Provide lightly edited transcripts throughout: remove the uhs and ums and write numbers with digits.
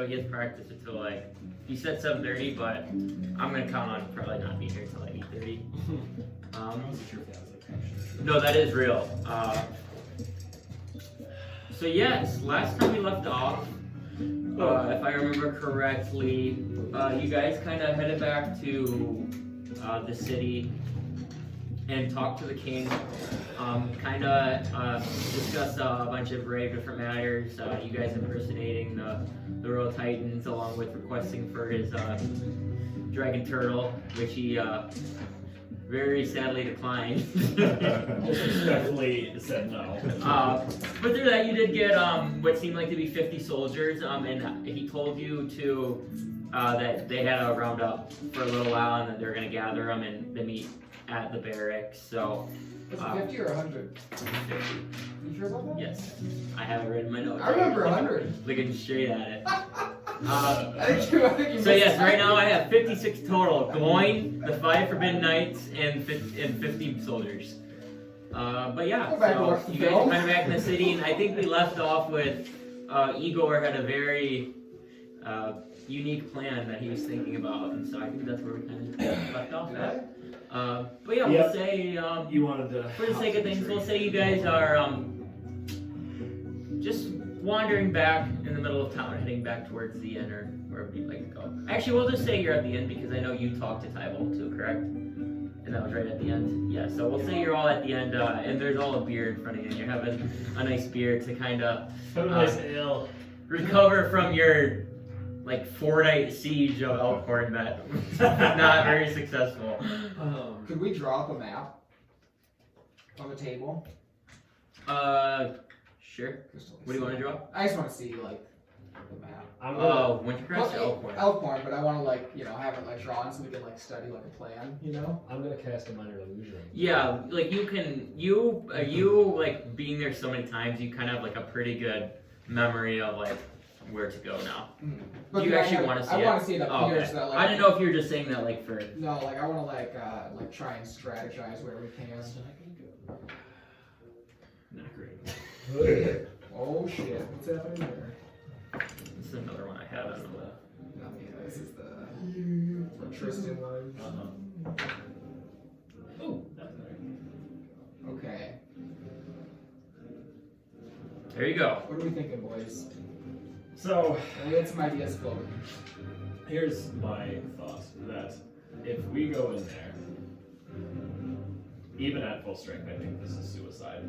so he has practice until like, he said 7:30, but I'm gonna count on probably not being here till like 8:30. I wasn't sure if that was like actually true. No, that is real. So yes, last time we left off, if I remember correctly, you guys kind of headed back to the city and talked to the king. Kind of discussed a bunch of very different matters. You guys impersonating the Royal Titans, along with requesting for his dragon turtle, which he very sadly declined. Definitely said no. But through that, you did get what seemed like to be 50 soldiers, and he told you to that they had a roundup for a little while, and that they were going to gather them and they meet at the barracks. So. Was it 50 or 100? 50. You sure about that? Yes, I have it written in my notes. I remember 100. Looking straight at it. I think you So yes, right now I have 56 total. Going, the 5 Forbidden Knights, and 50 soldiers. But yeah, so you guys are kind of back in the city, and I think we left off with Igor had a very unique plan that he was thinking about, and so I think that's where we kind of left off at. But yeah, we'll say you wanted to, for the sake of things, we'll say you guys are just wandering back in the middle of town, heading back towards the inn or wherever you'd like to go. Actually, we'll just say you're at the inn because I know you talked to Tybalt too, correct? And that was right at the end. Yeah, so we'll say you're all at the end, and there's all a beer in front of you, and you're having a nice beer to kind of nice ale. Recover from your like 4-night siege of Elkhorn that not very successful. Could we draw up a map on the table? Sure. What do you want to draw? I just want to see like the map. Oh, Wintercrest or Elkhorn? Elkhorn, but I want to like have it like drawn so we can like study like a plan. I'm gonna cast a minor illusion. Yeah, like you can like being there so many times, you kind of have like a pretty good memory of like where to go now. But do you actually want to see it? I want to see it up here. Okay. So that, like, I didn't know if you were just saying that like for. No, like I want to like try and strategize where we can. Not great. Oh shit! What's happening there? This is another one I had on the. This is the Tristan one. Oh, that's nice. Okay. There you go. What are we thinking, boys? So We had some ideas floating. here's my thought that if we go in there, even at full strength, I think this is suicide.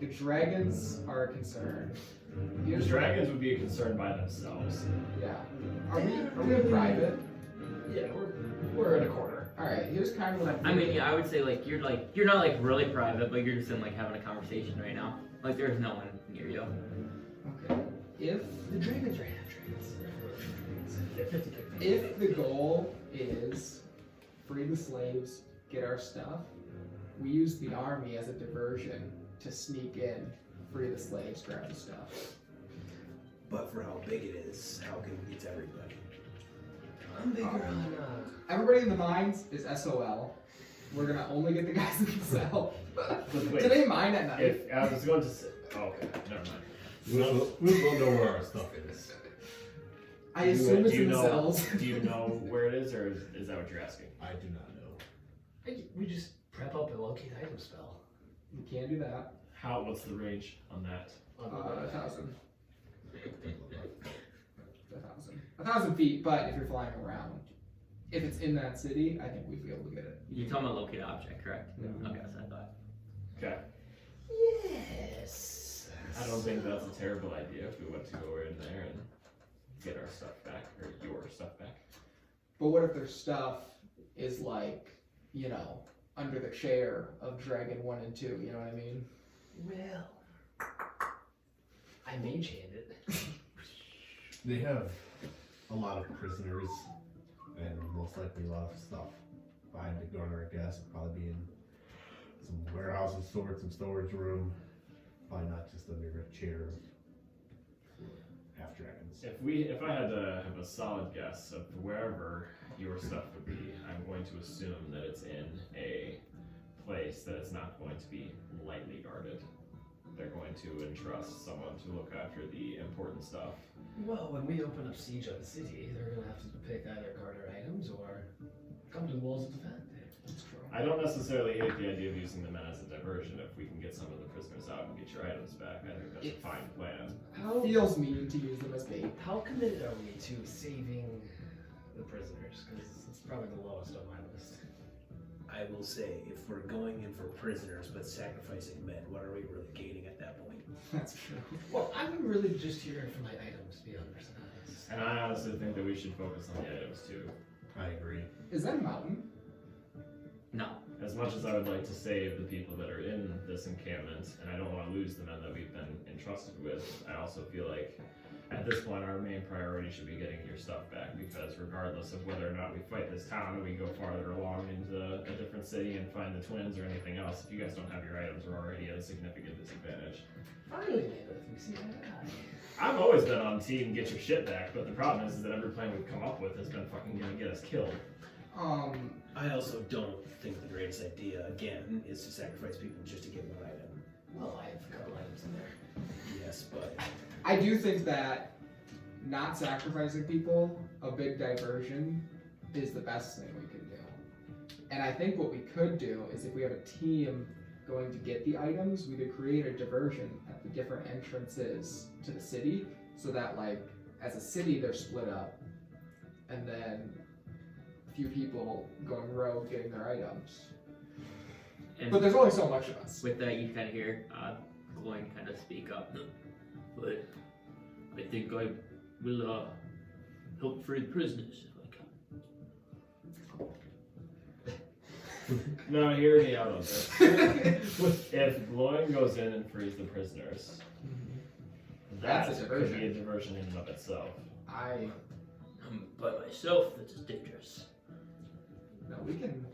The dragons are a concern. The dragons would be a concern by themselves. Yeah. Are we in private? Yeah, we're in a corner. All right. Here's kind of what I mean, yeah, I would say like you're not like really private, but you're just in like having a conversation right now. Like there's no one near you. Okay. If The dragons right dragons. if the goal is free the slaves, get our stuff, we use the army as a diversion to sneak in, free the slaves, grab the stuff. But for how big it is, how can we get to everybody? I'm bigger on Everybody in the mines is SOL. We're gonna only get the guys in the cell. Wait. Do they mine at night? If I was going to say, oh, okay, never mind. We'll know where our stuff is. I assume it's do you in the know, cells. Do you know where it is, or is that what you're asking? I do not know. We just prep up a locate item spell. You can't do that. What's the range on that? 1,000. 1,000 feet, but if you're flying around, if it's in that city, I think we'd be able to get it. You're talking about locate object, correct? Yeah. Okay, so I thought. Okay. Yes. I don't think that's a terrible idea if we went to go in there and get our stuff back, or your stuff back. But what if their stuff is like, under the chair of Dragon 1 and 2, you know what I mean? Well, I mage hand it. They have a lot of prisoners and most likely a lot of stuff behind the garner, I guess. It'll probably be in some warehouse of sorts, some storage room. Probably not just under a chair of half dragons. If I had to have a solid guess of wherever your stuff would be, I'm going to assume that it's in a place that is not going to be lightly guarded. they're going to entrust someone to look after the important stuff. Well, when we open up siege on the city, they're gonna have to pick either guard our items or come to the walls to defend. That's true. I don't necessarily hate the idea of using the men as a diversion if we can get some of the prisoners out and get your items back. I think that's a fine plan. How Feels mean to use them as bait. how committed are we to saving the prisoners? Because it's probably the lowest on my list. I will say, if we're going in for prisoners but sacrificing men, what are we really gaining at that point? That's true. Well, I'm really just here for my items, to be honest. And I honestly think that we should focus on the items too. I agree. Is that a mountain? No. As much as I would like to save the people that are in this encampment, and I don't want to lose the men that we've been entrusted with, I also feel like at this point our main priority should be getting your stuff back, because regardless of whether or not we fight this town or we go farther along into a different city and find the twins or anything else, if you guys don't have your items, we're already at a significant disadvantage. Finally, Naileth, we see eye to eye. I've always been on team get your shit back, but the problem is that every plan we've come up with has been fucking gonna get us killed. I also don't think the greatest idea, again, is to sacrifice people just to get one item. Well, I have a couple items in there. Yes, but I do think that not sacrificing people, a big diversion, is the best thing we could do. And I think what we could do is if we have a team going to get the items, we could create a diversion at the different entrances to the city so that, like, as a city, they're split up. And then a few people going rogue getting their items. And But there's only so much of us. with that, you kind of hear Gloin kind of speak up. But I think I will help free the prisoners if I can. Now hear me out on this. If Gloin goes in and frees the prisoners, That's that a could be diversion. a diversion in and of itself. I'm by myself, that's dangerous. No, we can.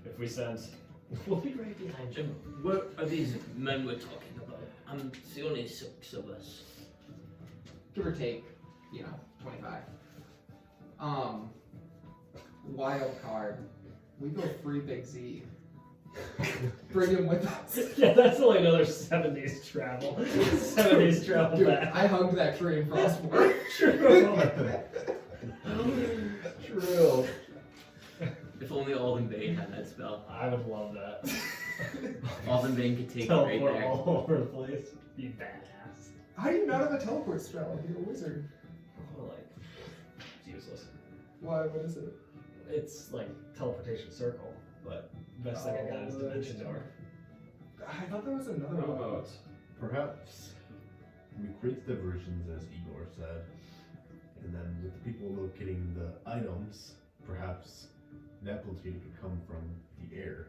If we sent We'll be right behind you. What are these men we're talking about? It's the only 6 of us. Give or take, 25. Wild card. We go free Big Z. Bring him with us. Yeah, that's only another 7 days travel. 7 days travel Dude, back. I hugged that tree in Frostmourne. True. If only Alden Bane had that spell. I would love that. Alden Bane could take it right Teleport there. all over the place. Be badass. How do you not have a teleport spell if you're a wizard? Oh, like, it's useless. Why? What is it? It's like teleportation circle, but best thing I got is dimension door. I thought there was another how one. about Perhaps we create diversions, as Igor said, and then with the people locating the items, perhaps Neptune could come from the air.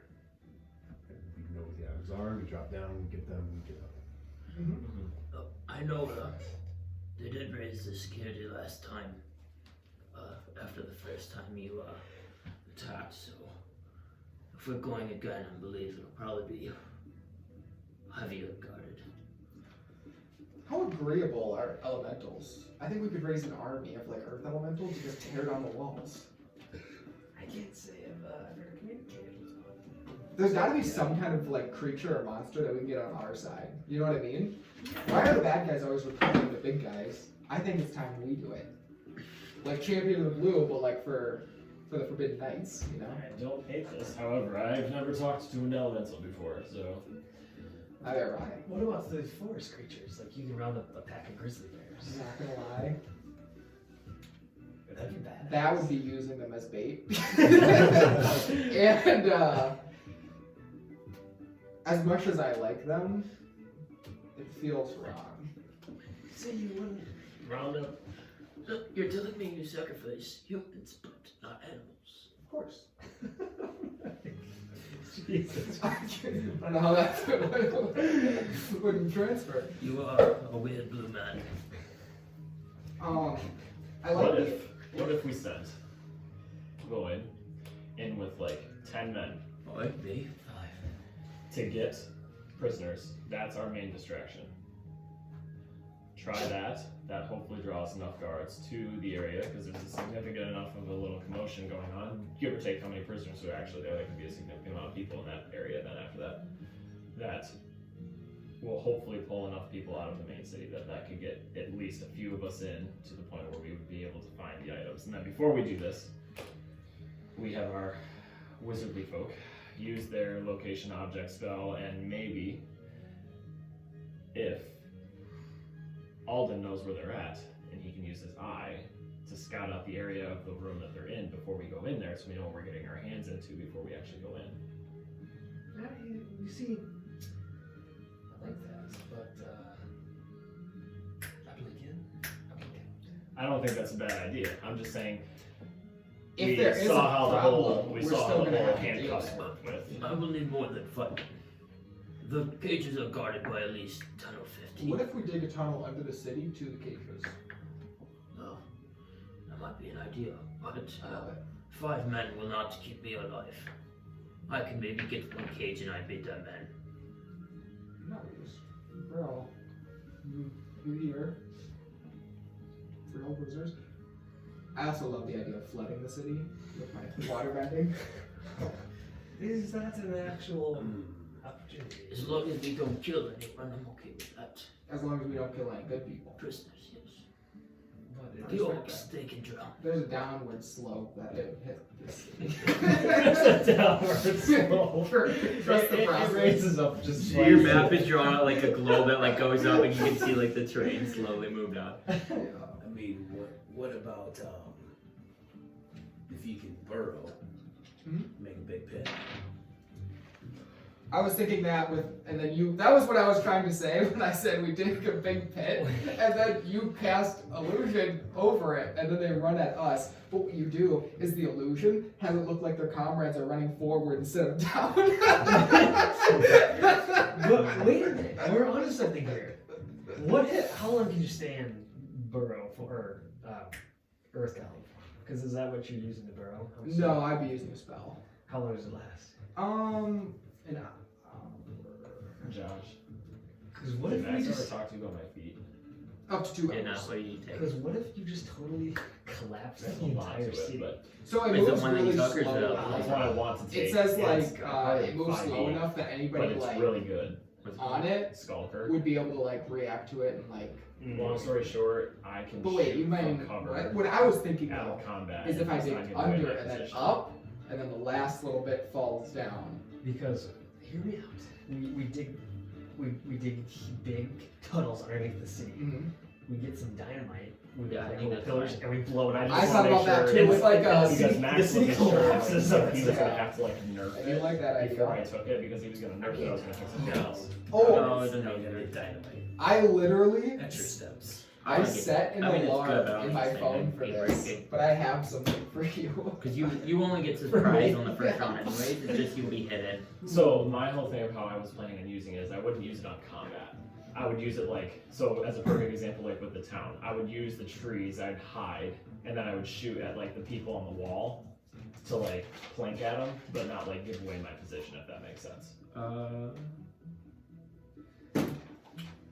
And we know where the items are, we drop down, we get them, we get them. I know they did raise the security last time. After the first time you attacked, so if we're going again, I believe it'll probably be heavier guarded. How agreeable are elementals? I think we could raise an army of earth elementals to just tear down the walls. I can't say I've ever communicated with one. There's got to be some kind of creature or monster that we can get on our side. You know what I mean? Why are the bad guys always recruiting the big guys? I think it's time we do it. Like Champion of the Blue, but for the Forbidden Knights, I don't hate this. However, I've never talked to an elemental before, so Neither have I. What about the forest creatures? Like you can round up a pack of grizzly bears. I'm not gonna lie. That'd be bad. That would be using them as bait. And as much as I like them, it feels wrong. So you wouldn't round up. So you're telling me you sacrifice humans, but not animals? Of course. Jesus. I don't know how that wouldn't transfer. You are a weird blue man. I like what if we sent Gloin in with 10 men Like me? to get prisoners? That's our main distraction. Try that. That hopefully draws enough guards to the area, because there's a significant enough of a little commotion going on. Give or take how many prisoners are actually there, there can be a significant amount of people in that area then after that. that will hopefully pull enough people out of the main city that could get at least a few of us in to the point where we would be able to find the items. And then before we do this, we have our wizardly folk use their location object spell, and maybe if Alden knows where they're at and he can use his eye to scout out the area of the room that they're in before we go in there, so we know what we're getting our hands into before we actually go in. You see, I like that, but I blink in, I blink out. I don't think that's a bad idea. I'm just saying If we there is saw a how the problem, whole we're we saw still how gonna the whole have to deal handcuffs with it. worked with. I will need more than fighting. The cages are guarded by at least 10 or 15. What if we dig a tunnel under the city to the cages? Oh, that might be an idea, but I love it. 5 men will not keep me alive. I can maybe get one cage and I bid them men. Nice. Bro, you here? Real wizards. I also love the idea of flooding the city with my water bending. Is that an actual opportunity? As long as we don't kill anyone, I'm okay with that. As long as we don't kill any good people. Prisoners, yes. But The orcs, they can drown. There's a downward slope that it hit this city. It's a downward slope. Trust the It process. raises up just So your map is drawn out like a globe that like goes up, and you can see like the terrain slowly move down. Yeah. I mean, what about if you can burrow, make a big pit? I was thinking that and then that was what I was trying to say when I said we dig a big pit, and then you cast illusion over it, and then they run at us. But what you do is the illusion has it look like their comrades are running forward instead of down. But wait a minute, we're onto something here. How long can you stay in burrow for earth gallow? Because is that what you're using to burrow? No, I'd be using a spell. How long does it last? An Josh. Because what Did if we Max ever just? talk to you about my feet? up to 2 Yeah, no, hours. what do you take? Because what if you just totally collapse There's the a lot to entire it, city? but So it Is it moves one that you really took or is it slow. a- that's what I want to take. It says It's like probably it moves 5e, slow enough that but anybody it's like really good. on it Skulker. would be able to like react to it and like. Long story short, I can But wait, shoot you mean from cover what I was thinking out though of combat. is if I and dig not get away under my and then position. up, and then the last little bit falls down. Because hear me out. We dig big tunnels underneath the city. Mm-hmm. We get some dynamite. We Yeah, I get think little that's pillars fine. and we blow it out. I just thought wanna about that make too. sure It's like because Max the city was sure collapses, so he was yeah. gonna have to like nerf I do it like that before I idea. took it because he was gonna nerf it. I was gonna fix it. No. Oh, No, it doesn't No, make you gotta sense. get dynamite. I literally Extra steps. I set an I mean, it's alarm good, but I don't in think my it's phone anything for game this, breaking. but I have something for you. Because you only get surprised on the first round anyways. It's just you'll be hidden. So my whole thing of how I was planning on using it is I wouldn't use it on combat. I would use it like, so as a perfect example, like with the town, I would use the trees, I'd hide, and then I would shoot at like the people on the wall to like plank at them, but not like give away my position, if that makes sense.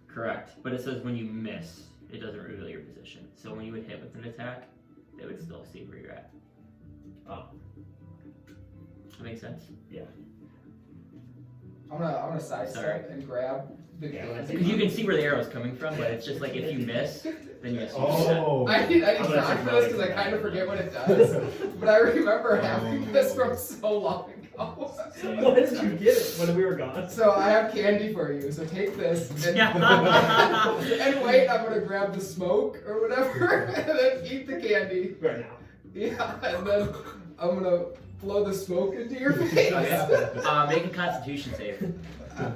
Correct. But it says when you miss, it doesn't reveal your position. So when you would hit with an attack, they would still see where you're at. Oh, That makes sense? I'm gonna sidestep and grab the Yeah, candy. Because you can see where the arrow's coming from, but it's just like if you miss, then you just Oh, I need I'm gonna time check for this my because I legs. kind of forget what it does. But I remember having this from so long ago. When did you get it? When we were gone? So I have candy for you. So take this and, and wait. I'm gonna grab the smoke or whatever, and then eat the candy. Right now. Yeah, and then I'm gonna blow the smoke into your face. Make a Constitution save. wait,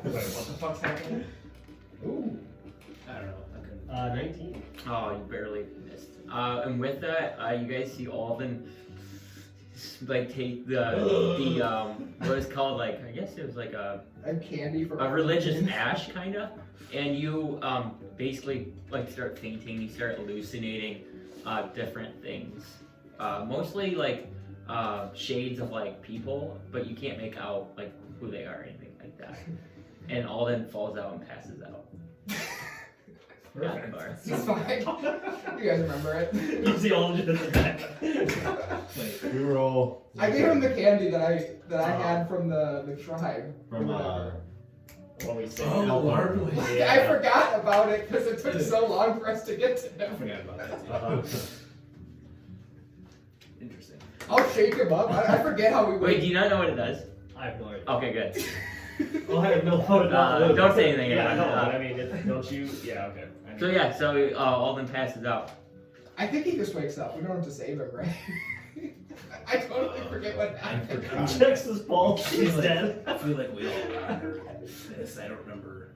what the fuck's happening? Ooh. I don't know. I couldn't. 19. Oh, you barely missed. And with that, you guys see Alden like take the what is called like I guess it was like a candy for a religious ash kind of, and you basically like start fainting. You start hallucinating different things, mostly like shades of like people, but you can't make out like who they are or anything like that. And Alden falls out and passes out. At the bar. It's fine. You guys remember it? You see all the back. we were all I gave him the candy that I had from the tribe. from When we say Oh, Elkhorn. Elkhorn. I Yeah. forgot about it because it took so long for us to get to I him. forgot about that. Too. Uh-huh. Interesting. I'll shake him up. I forget how we Wait, do you not know what it does? I have no idea. Okay, good. Well, I have no idea. Don't say anything. Yeah, no, about but it. I mean, don't you? Yeah, okay. I mean, So yeah, so Alden passes out. I think he just wakes up. We don't have to save him, right? I totally forget what I happened. forgot. Checks his pulse. He's like- dead. I feel like we all remember this. I don't remember.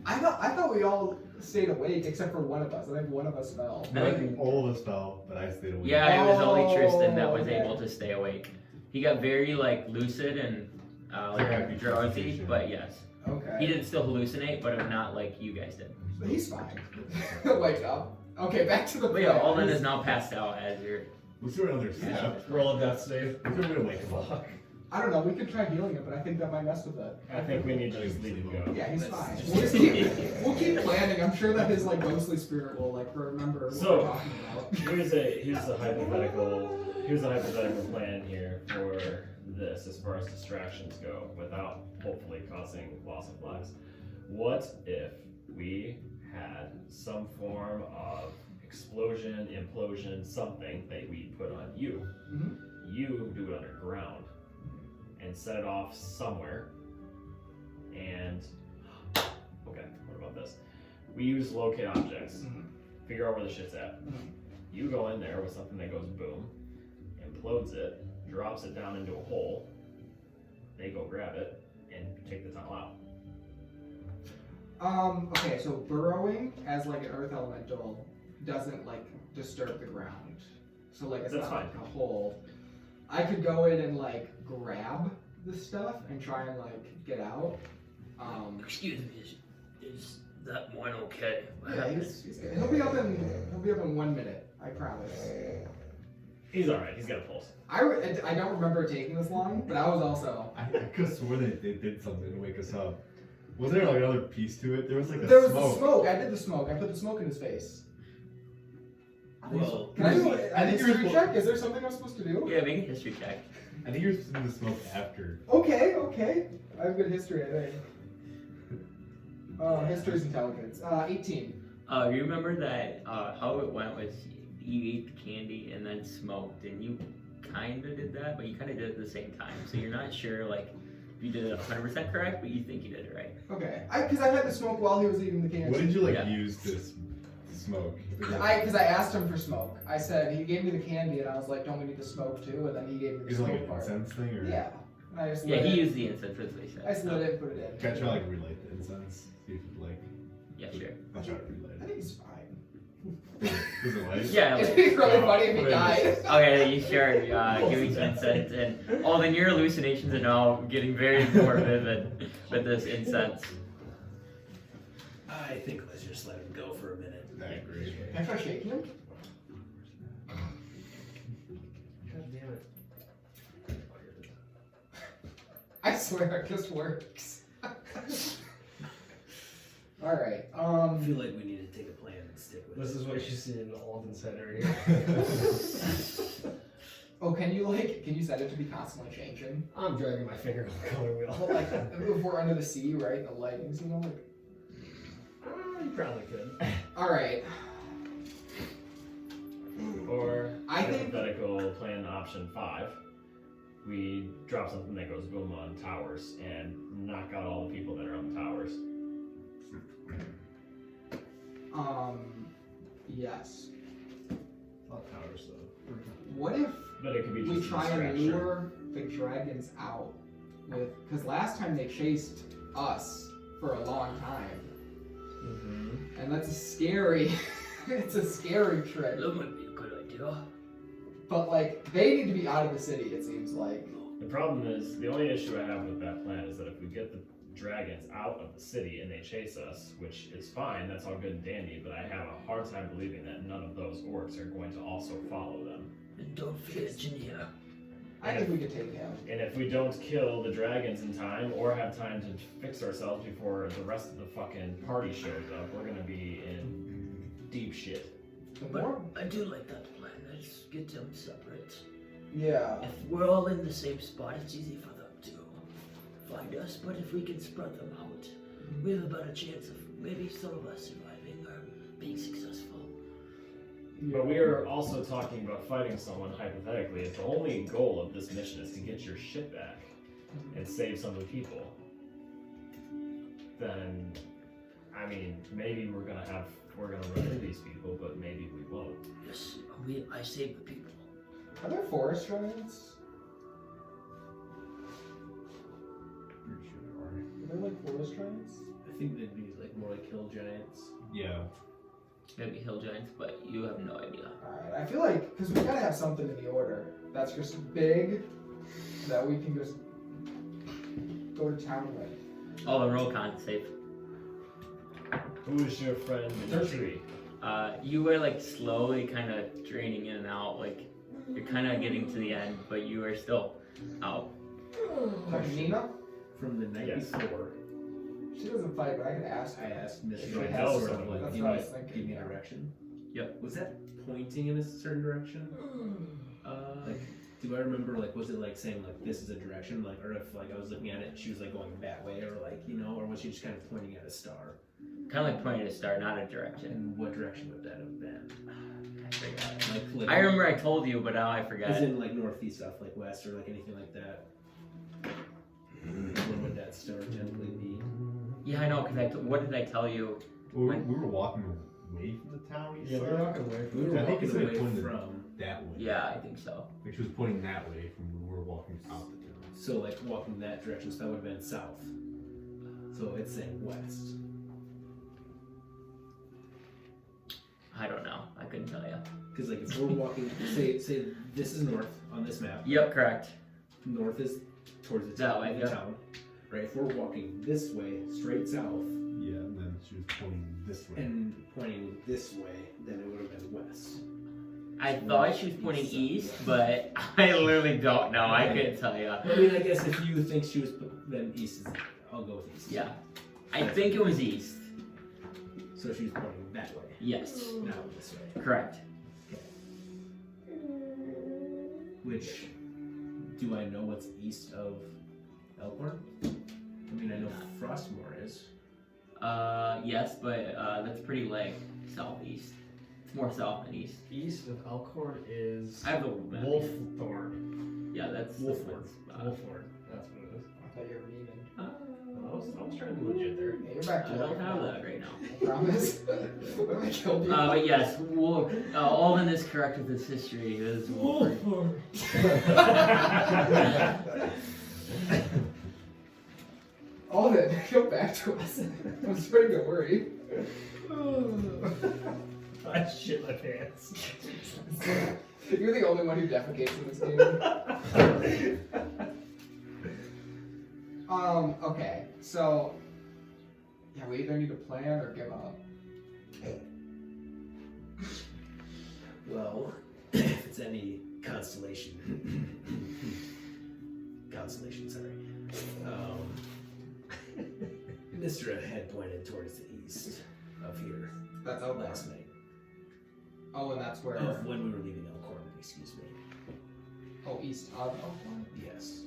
I thought we all stayed awake except for one of us. I think one of us fell. I think- All of us fell, but I stayed awake. Yeah, it was only Tristan that was okay. able to stay awake. He got very like lucid and like Yeah, drowsy, confusion. but yes, he Okay. did still hallucinate, but not like you guys did. But he's fine. Wake up. Okay, back to the But yeah, plan. Alden is now passed out as you're. Was there another step? Roll a death save. Was there a way to wake him up? I don't know. We could try healing him, but I think that might mess with it. I think we need to just leave him go. Yeah, he's Let's fine. just- We'll keep planning. I'm sure that his like ghostly spirit will like remember what So- we're talking about. Here's a hypothetical plan here for this as far as distractions go, without hopefully causing loss of lives. What if we had some form of explosion, implosion, something that we put on you? Mhm. You do it underground and set it off somewhere. And okay, what about this? We use locate objects. Mhm. Figure out where the shit's at. Mhm. You go in there with something that goes boom, implodes it, drops it down into a hole. They go grab it and take the tunnel out. Okay, so burrowing as like an earth elemental doesn't like disturb the ground. So like it's That's not fine. like a hole. I could go in and like grab the stuff and try and like get out. Excuse me, is that one okay? What Yeah, happened? he'll be up in 1 minute. I promise. He's alright, he's got a pulse. I don't remember it taking this long, but I was also. I could have sworn they did something to wake us up. Was there like another piece to it? There was like a There was smoke. the smoke. I did the smoke. I put the smoke in his face. Well, Can I do I a think you're history supposed- check? Is there something I'm supposed to do? Yeah, make a history check. I think you're supposed to do the smoke after. Okay. I have good history, I think. History's intelligence. 18. You remember that how it went was you ate the candy and then smoked, and you kind of did that, but you kind of did it at the same time. So you're not sure like if you did it 100% correct, but you think you did it right. Okay. Because I had the smoke while he was eating the candy. What did you like Yeah. use this smoke? Because I asked him for smoke. I said, he gave me the candy, and I was like, don't we need the smoke too? And then he gave me the Is it like smoke an part. incense thing or? Yeah. And I just Yeah, lit he it. used the incense. That's what he said. I just lit it and put it in. Can I try like relight the incense? See if it like. Yeah, sure. I'll try to I relight think he's fine. it. Does it light? Yeah. It'd Like, be really Oh, funny if he wait. died. okay, you sure? Give me some incense, and all then your hallucinations are now getting very more vivid with this incense. I think let's just let him go for a minute. I agree. Can I try shaking him? God damn it. I swear it just works. Alright, I feel like we need to take a plan and stick with This it. is what you see in Alden's head right here. oh, can you set it to be constantly changing? I'm dragging my finger on the color wheel. Like, if we're under the sea, right, the lightning's, you know, like... You probably could. Alright, Or I think- hypothetical plan option 5. We drop something that goes boom on towers and knock out all the people that are on the towers. yes. Not towers though. What if But it could be we just a try and distraction. lure the dragons out with... Because last time they chased us for a long time. Mm-hmm. And that's a scary... it's a scary trick. That might be a good idea. But, like, they need to be out of the city, it seems like. The problem is, the only issue I have with that plan is that if we get the dragons out of the city and they chase us, which is fine, that's all good and dandy, but I have a hard time believing that none of those orcs are going to also follow them. And don't forget Jania. I think we could take him. And if we don't kill the dragons in time, or have time to fix ourselves before the rest of the fucking party shows up, we're gonna be in deep shit. The But more... I do like that plan. Let's get them separate. Yeah. If we're all in the same spot, it's easy for them to find us. But if we can spread them out, we have a better chance of maybe some of us surviving or being successful. But we are also talking about fighting someone hypothetically. If the only goal of this mission is to get your ship back and save some of the people, then, I mean, maybe we're gonna run into these people, but maybe we won't. Yes, I saved the people. Are there forest giants? Pretty sure there are. Are there like forest giants? I think they'd be like more like hill giants. Yeah. Maybe hill giants, but you have no idea. Alright, I feel like, because we gotta have something in the order that's just big, that we can just go to town with. Oh, the roll con save. Who is your friend in the tree? You were like slowly kind of draining in and out, like you're kind of getting to the end, but you are still out. Nina? From the night Yes. before, She doesn't fight, but I could ask I her. asked Mr. She to has sort some, of like that's give what I me, was thinking, give me yeah. direction. Yep. Was that pointing in a certain direction? Like, do I remember, like, was it like saying like this is a direction, like, or if like I was looking at it, she was like going that way, or like, you know, or was she just kind of pointing at a star? Kind of like pointing to start, not a direction. And what direction would that have been? I forgot. Like I remember I told you, but now I forgot. As in like northeast stuff, like west, or like anything like that. Where would that star typically be? Yeah, I know. Because what did I tell you? We were walking away from the town. You Yeah, said? we're walking away We were I think walking it's like away pointed from. that way. Yeah, I think so. Like she was pointing that way from when we were walking out the town. So like walking that direction, so that would have been south. So it's saying west. I don't know. I couldn't tell you. Because like if we're walking, say this is north on this map. Yep, correct. North is towards the That town. way, The yeah. town. Right. If we're walking this way, straight south, Yeah, and then she was pointing this way. and pointing this way, then it would have been west. I thought she was pointing east, but I literally don't know. I couldn't tell you. I mean, I guess if you think she was, then east is. I'll go with east. Yeah, I think it was east. So she was pointing that way, Yes, not this way. correct. Which, do I know what's east of Elkhorn? I mean, I know Frostmoor is. Yes, but that's pretty like southeast. It's more south than east. East of Elkhorn is I have the map. Wolfthorn. Yeah, that's the Wolford. one spot. Wolford. That's what it is. I thought you were meaning. I was trying to be legit there. Yeah, you're back to I don't life have now. that right now. I promise. What if I killed you? But yes, Alden is correct with his history. It is Wolford. Alden, go back to us. I'm starting to worry. I shit my pants. You're the only one who defecates in this game. Okay, so yeah, we either need to plan or give up. Well, if it's any constellation, sorry. Mr. had pointed towards the east of here That's out last night. Oh, and that's where. Of when we were leaving Elkhorn, excuse me. Oh, east of Elkhorn. Yes.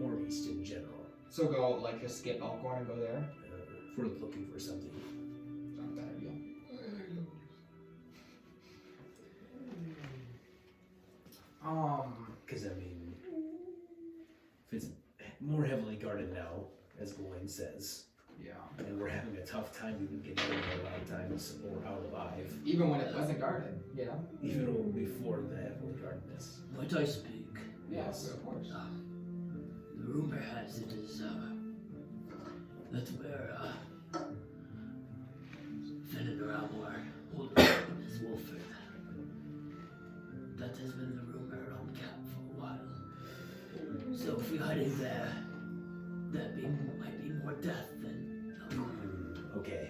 Or east in general. So go like just skip Elkhorn and go there. If we're looking for something. Not a bad idea. Because, I mean, if it's more heavily guarded now, as Gawain says, Yeah. and we're having a tough time even getting in there a lot of times, or out alive, Even when it wasn't guarded, you know. even before the heavily guardedness. Might I speak? Yes, of course. The rumor has it is, that's where, Finn around where Alden is Wolford. That has been the rumor on camp for a while. So if we hide in there, might be more death than Okay.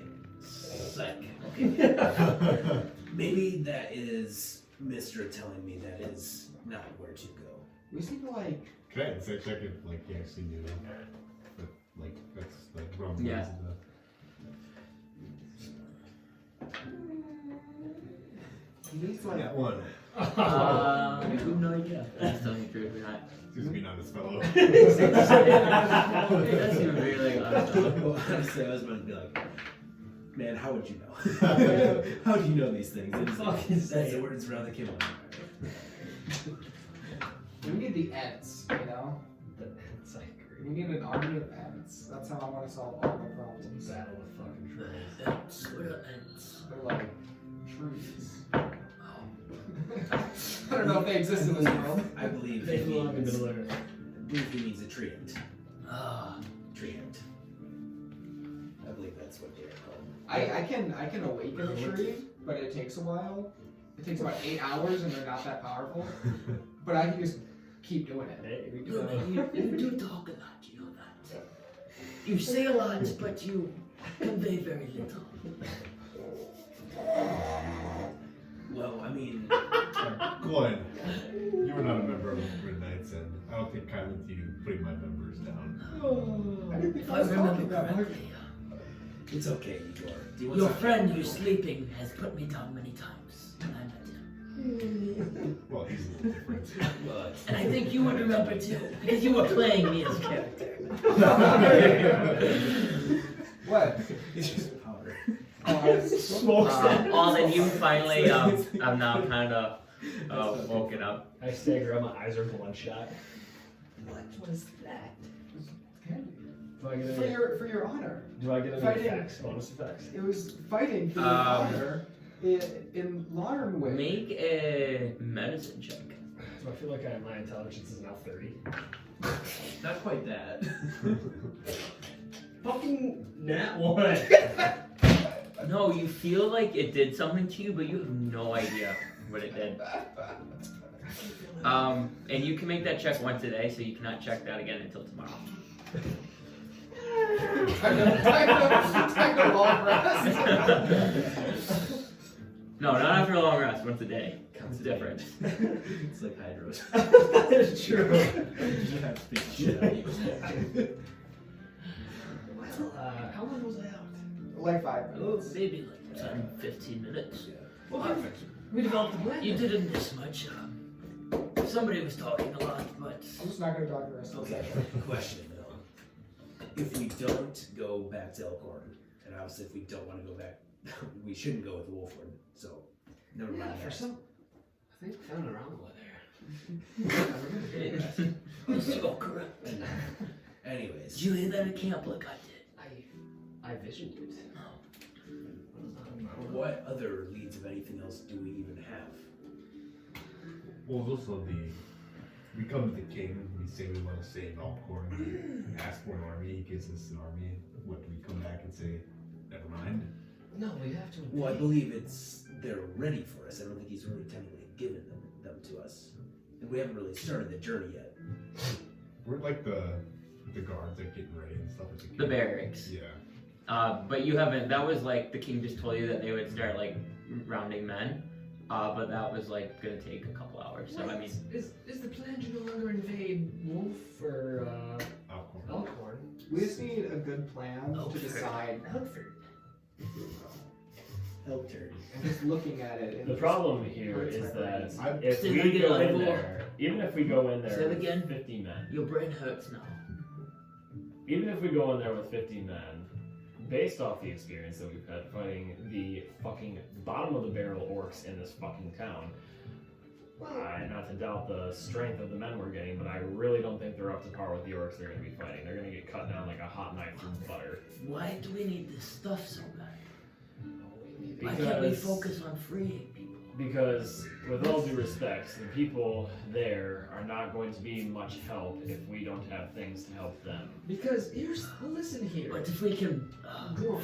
like. Okay. Maybe that is Mr. telling me that is not where to go. We seem to like. Can I check if like he actually knew? But like that's like rumblings Yeah. and He needs I like got one. I have no idea. That's telling the truth or not. Seems to be not this fellow. It does seem very like honest. Well, honestly, I was about to be like, man, how would you know? How do you know these things? It's like, that's the words around the kibble. we need the Ents, you know? It's like We need an army of Ents. That's how I want to solve all my problems. battle of fucking trolls. That's what it ends. They're like trees. I don't know if they exist in this world. I believe They he belong in needs, Middle Earth. I believe he needs a treant. Ah, Treant. I believe that's what they're called. I can awaken a tree, but it takes a while. It takes about 8 hours and they're not that powerful. But I can just keep doing it. Hey, we look, can, you do talk a lot, you know that. You say a lot, but you convey very little. Well, I mean, Glenn, you were not a member of Midnight's End. I don't think kindly to you putting my members down. I didn't think If I I was talking remember that much. correctly, it's okay, Igor. Do you want your some- friend who's sleeping has put me down many times when I met him. Well, he's a little different. But And I think you would remember too, because you were playing me as a character. What? it's just powder. Oh, I was Alden, you finally I'm now kind of woken up. I stagger up, my eyes are bloodshot. What was that? candy. Do I get For any, your honor. do I get any Fighting. effects, bonus effects? It was fighting for your honor in Larnwick. Make a medicine check. Do I feel like my intelligence is now 30? Not quite that. Fucking nat 1! No, you feel like it did something to you, but you have no idea what it did. And you can make that check once a day, so you cannot check that again until tomorrow. Time to long rest. No, not after a long rest, once a day. It's different. It's like hydros. That's true. You have to beat the shit out of you. Well, how long was I out? Like 5 Oh, minutes. maybe like 10, 15 minutes. Well, we developed a plan. You didn't miss much. Somebody was talking a lot, but I'm just not gonna talk the rest of the Okay, session. question though. If we don't go back to Elkhorn, and obviously if we don't want to go back, we shouldn't go with the Wolford, so never mind For that. some, I think found around over there. this is all correct. Anyways, Did you hear that at camp like I did? I visioned it. what other leads of anything else do we even have? Well, there's also we come to the king, we say we want to save Elkhorn, we ask for an army, he gives us an army. What, do we come back and say, never mind? No, we have to. Well, I believe they're ready for us. I don't think he's really technically given them to us. And we haven't really started the journey yet. We're like the guards that getting ready and stuff at the king. The barracks. Yeah. But you haven't, that was like, the king just told you that they would start like rounding men. But that was like gonna take a couple hours. So I mean, is the plan to no longer invade Wolf or Elkhorn. Elkhorn? We just need a good plan to decide. Elford. Elkhorn. I'm just looking at it. and The it problem just here hurts is my that brain. if Still we gonna get go a in level. there, even if we go in Say there it with again. 50 men, Your brain hurts now. even if we go in there with 50 men, based off the experience that we've had fighting the fucking bottom of the barrel orcs in this fucking town, not to doubt the strength of the men we're getting, but I really don't think they're up to par with the orcs they're going to be fighting. They're going to get cut down like a hot knife through butter. Why do we need this stuff so bad? Why can't we Because- focus on freeing people? Because, with all due respect, the people there are not going to be much help if we don't have things to help them. Because listen here. But if we can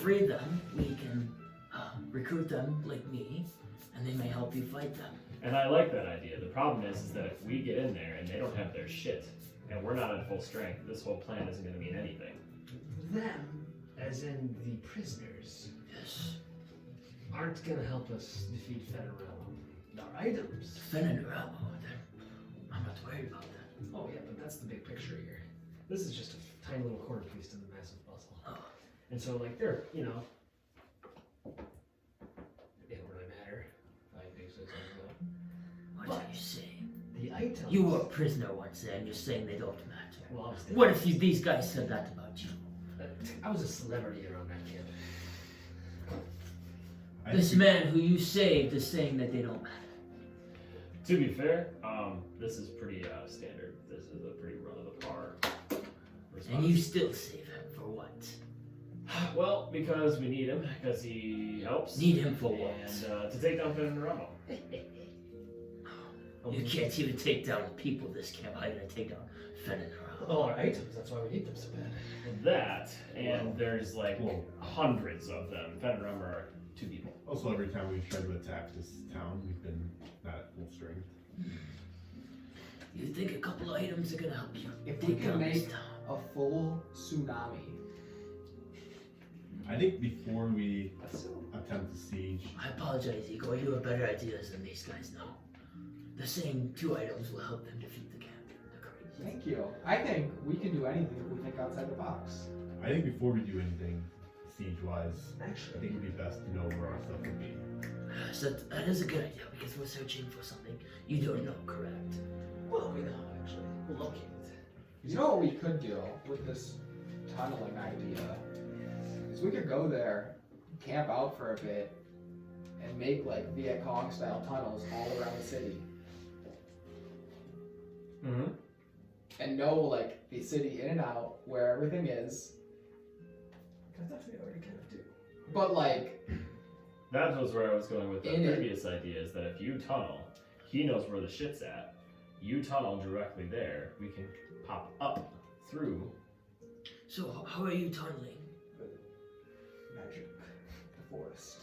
free them, we can recruit them like me, and they may help you fight them. And I like that idea. The problem is that if we get in there and they don't have their shit, and we're not at full strength, this whole plan isn't going to mean anything. Them, as in the prisoners, Yes. aren't gonna help us defeat Federal. Our items. Fenriramo, I'm not worried about that. Oh yeah, but that's the big picture here. This is just a tiny little corner piece in the massive puzzle. Oh. And so like they're, it don't really matter. I think so. items. You were a prisoner once and you're saying they don't matter. Well, obviously. What if these guys said that about you? I was a celebrity around that kid. This man who you saved is saying that they don't matter. To be fair, this is pretty standard. This is a pretty run of the par response. And you still save him for what? Well, because we need him, because he helps. Need him for what? And to take down Finn and Ramo. You can't even take down people this camp. How are you gonna take down Finn and All our items, that's why we need them so bad. That, and there's like hundreds of them. Finn and Ramo are 2 people. Also, every time we've tried to attack this town, we've been not at full strength. You think a couple of items are gonna help you? If we take can down this make town? a full tsunami, I think before we attempt the siege, I apologize, Igor. You have better ideas than these guys know. The same 2 items will help them defeat the camp. They're crazy. thank you. I think we can do anything if we think outside the box. I think before we do anything siege-wise, I Actually, think it would be best to know where our stuff would be. So that is a good idea because we're searching for something you don't know, correct? well, we know, actually. We'll locate it. You know what we could do with this tunneling idea? Is we could go there, camp out for a bit, and make like Viet Cong style tunnels all around the city. Mm-hmm. And know like the city in and out, where everything is. That's what we already kind of do. But like, That was where I was going with the In it. previous idea, is that if you tunnel, he knows where the shit's at. You tunnel directly there, we can pop up through. So how are you tunneling? magic, the forest.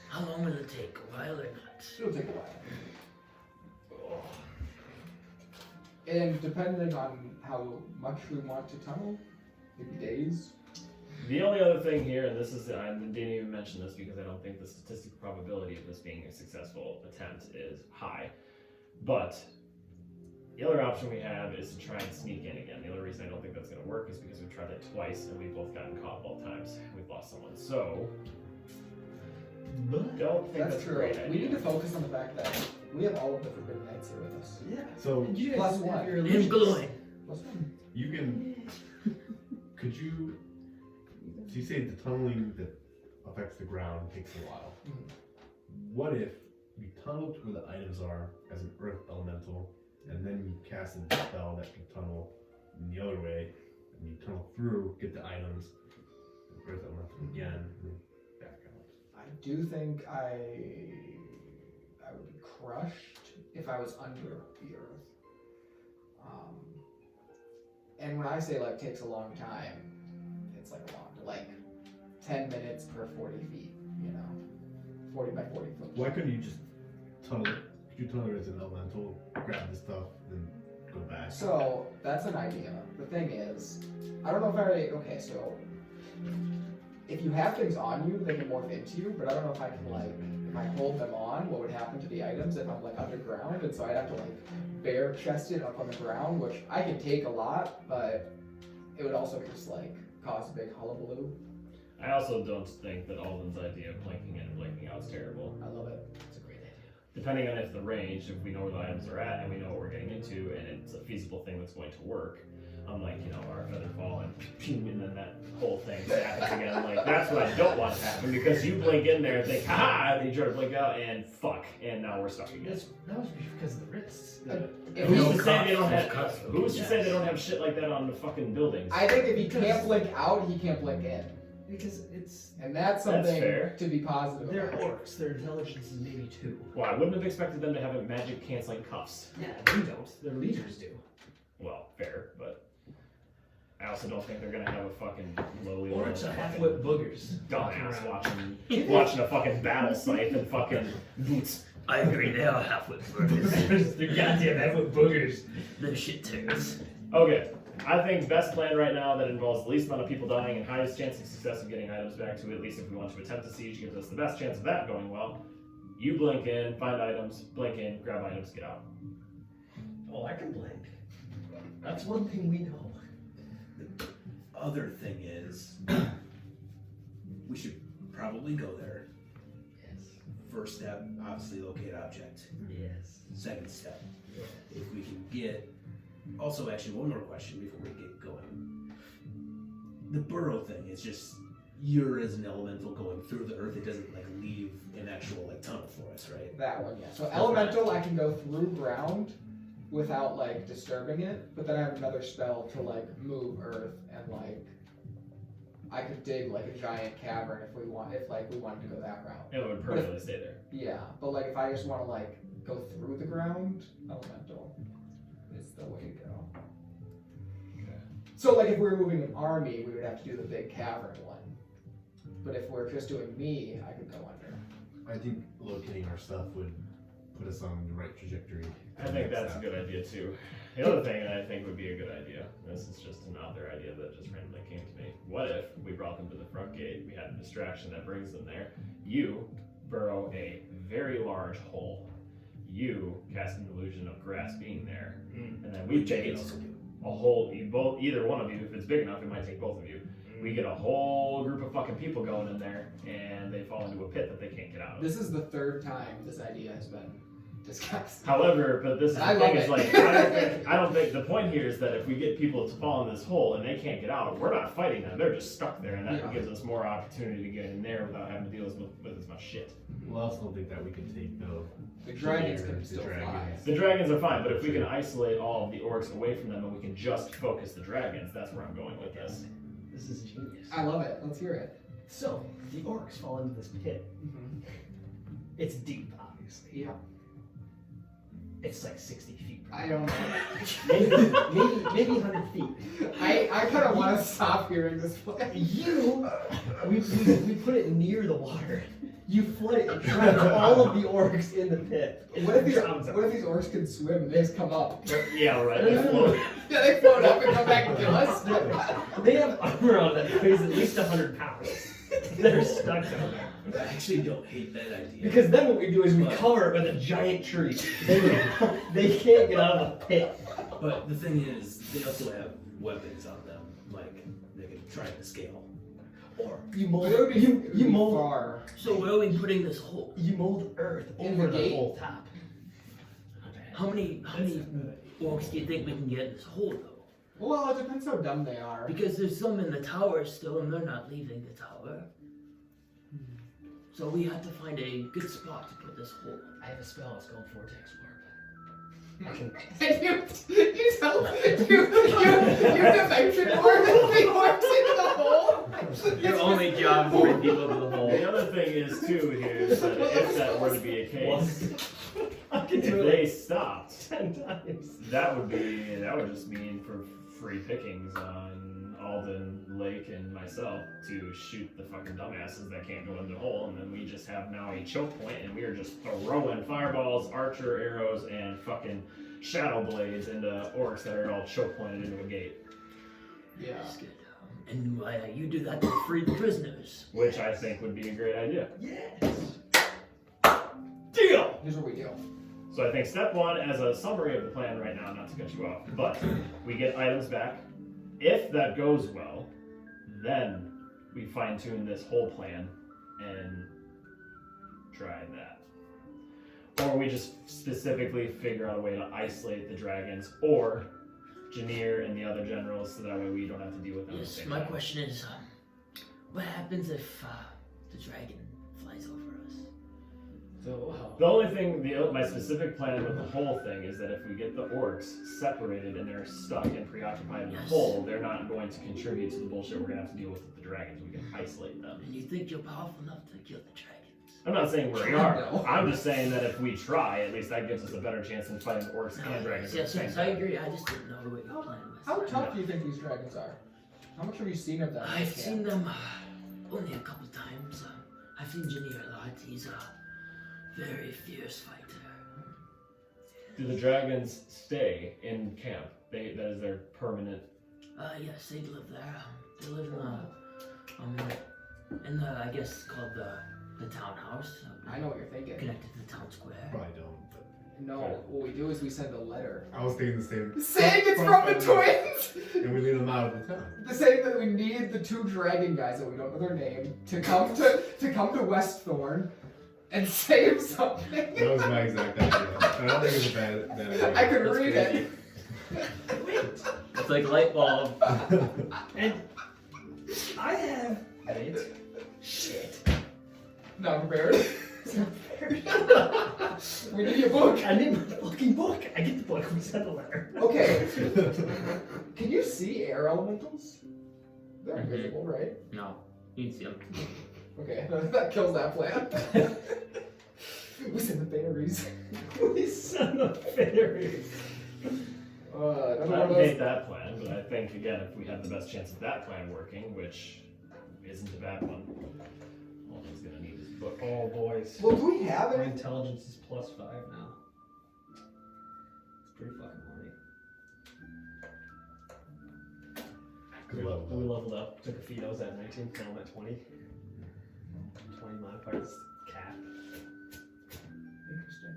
How long will it take? A while or not? It'll take a while. And depending on how much we want to tunnel, maybe days. The only other thing here, and this is, I didn't even mention this because I don't think the statistical probability of this being a successful attempt is high, but the other option we have is to try and sneak in again. The only reason I don't think that's going to work is because we've tried it twice and we've both gotten caught both times. We've lost someone. So, don't think that's a true. great We idea. need to focus on the fact that we have all of the Forbidden Knights here with us. Yeah. So And you Plus guys one. have your I'm illusions. glowing. Plus one. you can, could you, so you say the tunneling that affects the ground takes a while. Mhm. What if we tunnel to where the items are as an earth elemental, and then you cast a spell that can tunnel in the other way, and you tunnel through, get the items, earth elemental again, and then back out. I do think I would be crushed if I was under the earth. And when I say like takes a long time, it's like a long, like 10 minutes per 40 feet, you know, 40 by 40 foot. Why couldn't you just tunnel? Could you tunnel as an elemental, grab the stuff, then go back? So that's an idea. The thing is, I don't know if okay, so if you have things on you, they can morph into you, but I don't know if I can like, if I hold them on, what would happen to the items if I'm like underground, and so I'd have to like bare chest it up on the ground, which I can take a lot, but it would also just like cause a big hullabaloo. I also don't think that Alden's idea of blinking in and blinking out is terrible. I love it. It's a great idea. Depending on if the range, if we know where the items are at and we know what we're getting into and it's a feasible thing that's going to work, unlike, you know, our feather fall and then that whole thing happens again. Like, that's what I don't want to happen, because you blink in there and think, ha, and you try to blink out and fuck, and now we're stuck again. That was because of the wrists. If Who's he- to say they don't have? Cost. Who's to say they don't have shit like that on the fucking buildings? I think if he can't blink out, he can't blink in. Because it's And that's something fair. to be positive they're about. orcs. Their intelligence is maybe 2. Well, I wouldn't have expected them to have a magic canceling cuffs. Yeah, they don't. Their leaders do. Well, fair, but I also don't think they're gonna have a fucking lowly Orcs are fucking half-wit boogers. walking dumbass around. watching a fucking battle scythe and fucking boots. I agree, they are half-wit burgers. They're goddamn half-wit boogers. They're shit turds. Okay, I think best plan right now that involves the least amount of people dying and highest chance of success of getting items back to, at least if we want to attempt a siege, gives us the best chance of that going well. You blink in, find items, blink in, grab items, get out. Oh, I can blink. That's one thing we know. Other thing is, we should probably go there. Yes. first step, obviously locate object. Yes. Second step, if we can get. Also, actually, one more question before we get going. The burrow thing is just you're as an elemental going through the earth. It doesn't like leave an actual like tunnel for us, right? That one, yeah. So elemental, I can go through ground without like disturbing it, but then I have another spell to like move earth and like I could dig like a giant cavern if we wanted to go that route. It would permanently stay there. Yeah, but like if I just want to like go through the ground, elemental is the way to go. So like if we were moving an army, we would have to do the big cavern one. But if we're just doing me, I could go under. I think locating our stuff would put us on the right trajectory. I think that's a good idea too. The other thing that I think would be a good idea, this is just another idea that just randomly came to me. What if we brought them to the front gate, we had a distraction that brings them there, you burrow a very large hole, you cast an illusion of grass being there, and then we take a whole, either one of you, if it's big enough, it might take both of you. We get a whole group of fucking people going in there, and they fall into a pit that they can't get out of. This is the third time this idea has been discussed. However, but this is I the love thing is it. like I don't think the point here is that if we get people to fall in this hole and they can't get out, we're not fighting them. They're just stuck there, and that gives us more opportunity to get in there without having to deal with as much shit. Well, I also don't think that we can take The dragons can still fly. The dragons are fine, but if we can isolate all of the orcs away from them and we can just focus the dragons, that's where I'm going with this. This is genius. I love it. Let's hear it. So, the orcs fall into this pit. Mm-hmm. It's deep, obviously. Yeah. It's like 60 feet. I don't know. maybe 100 feet. I kind of want to stop hearing this play. We put it near the water. You flood it and trap all of the orcs in the pit. What if these orcs can swim and they just come up? Yeah, right. They float. Yeah, they float up and come back and kill us. They have armor on that weighs at least 100 pounds. They're stuck down there. I actually don't hate that idea. Because then what we do is we cover it with a giant tree. They can't get out of the pit. But the thing is, they also have weapons on them. Like, they can try to scale. Or you mold you mold far. So where are we putting this hole? You mold earth In over the the gate? whole top. How many orcs do you think we can get in this hole though? Well, it depends how dumb they are. Because there's some in the tower still, and they're not leaving the tower. So we have to find a good spot to put this hole. I have a spell, it's called Vortex Warp. I can And you dimension warp the orcs into the hole. Your only job is to bring people to the hole. The other thing is too here is that if that were to be a case, if they stopped, 10 times. that would just mean for free pickings on Alden, Layk, and myself to shoot the fucking dumbasses that can't go in the hole, and then we just have now a choke point, and we are just throwing fireballs, archer arrows, and fucking shadow blades into orcs that are all choke pointed into a gate. Yeah. That's good. And you do that to free the prisoners. Which I think would be a great idea. Yes. Deal! Here's what we do. So I think step one, as a summary of the plan right now, not to cut you off, but we get items back. If that goes well, then we fine tune this whole plan and try that. Or we just specifically figure out a way to isolate the dragons, or Janir and the other generals, so that way we don't have to deal with them at the Yes, same my time. question is, what happens if the dragon flies over us? So, The only thing, my specific plan with the whole thing is that if we get the orcs separated and they're stuck and preoccupied in the Yes. hole, they're not going to contribute to the bullshit we're gonna have to deal with the dragons. We can isolate them. And you think you're powerful enough to kill the dragons? I'm not saying we are. No. I'm just saying that if we try, at least that gives us a better chance in fighting orcs and dragons. Yes, at the yes, same I time. agree. I just didn't know what your plan was. How tough do you think these dragons are? How much have you seen of them? in I've this seen camp? them only a couple times. I've seen Janir a lot. He's a very fierce fighter. Do the dragons stay in camp? That is their permanent. Yes, they live there. They live in the I guess called the townhouse. I know what you're thinking. Connected to the town square. Probably don't. But No, what we do is we send a letter. I was thinking the same. Saying it's from the twins! And we leave them out of the town. Saying that we need the two dragon guys that we don't know their name to come to West Thorn and save something. That was my exact idea. I don't think it's a bad idea. I could That's read crazy. it. It's like a light bulb. And I have. Wait. Shit. Not prepared. We need a book. I need my fucking book. I get the book. We sent the letter. Okay. Can you see air elementals? They're Mhm. invisible, right? No, you can see them. Okay, that kills that plan. We send the berries. We sent the fairies. Another I one of hate those. that plan, but I think again, if we have the best chance of that plan working, which isn't a bad one, all he's gonna need is a book. Oh, boys. Well, do we have My any? intelligence is +5 now. It's pretty fucking horny. Good level. We leveled up. Took a feed. I was at 19. Now I'm at 20. 20 modifiers. Cat. Interesting.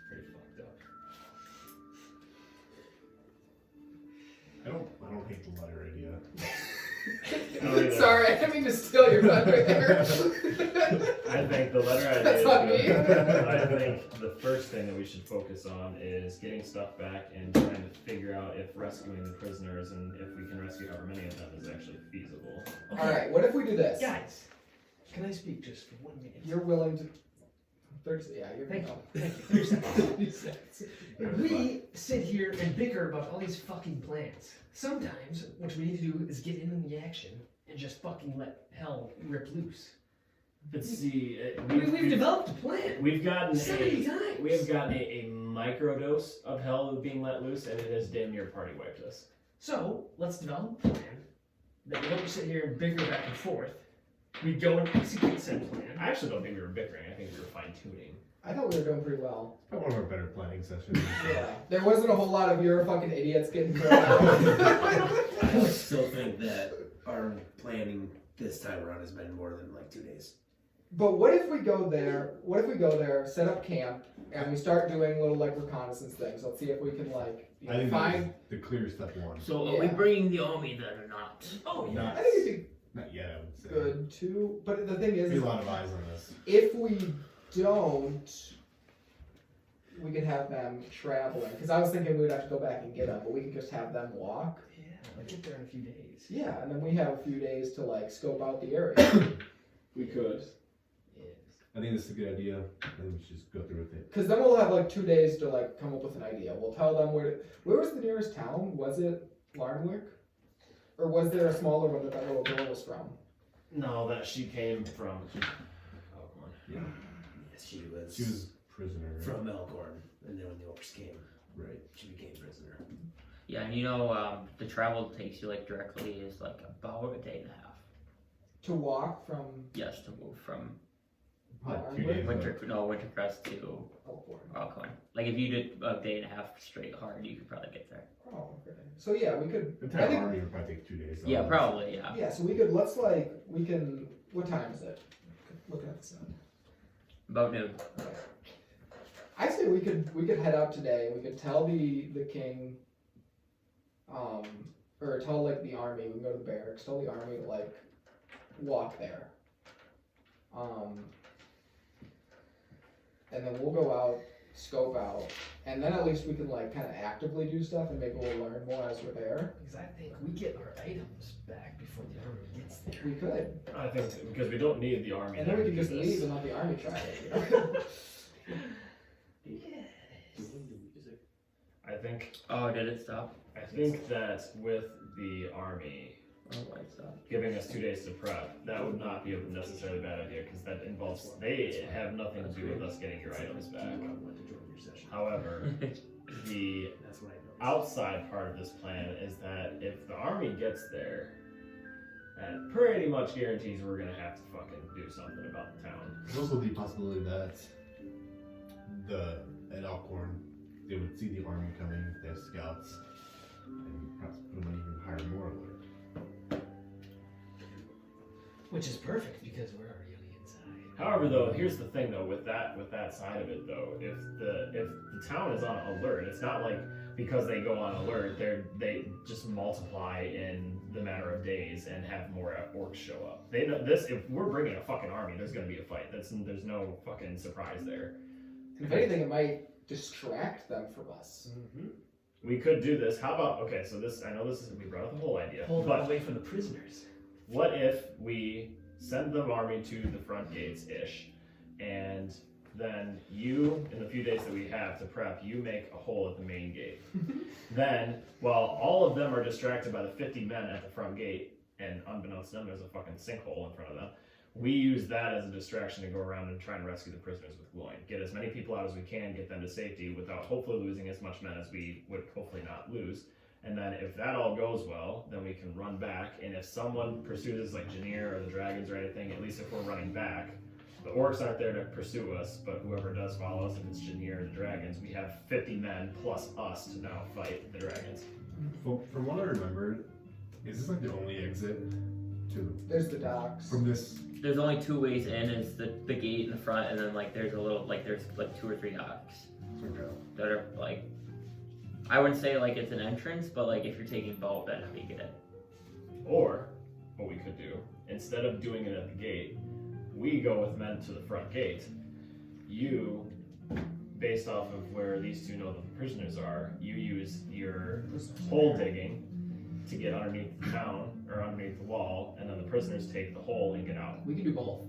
Pretty fucked up. I don't hate the letter idea. No, either. Sorry, I didn't mean to steal your thunder there. I think the letter idea That's is not good. me. I think the first thing that we should focus on is getting stuff back and trying to figure out if rescuing the prisoners and if we can rescue however many of them is actually feasible. Alright, what if we do this? Guys, can I speak just for 1 minute? You're willing to. 30, yeah, you're Thank oh. you. Thank you. 30 seconds. 30 seconds. We sit here and bicker about all these fucking plans. Sometimes what we need to do is get in the action and just fucking let hell rip loose. But see, We've developed a plan. we've gotten So many times. we have gotten a microdose of hell being let loose, and it has damn near party wiped us. So let's develop a plan that we don't sit here and bicker back and forth. We go and execute said plan. I actually don't think we were bickering. I think we were fine tuning. I thought we were doing pretty well. Probably one of our better planning sessions. Yeah. There wasn't a whole lot of your fucking idiots getting thrown out. I still think that our planning this time around has been more than like 2 days. But what if we go there? What if we go there, set up camp, and we start doing little like reconnaissance things? Let's see if we can like I think find. that's the clear step one. So are we Yeah. bringing the army then or not? Oh yeah. Not, I think it'd not yet, I would say. be good too. But the thing There'd is, be a lot of eyes on this. if we don't, we could have them traveling. Because I was thinking we'd have to go back and get them, but we could just have them walk. Yeah, I'll get there in a few days. Yeah, and then we have a few days to like scope out the area. We could. Yes. I think this is a good idea. I think we should just go through with it. Because then we'll have like 2 days to like come up with an idea. We'll tell them where was the nearest town? Was it Larnwick? Or was there a smaller one that little girl was from? No, that she came from Elkhorn. Yes, she was, She was prisoner. from Elkhorn, and then when the Orcs came, Right. she became prisoner. Yeah, and you know, the travel takes you like directly is like about a day and a half. To walk from Yes, to move from Probably 2 days. Wintercrest to Elkhorn. Alkhorn. Like if you did a day and a half straight hard, you could probably get there. Oh, okay. So yeah, we could. The I entire think, army would probably take 2 days. so Yeah, probably. Yeah. yeah, so we could. Let's like we can. What time is it? Looking at the sun. About noon. I say we could head out today. We could tell the king, or tell like the army. We can go to the barracks. Tell the army to like walk there. And then we'll go out, scope out, and then at least we can like kind of actively do stuff, and maybe we'll learn more as we're there. Because I think we get our items back before the army gets there. We could, I think because we don't need the army. and then there we to could just do this. leave and let the army try it. You know? I think Oh, did it stop? that with the army Oh, why it stopped? giving us 2 days to prep, that would not be a necessarily bad idea because that involves they have nothing to do with us getting your items back. I want to join your session. However, the That's what I noticed. outside part of this plan is that if the army gets there, that pretty much guarantees we're gonna have to fucking do something about the town. There's also the possibility that at Elkhorn, they would see the army coming, they have scouts, and perhaps put them on even higher more alert. Which is perfect because we're already on the inside. However, though, here's the thing though with that side of it though, if the town is on alert, it's not like because they go on alert, they just multiply in the matter of days and have more orcs show up. They know this. If we're bringing a fucking army, there's gonna be a fight. There's no fucking surprise there. If anything, it might distract them from us. We could do this. How about okay? So this, I know this is we brought up the whole idea, Hold them but away from the prisoners. what if we send the army to the front gates ish, and then you, in the few days that we have to prep, you make a hole at the main gate. Then, while all of them are distracted by the 50 men at the front gate, and unbeknownst to them, there's a fucking sinkhole in front of them, we use that as a distraction to go around and try and rescue the prisoners with glowing. Get as many people out as we can, get them to safety without hopefully losing as much men as we would hopefully not lose. And then if that all goes well, then we can run back, and if someone pursues us like Janir or the dragons or anything, at least if we're running back, the orcs aren't there to pursue us, but whoever does follow us, if it's Janir or the dragons, we have 50 men plus us to now fight the dragons. From what I remember, is this like the only exit to There's the docks. from this? There's only 2 ways in. It's the gate in the front, and then like there's a little there's 2 or 3 docks Okay. that are like, I wouldn't say like it's an entrance, but like if you're taking boat, then how do you get it? Or, what we could do, instead of doing it at the gate, we go with men to the front gate. You, based off of where these two know that the prisoners are, you use your hole digging to get underneath the town, or underneath the wall, and then the prisoners take the hole and get out. We can do both.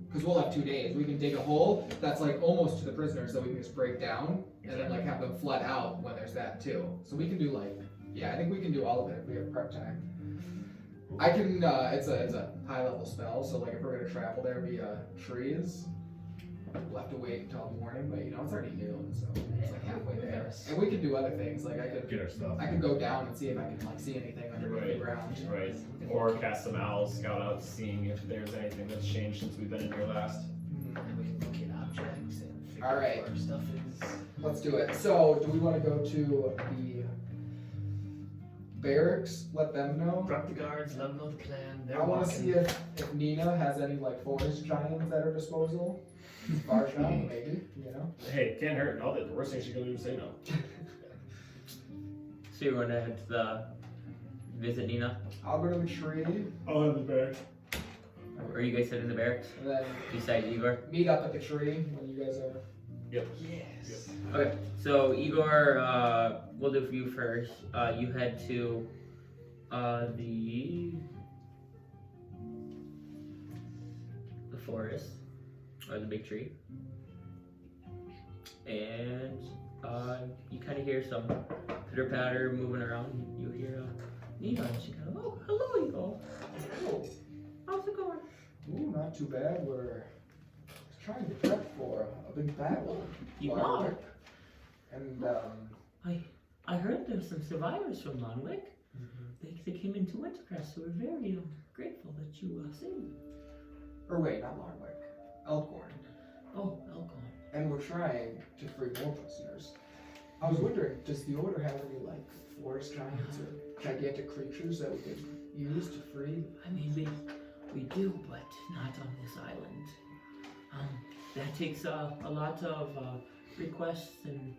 Because we'll have 2 days. We can dig a hole that's like almost to the prisoners that we can just break down and then like have them flood out when there's that too. So we can do like, yeah, I think we can do all of it if we have prep time. I can, it's a high level spell, so like if we're gonna travel there via trees, we'll have to wait until morning, but you know, it's already noon, so it's like halfway there. And we can do other things, like Get our stuff. I could go down and see if I can like see anything underneath the ground. Right. Or cast some owls, scout out, seeing if there's anything that's changed since we've been in here last. And we can locate objects and figure All out right. where our stuff is. Let's do it. So, do we want to go to the barracks? Let them know. Prep the guards, let them know the clan. They're I want to walking. see if Nina has any like forest giants at her disposal. Xorshan, maybe. You know. Hey, can't hurt. No, the worst thing she can do is say no. So you're gonna head to the visit Nina, I'll go to the tree and I'll have the bear. or are you guys sitting in the barracks then besides Igor? meet up at the tree when you guys are. Yep. Yes. Okay, so Igor, we'll do for you first. You head to the forest, or the big tree, and you kind of hear some pitter patter moving around. You hear Nina, and she kind of, oh, hello, Igor. Oh, How's it going? ooh, not too bad. We're trying to prep for a big battle. You Larwick. are? And I heard there's some survivors from Lonwick. They came into Wintercrest, so we're very grateful that you saved them. or wait, not Larwick, Elkhorn. Oh, Elkhorn. And we're trying to free more prisoners. I was wondering, does the Order have any like forest giants or gigantic creatures that we could use to free? I mean, we do, but not on this island. That takes a lot of requests and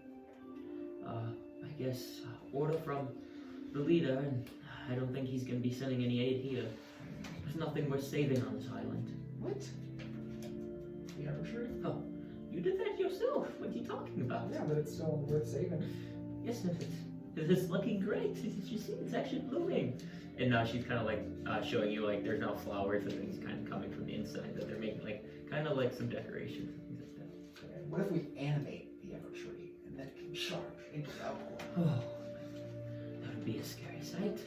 I guess order from the leader, and I don't think he's gonna be sending any aid here. There's nothing worth saving on this island. What? The Evertree? You did that yourself. What are you talking about? Yeah, but it's still worth saving. Yes, it's looking great. Did you see? It's actually blooming. And now she's kind of like showing you like there's now flowers and things kind of coming from the inside that they're making like kind of like some decorations and things like that. Okay. What if we animate the Evertree and then it can charge into Elkhorn? Oh, that would be a scary sight.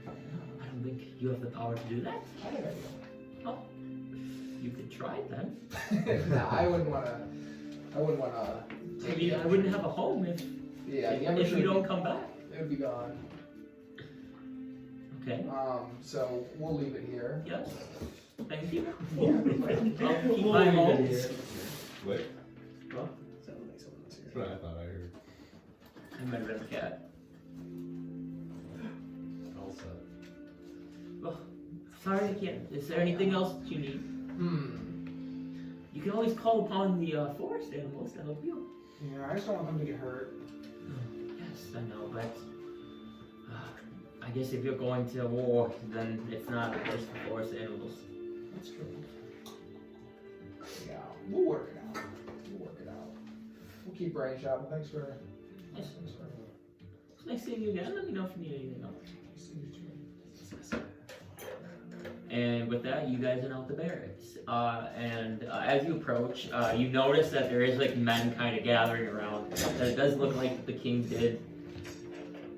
I don't think you have the power to do that. I don't know. Oh, you could try it then. Nah, I wouldn't wanna. I mean, I wouldn't have a home if Yeah, the if you Evertree, don't come back. it would be gone. Okay. So we'll leave it here. Yes. Thank you. Yeah. I'll keep my home. What? Sounded like someone else here. That's what I thought I heard. I might have been a cat. All set. Oh, sorry again. Is there anything else that you need? You can always call upon the forest animals to help you. Yeah, I just don't want them to get hurt. Yes. yes, I know, but I guess if you're going to war, then it's not a place for forest animals. That's true. Yeah, we'll work it out. We'll keep writing shop. Thanks for. Yes. It's nice seeing you again. Let me know if you need anything else. And with that, you guys are out the barracks. As you approach, you notice that there is like men kind of gathering around. That it does look like the king did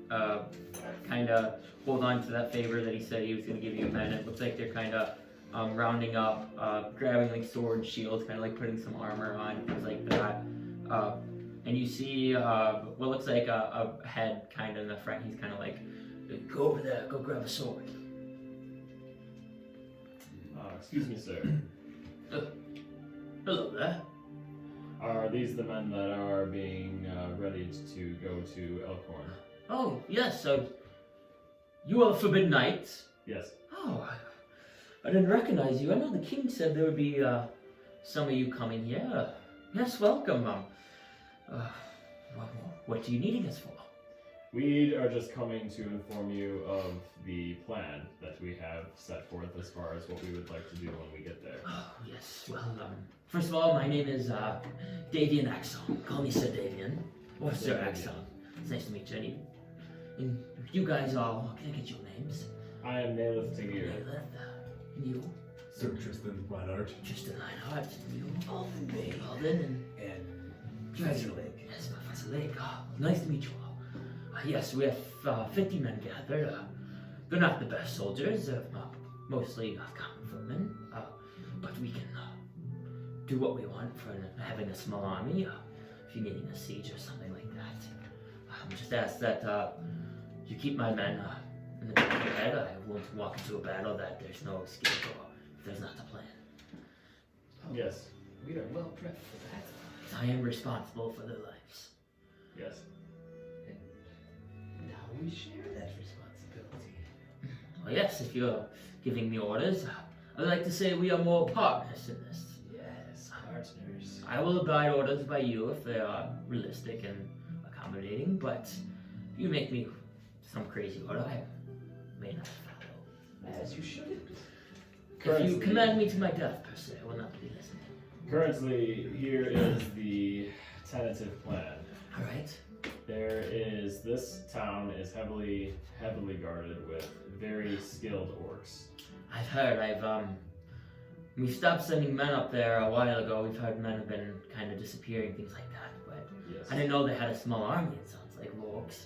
kind of hold on to that favor that he said he was going to give you men. It looks like they're kind of rounding up, grabbing like swords, shields, kind of like putting some armor on, things like that. And you see what looks like a head kind of in the front. He's kind of like, Go over there, go grab a sword. Excuse me, sir. Hello there. Are these the men that are being readied to go to Elkhorn? oh, yes, so you are the Forbidden Knights? Yes. Oh, I didn't recognize you. I know the king said there would be some of you coming here. Yes, welcome. What are you needing us for? We are just coming to inform you of the plan that we have set forth as far as what we would like to do when we get there. Oh, yes, well, first of all, my name is Davian Axon. Call me Sir Davian. Or Sir Axon. It's nice to meet you. And you guys all, can I get your names? I am Naileth and Naileth, and you? Sir Tristan Reinhardt. Tristan Reinhardt, and you? Alden Bane. Alden, And Professor Layk. yes, Professor Layk. Oh, nice to meet you all. Yes, we have 50 men gathered. They're not the best soldiers, mostly common footmen, but we can do what we want for having a small army. If you're needing a siege or something like that, just ask that you keep my men in the back of your head. I won't walk into a battle that there's no escape or if there's not a plan. Yes. We are well prepped for that. I am responsible for their lives. Yes. And now we share that responsibility. Well, yes, if you're giving me orders, I'd like to say we are more partners in this. Yes, partners. I will abide orders by you if they are realistic and accommodating, but if you make me some crazy order, I may not follow. As you should. If you command me to my death, per se, I will not be listening. Currently, here is the tentative plan. Alright? This town is heavily guarded with very skilled orcs. I've heard, we stopped sending men up there a while ago. We've heard men have been kind of disappearing, things like that, but Yes. I didn't know they had a small army, it sounds like, orcs.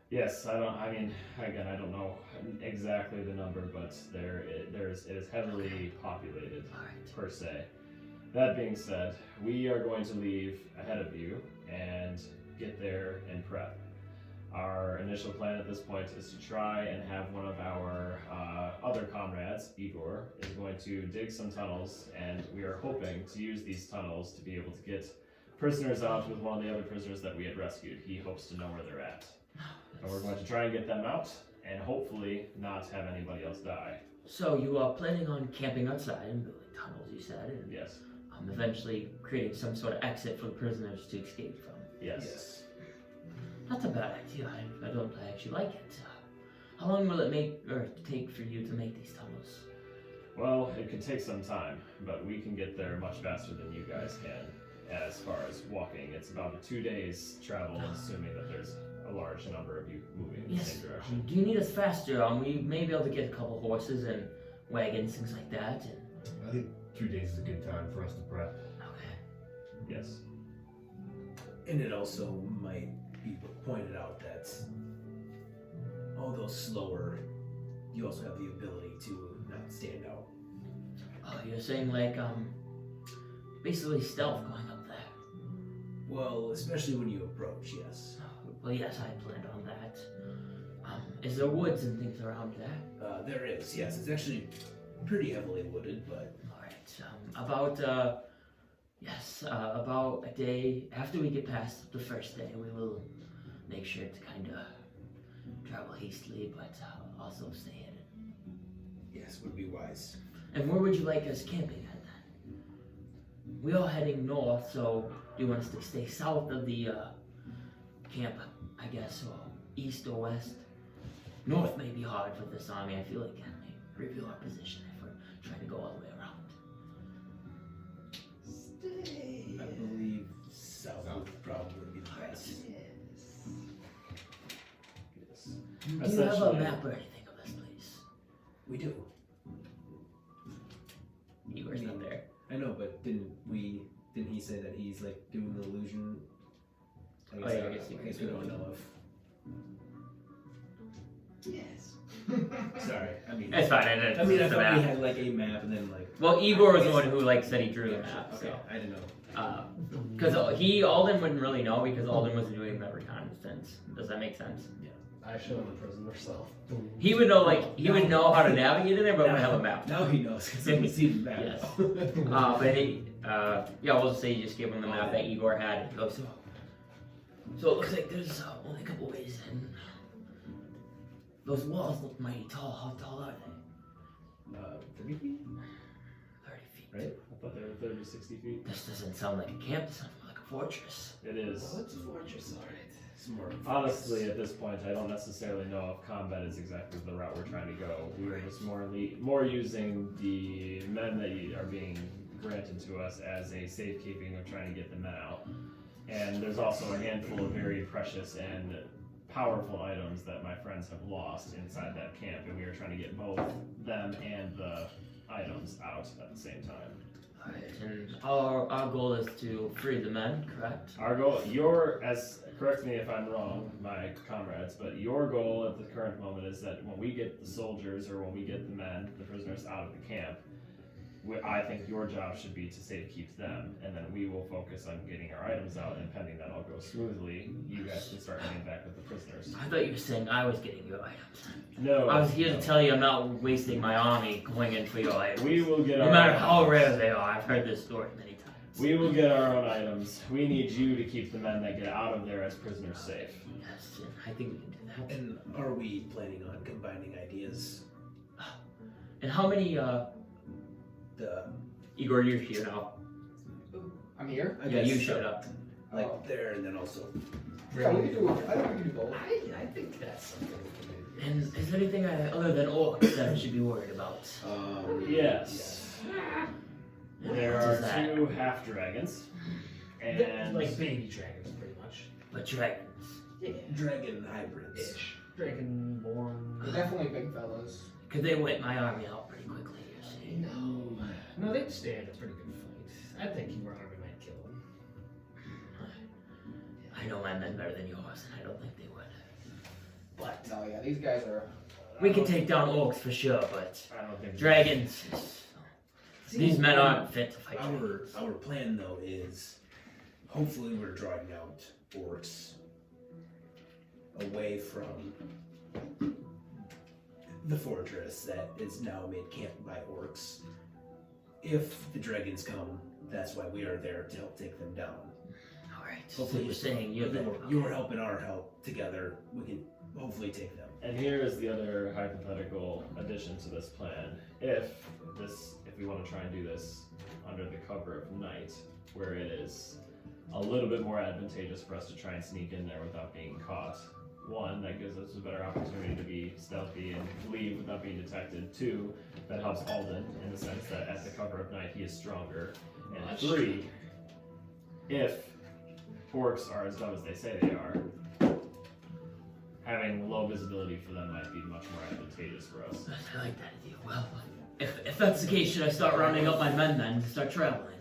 Yes, I don't know exactly the number, but it is heavily populated Alright. per se. That being said, we are going to leave ahead of you and get there and prep. Our initial plan at this point is to try and have one of our other comrades, Igor, is going to dig some tunnels, and we are hoping to use these tunnels to be able to get prisoners out with one of the other prisoners that we had rescued. He hopes to know where they're at. And we're going to try and get them out, and hopefully not have anybody else die. So you are planning on camping outside and building tunnels, you said, and Yes. Eventually creating some sort of exit for the prisoners to escape from. Yes. That's a bad idea. I actually like it. How long will it take for you to make these tunnels? Well, it could take some time, but we can get there much faster than you guys can. As far as walking, it's about 2 days travel, assuming that there's a large number of you moving in the Yes. same direction. Do you need us faster? We may be able to get a couple horses and wagons, things like that. And... I think 2 days is a good time for us to prep. Okay. Yes. And it also might be pointed out that although slower, you also have the ability to not stand out. Oh, you're saying like basically stealth going up there. Well, especially when you approach, yes. Well, yes, I planned on that. Is there woods and things around there? There is, yes. It's actually pretty heavily wooded, but Alright, about a day after we get past the first day, we will make sure to kind of travel hastily, but also stay hidden. yes, would be wise. And where would you like us camping at then? We are heading north, so do you want us to stay south of the camp? I I guess, east or west. North may be hard with this army. I feel like I may review our position if we're trying to go all the way around. I believe south would probably be the best. Yes. Do you have a Essentially- map or anything of this place? We do. Igor's not there. I know, but didn't he say that he's like doing the illusion? Oh, yeah, I guess you we could. don't know if. Yes. Sorry, I mean. It's fine. I didn't. I mean, I the thought map. we had like a map and then like. Well, Igor was the one who said he drew the map. Okay, So. I didn't know. Because Alden wouldn't really know because Alden wasn't doing the reconnaissance. Does that make sense? I show him the prison myself. He would know, he would know how to navigate in there, but would have a map. Now he knows because he sees the map. Yes. now. But yeah, we'll just say you just give him the map that Igor had. He goes, so it looks like there's only a couple ways in. Those walls look mighty tall. How tall are they? 30 feet, 30 feet. right? I thought they were 30, 60 feet. This doesn't sound like a camp. This sounds more like a fortress. It is. What's a fortress? Alright. Some more. Honestly, at this point, I don't necessarily know if combat is exactly the route we're trying to go. We were just more using the men that are being granted to us as a safekeeping of trying to get the men out. And there's also a handful of very precious and powerful items that my friends have lost inside that camp, and we are trying to get both them and the items out at the same time. Alright, and our goal is to free the men, correct? Our goal, correct me if I'm wrong, my comrades, but your goal at the current moment is that when we get the soldiers or when we get the men, the prisoners out of the camp, I think your job should be to safekeep them, and then we will focus on getting our items out, and pending that all goes smoothly, you guys can start heading back with the prisoners. I thought you were saying I was getting your items. No. I was here no. to tell you I'm not wasting my army going in for your items. We will get no our matter items. how rare they are. I've heard this story many times. We will get our own items. We need you to keep the men that get out of there as prisoners safe. Yes, and I think we can do that. And are we planning on combining ideas? And how many, The Igor, you're here now. I'm here. I Yeah, guess, you showed up. like Oh. there, and then also. Yeah, we can do. I think we can do both. I think that's something we can do. And is there anything other than orcs that I should be worried about? Yes. There What are is that? 2 half dragons, and Like baby dragons, pretty much. But dragons. Yeah. Dragon hybrids. Ish. Dragonborn. They're definitely big fellows. Because they went my army out pretty quickly, you see. No, they'd stand a pretty good fight. I think your army might kill them. I know my men better than yours, and I don't think they would. But No, yeah, these guys are. we can take down orcs for sure, but I don't think dragons. These men aren't fit to fight. Our plan though is, hopefully we're drawing out orcs away from the fortress that is now made camp by orcs. If the dragons come, that's why we are there to help take them down. Alright, so Hopefully you're saying you're the your help and our help together, we can hopefully take them. And here is the other hypothetical addition to this plan. If we want to try and do this under the cover of night, where it is a little bit more advantageous for us to try and sneak in there without being caught. 1, that gives us a better opportunity to be stealthy and leave without being detected. 2, that helps Alden in the sense that at the cover of night he is stronger. And 3, if orcs are as dumb as they say they are, having low visibility for them might be much more advantageous for us. I like that idea. Well, if that's the case, should I start rounding up my men then to start traveling?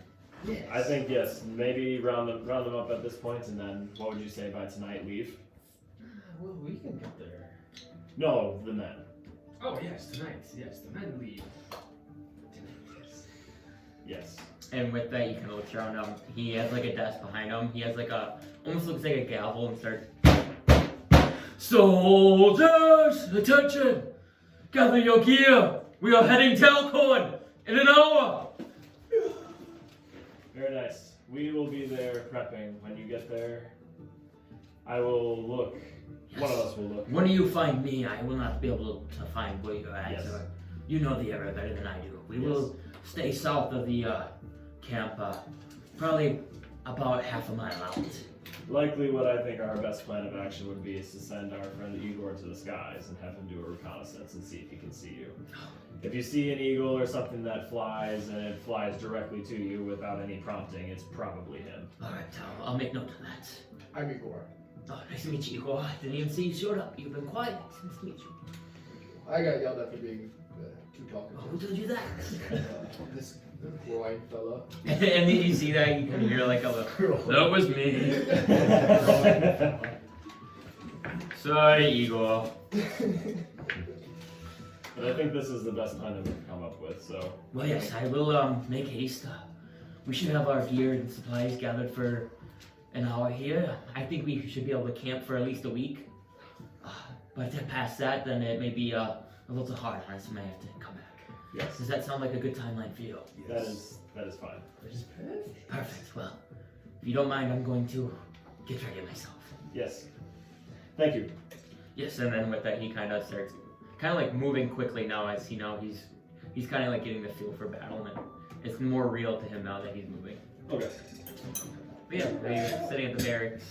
Yes. I think yes, maybe round them up at this point, and then what would you say by tonight leave? Well, we can get there. No, the men. Oh, yes, tonight. Yes, the men leave. Tonight, yes. Yes. And with that, you can look around him. He has like a desk behind him. He has like almost looks like a gavel and starts. Soldiers, attention! Gather your gear. We are heading to Elkhorn in an hour. Very nice. We will be there prepping. When you get there, I will look. One of us will look. When you find me, I will not be able to find where you're at. Yes. You know the area better than I do. We Yes. will stay south of the camp, probably about half a mile out. Likely what I think our best plan of action would be is to send our friend Igor to the skies and have him do a reconnaissance and see if he can see you. If you see an eagle or something that flies and it flies directly to you without any prompting, it's probably him. Alright, I'll make note of that. I'm Igor. Oh, nice to meet you, Igor. I didn't even see you showed up. You've been quiet. Nice to meet you. I got yelled at for being too talkative. Oh, who told you that? This groin fella. And then you see that, you can hear like a little, that was me. Sorry, Igor. But I think this is the best plan that we've come up with, so. Well, yes, I will make haste. We should have our gear and supplies gathered for an hour here. I think we should be able to camp for at least a week. But if past that, then it may be a little hard. I may have to come back. Yes. Does that sound like a good timeline for you? That is fine. Perfect. Well, if you don't mind, I'm going to get ready myself. Yes. Thank you. Yes, and then with that, he kind of starts, kind of like moving quickly now as he know he's kind of like getting the feel for battle, and it's more real to him now that he's moving. Okay. But yeah, they're sitting at the barracks.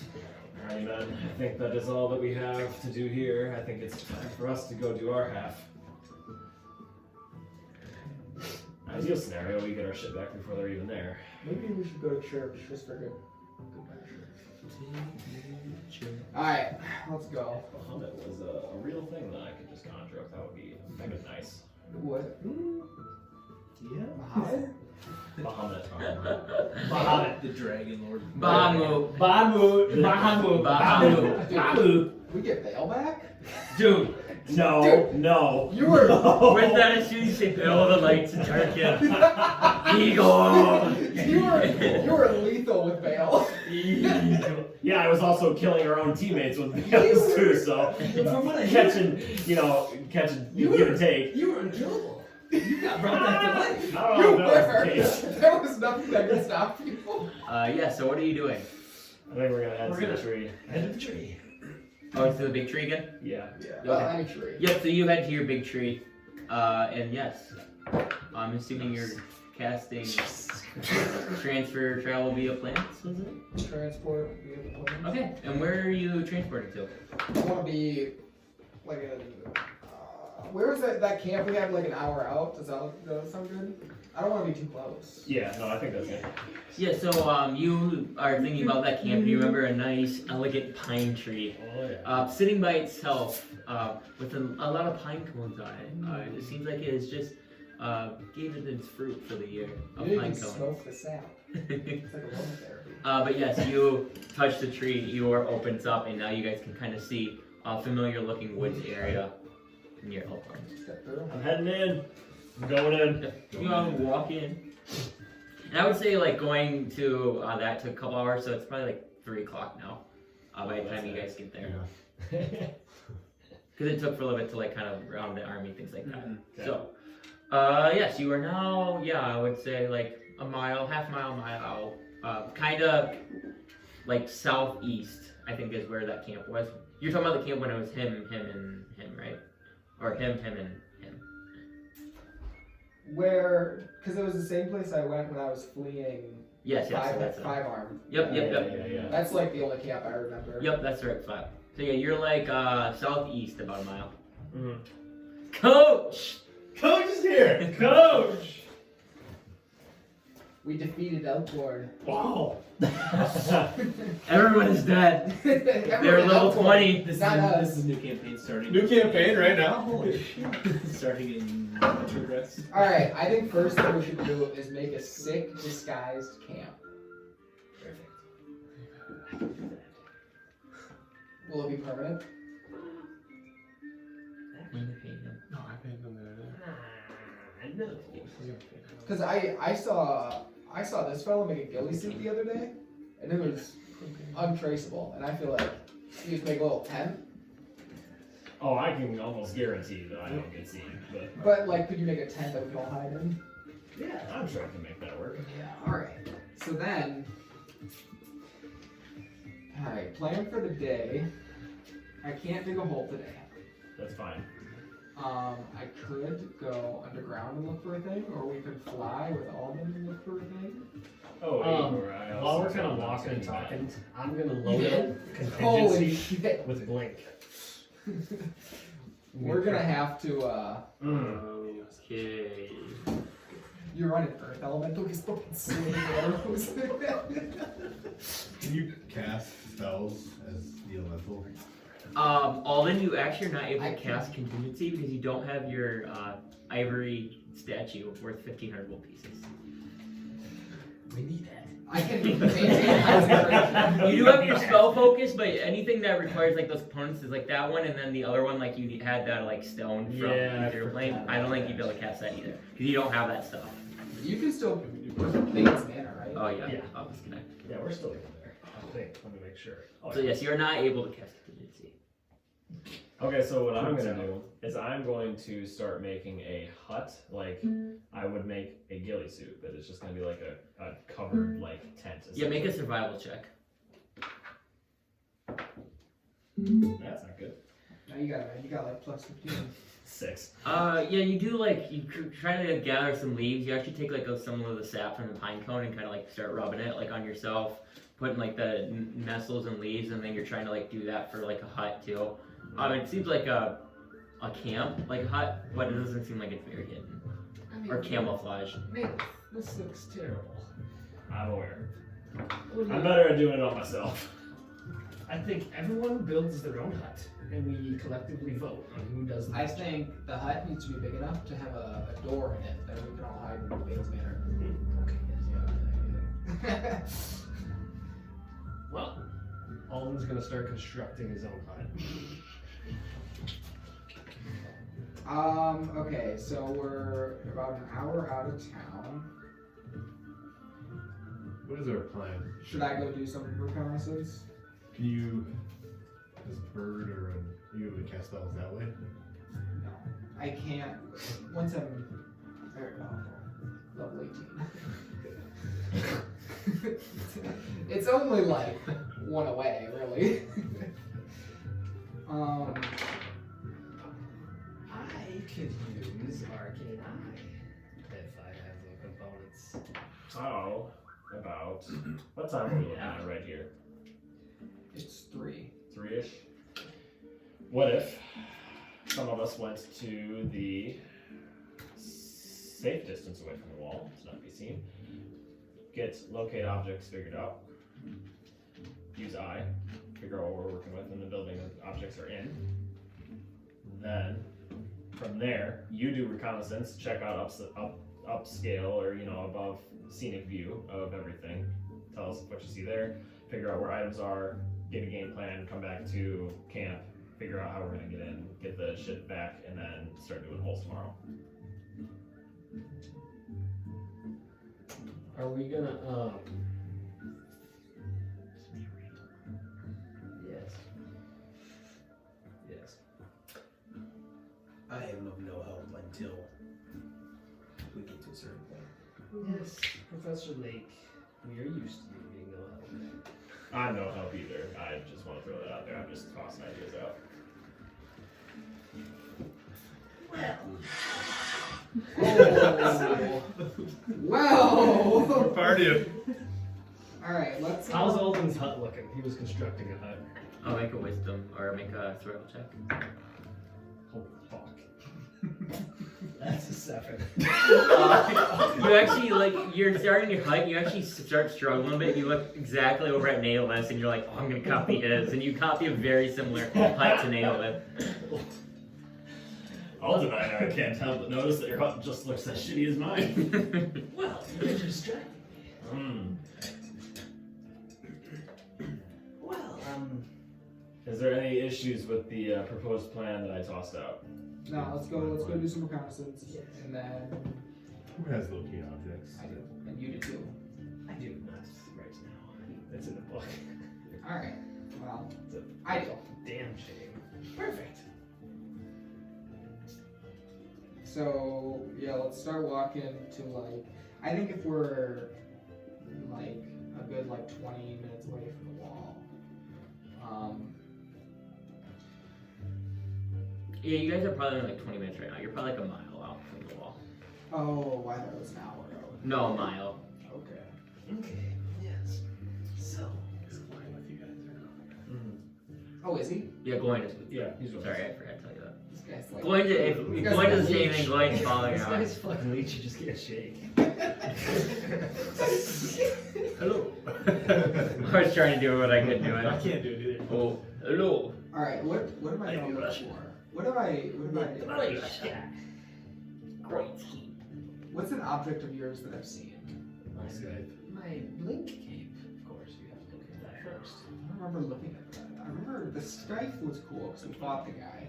Alrighty then, I think that is all that we have to do here. I think it's time for us to go do our half. Ideal scenario, we get our shit back before they're even there. Maybe we should go to church just for good measure. Alright, let's go. Bahamut was a real thing that I could just conjure up. That would be kind of nice. What? Yeah. Bahamut? Bahamut. Bahamut. The Dragon Lord. Bahamut. Bahamut. Bahamut. We get Bale back? Dude, No. You were. with that as soon as you say Bill, the lights darken. Igor! You were lethal with Bale. Yeah, I was also killing our own teammates with the others too, so From what I hear, catching, give and take. you were unkillable. You got brought back to life. I You don't know if that were. was the case. There was nothing that could stop you. Yeah, so what are you doing? I think we're gonna head We're to the gonna- tree. Head of the tree. Oh, to the big tree again? Yeah. Well, any tree. Yep, so you head to your big tree. And yes, I'm assuming you're casting transfer travel via plants, was it? Transport via the plane. Okay, and where are you transported to? I want to be like a. Where was that camp we had like an hour out? Does that sound good? I don't want to be too close. Yeah, no, I think that's good. Yeah, so you are thinking about that camp and you remember a nice, elegant pine tree Oh yeah. sitting by itself with a lot of pine cones on it. It seems like it has just gave it its fruit for the year of You pine can cones. smoke the sap. It's like aromatherapy. But yes, you touch the tree, your opens up, and now you guys can kind of see a familiar looking woods area near Elkhorn. Step through. I'm heading in. I'm going in. You walk in. And I would say like going to that took a couple hours, so it's probably like 3 o'clock now by the time you guys get there. Because it took for a little bit to like kind of round the army, things like that. Okay. So, yes, you are now, I would say like a mile, half mile out, kind of like southeast, I think is where that camp was. You're talking about the camp when it was him, and him, right? Or him, and him. Where, because it was the same place I went when I was fleeing Yes, so that's it. five arm. Yep. Yeah. That's like the only camp I remember. Yep, that's the right spot. So yeah, you're like southeast about a mile. Mhm. Coach! Coach is here. Coach. We defeated Elkhorn. Wow. Everyone is dead. They're level 20. This Not us. is a new campaign starting. New campaign right now? Holy shit. Starting in progress. Alright, I think first thing we should do is make a sick disguised camp. Will it be permanent? No, I paid them No. Because I saw this fellow make a ghillie suit the other day, and it was untraceable. And I feel like you just make a little tent. Oh, I can almost guarantee that I don't get seen, but But like, could you make a tent that we can all hide in? yeah, I'm sure I can make that work. Yeah. All right. So then, all right. Plan for the day. I can't dig a hole today. That's fine. I could go underground and look for a thing, or we could fly with Alden and look for a thing. Oh, Igor, I also While we're kind of found walking and something talking, I'm gonna load You up did? Holy contingency shit! with blink. We're gonna have to. Okay. You're running Earth Elemental. He's fucking swinging arrows. Can you cast spells as the elemental? Alden, you actually are not able I to cast contingency because you don't have your ivory statue worth 1,500 gold pieces. We need that. I can maintain concentration. You do have your spell focus, but anything that requires like those components is like that one, and then the other one, like you had that like stone from Yeah, I Ethereal forgot Plane. I don't think you'd be able to cast that either because you don't have that stuff. You can still Bane's mana, right? Oh yeah, Yeah. I'll disconnect. Yeah, we're still in there. I think. Let me make sure. Oh, So yes, you're not able to cast contingency. Okay, so what I'm gonna do is I'm going to start making a hut. Like I would make a ghillie suit, but it's just gonna be like a covered like tent. Yeah, make a survival check. That's not good. No, you got like plus 15. 6. Yeah, you do like you try to gather some leaves. You actually take like some of the sap from the pine cone and kind of like start rubbing it like on yourself, putting like the nettles and leaves, and then you're trying to like do that for like a hut too. It seems like a camp, like a hut, but it doesn't seem like it's very hidden or camouflage. Naileth, this looks terrible. I'm aware. What do I'm you- better at doing it all myself. I think everyone builds their own hut, and we collectively vote on who does the I best job. think the hut needs to be big enough to have a door in it that we can all hide in Bane's manor. Okay, yes. Well, Alden's gonna start constructing his own hut. Okay, so we're about an hour out of town. What is our plan? Should I go do some reconnaissance? Can you, as a bird or you able to cast spells that way? No, I can't. Once I'm very powerful, level 18. It's only like one away, really. I could use Arcane Eye if I have the components. How about what time are we looking at right here? It's 3. 3-ish. What if some of us went to the safe distance away from the wall to not be seen, get locate objects figured out, use eye, figure out what we're working with in the building that objects are in. Then from there, you do reconnaissance, check out upscale or above scenic view of everything. Tell us what you see there. Figure out where items are. Get a game plan. Come back to camp. Figure out how we're gonna get in. Get the shit back, and then start doing holes tomorrow. Are we gonna Yes. Yes. I am of no help until we get to a certain point. Yes, Professor Layk, we are used to you being no help. I'm no help either. I just want to throw that out there. I'm just tossing ideas out. Well. Party. All right, let's. How's Alden's hut looking? He was constructing a hut. I'll make a wisdom or make a survival check. Holy fuck. That's a 7. You actually you're starting your hut. You actually start struggling a bit. You look exactly over at Naileth, and you're like, "Oh, I'm gonna copy his," and you copy a very similar hut to Naileth. Alden, I can't help but notice that your hut just looks as shitty as mine. Well, you're distracting me. Well, Is there any issues with the proposed plan that I tossed out? No, let's go do some reconnaissance, and then Who has locate objects? I do, and you do too. I do not right now. It's in the book. All right. Well, It's a I do. damn shame. Perfect. So yeah, let's start walking to I think if we're a good 20 minutes away from the wall. Yeah, you guys are probably only like 20 minutes right now. You're probably like a mile out from the wall. Oh, I thought it was an hour ago. No, a mile. Okay. Okay. Yes. So. Is Glenn with you guys or no? Oh, is he? Yeah, Gloin is. Yeah, he's with Sorry, us. I forgot to tell you that. This guy's like. Gloin, if You guys Gloin are doesn't say leech. anything, Gloin's following This out. guy's fucking leech. You just can't shake. Hello. I was trying to do what I could do. I It. can't do it either. Oh, hello. All right. What am I going to look for? What am I? Great. What's an object of yours that I've seen? My blink cape, of course. You have to look at that first. I don't remember looking at that. I remember the Scythe was cool because we fought the guy.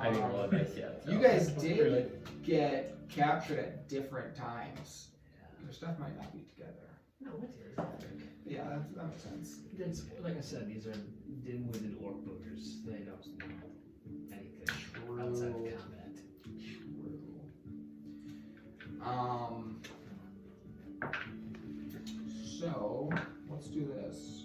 I didn't roll a dice yet. so- You guys did get captured at different times. Your stuff might not be together. No, it is. I think. Yeah, that makes sense. It's, like I said, these are dim-witted orc boogers. They don't know anything outside of combat. So let's do this.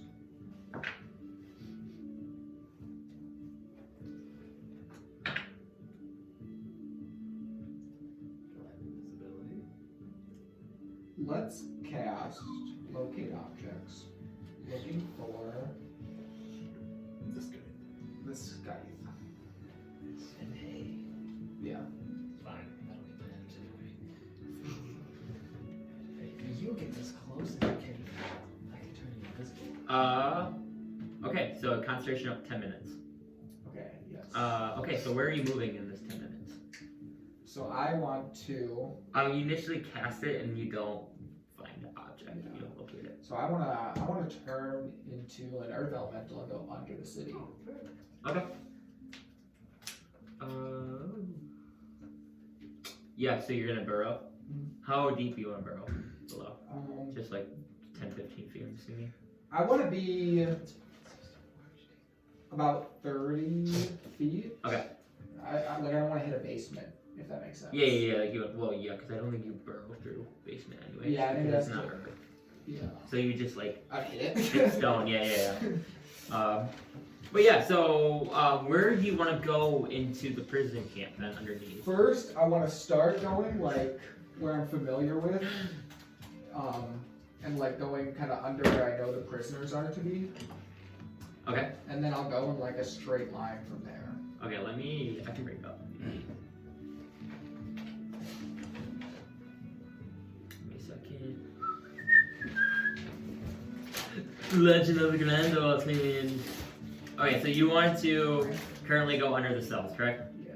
Let's cast locate objects. Looking for This guy. the Scythe. And hey, Yeah. fine. That'll be managed anyway. Hey, you get this close and I can turn you invisible. Okay, so concentration up 10 minutes. Okay. Yes. Okay, so where are you moving in this 10 minutes? So I want to. You initially cast it and you don't find the object. You don't locate it. So I wanna turn into an earth elemental and go under the city. Okay. Yeah, so you're gonna burrow. Mhm. How deep you wanna burrow? Below? Just Just like 10, 15 feet, I'm assuming. I want to be about 30 feet. Okay. I don't want to hit a basement, if that makes sense. Yeah. Like because I don't think you burrow through basement anyway. Yeah, I think because that's it's not good. earth. Yeah. So you just like I'd hit hit it. stone. Yeah. But yeah, so where do you want to go into the prison camp then underneath? First, I want to start going like where I'm familiar with, and like going kind of under where I know the prisoners are to be, Okay. and then I'll go in like a straight line from there. Okay, I can bring it up. Give me a second. Legend of the Grand Oathman. Okay, so you want to currently go under the cells, correct? Yeah.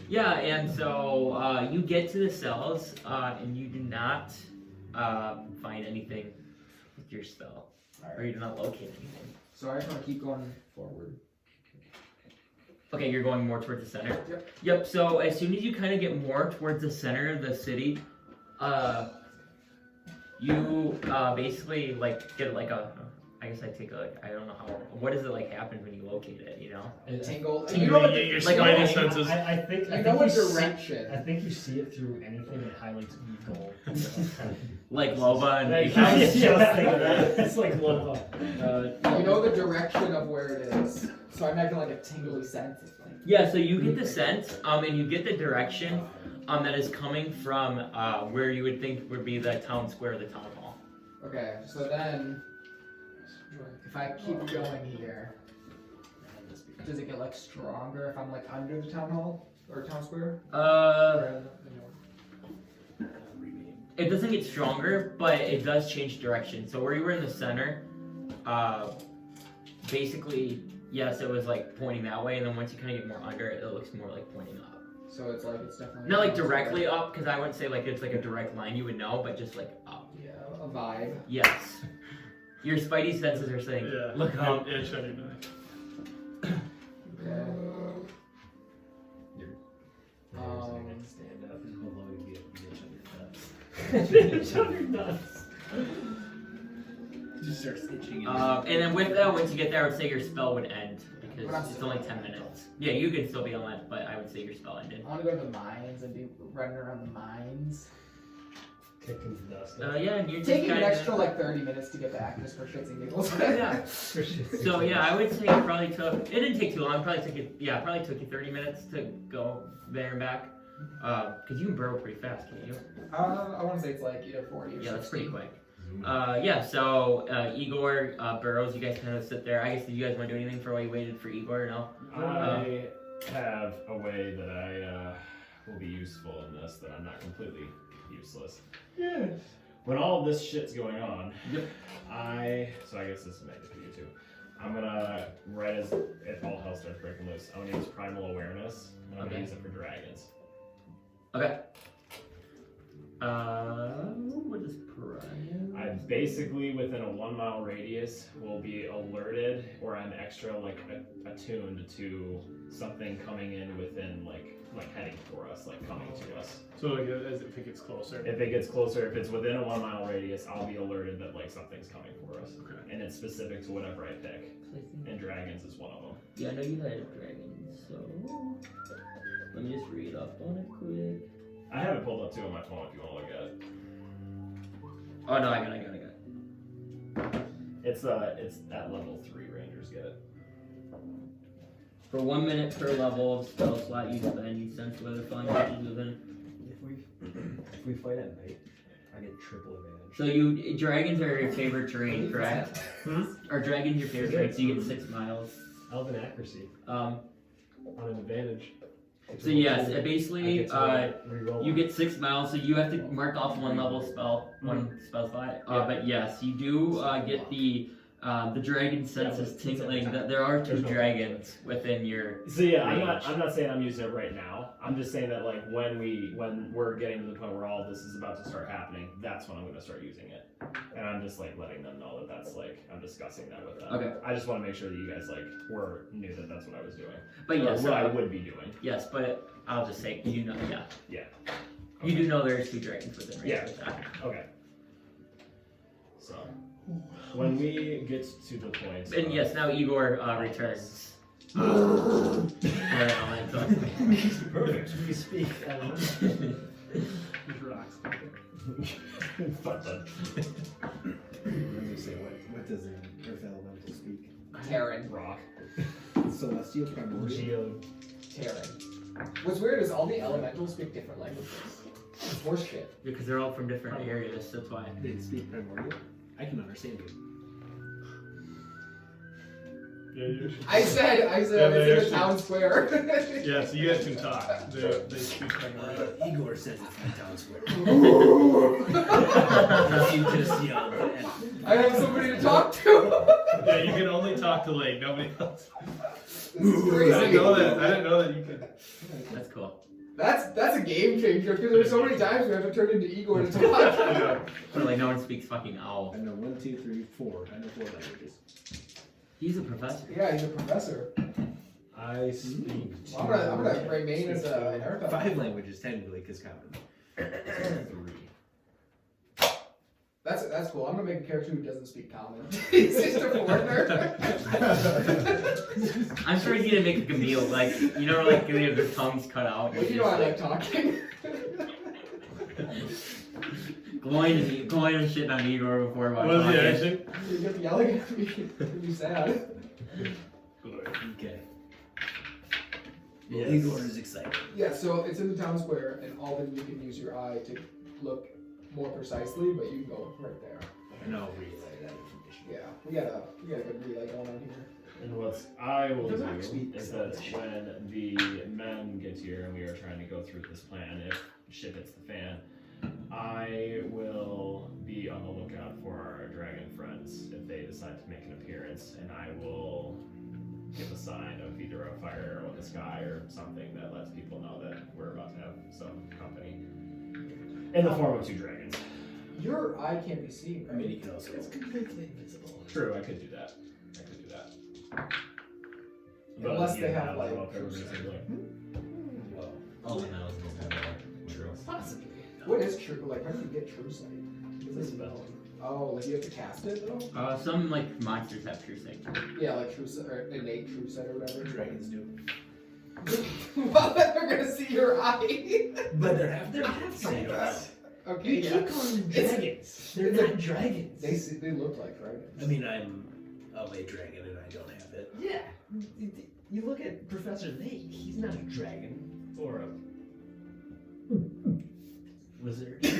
Yeah, and so you get to the cells, and you do not find anything with your spell, or you do not locate anything. So I just want to keep going forward. Okay, you're going more towards the center? Yep. Yep, so as soon as you kind of get more towards the center of the city, you basically like get like a, I guess I take a, like, I don't know how, what does it like happen when you locate it, you know? Tingle. You You know what? your like, spidey I- senses. I think You know what see- direction? I think you see it through anything that highlights Igor. Like Loba and I Igor. was just thinking that. It's like Loba. You know the direction of where it is. So I'm making like a tingly sense. It's like, Yeah, so you get the sense, and you get the direction, that is coming from, where you would think would be the town square, the town hall. okay, so then if I keep going here, does it get like stronger if I'm like under the town hall or town square? It doesn't get stronger, but it does change direction. So where you were in the center, basically, yes, it was like pointing that way, and then once you kind of get more under it, it looks more like pointing up. So it's like it's definitely Not like directly up, because I wouldn't say like it's like a direct line you would know, but just like up. Yeah, a vibe. Yes. Your spidey senses are saying, Yeah. look up. Yeah, shut your back. Okay. Stand up. Although you get Shut your nuts. just start stitching. And then with that, once you get there, I would say your spell would end, But because I'm it's still only on 10 that. minutes. Yeah, you can still be on that, but I would say your spell ended. I want to go to the mines and be running around the mines. kicked into dust. Yeah, and you're just Taking an kinda... extra like 30 minutes to get back just for shits and giggles. Yeah. So yeah, I would say it probably took. It didn't take too long. It probably took you. Yeah, it probably took you 30 minutes to go there and back. Cause you can burrow pretty fast, can't you? I want to say it's like either 40 or 60. Yeah, that's pretty quick. Yeah. So Igor burrows. You guys kind of sit there. I guess did you guys want to do anything for while you waited for Igor? No. I have a way that I will be useful in this. That I'm not completely useless. Yes. When all this shit's going on, Yep. so I guess this is maybe for you too. I'm gonna, right as if all hell starts breaking loose, I'm gonna use primal awareness, and I'm gonna use it for dragons. Okay. What is primal? I basically, within a 1 mile radius, will be alerted, or I'm extra like attuned to something coming in within like heading for us, like coming to us. So like, as if it gets closer. If it gets closer, if it's within a 1 mile radius, I'll be alerted that like something's coming for us. Okay. And it's specific to whatever I pick. And dragons is one of them. Yeah, I know you had dragons, so let me just read up on it quick. I have it pulled up too on my phone if you want to look at it. Oh no, I got it. It's at level 3 rangers get it. For 1 minute per level of spell slot you spend, you sense whether flying creatures within. If we fight at night, I get triple advantage. So dragons are your favorite terrain, correct? Are dragons your favorite terrain? So you get 6 miles. Elven accuracy Um. on an advantage. So yes, basically, reroll. you get 6 miles. So you have to mark off one level spell, one spell slot. But yes, you do get the dragon senses tingling. That there are 2 dragons within your. So yeah, range. I'm not saying I'm using it right now. I'm just saying that like when we're getting to the point where all this is about to start happening, that's when I'm gonna start using it. And I'm just like letting them know that that's like I'm discussing that with them. Okay. I just want to make sure that you guys like knew that that's what I was doing. But Or yes, what I would be doing. yes, but I'll just say you know, yeah. Yeah. You do know there's 2 dragons within range. Yeah. of that. Okay. So when we get to the point. And yes, now Igor returns. Perfect. We speak. Just relax. Fuck that. Let me say, what does an earth elemental speak? Terran. Rock. Celestial primordial? Geo. Terran. What's weird is all the elementals speak different languages. It's horse shit. Because they're all from different areas, that's why. They speak primordial. I can understand you. Yeah, you should. I said Yeah, it's they in the actually- town square. Yeah, so you guys can talk. They speak primordial. Igor says it's the town square. That's You just yelled. I have somebody to talk to. Yeah, you can only talk to Layk, nobody else. This is crazy. I didn't know that you could. cool. That's a game changer because there's so many times we have to turn into Igor to talk. Yeah. Or like no one speaks fucking owl. I know 1, 2, 3, 4. I know 4 languages. He's a professor. Yeah, he's a professor. I speak. Well, I'm gonna remain as an Earth 5 languages technically, because common. 3. That's cool. I'm gonna make a character who doesn't speak common. He's just a foreigner. I'm sure he's gonna make a Camille, like, you know, like their tongues cut out. Well, you know I like talking. Glowing and shit on Igor before while What was talking. the action? You get yelling at me. It'd be sad. Okay. Yes. Igor is excited. Yeah, so it's in the town square, and Alden, you can use your eye to look more precisely, but you can go right there. And I'll relay that information. Yeah, we got a good relay going on here. And what I will The do rock speaks is that English. when the men get here and we are trying to go through this plan, if shit hits the fan, I will be on the lookout for our dragon friends if they decide to make an appearance, and I will give a sign of either a fire arrow in the sky or something that lets people know that we're about to have some company. In the form of 2 dragons. Your eye can't be seen, I mean, right? you can also. It's completely invisible. True, I could do that. But, Unless yeah, they I have don't like. know if everybody's gonna be like, All the mouths is kind of like true. Possibly. What is true? Like, how do you get true sight? It's a spell. Oh, like you have to cast it though? Some like monsters have true sight. Yeah, like true sight or innate true sight or whatever. Dragons do. Well, then they're gonna see your eye. But they're half sight. Okay, You yeah. keep calling them dragons. They're not dragons. They look like dragons. I mean, I'm a white dragon and I don't have it. Yeah. You look at Professor Layk. He's not a dragon or a lizard. You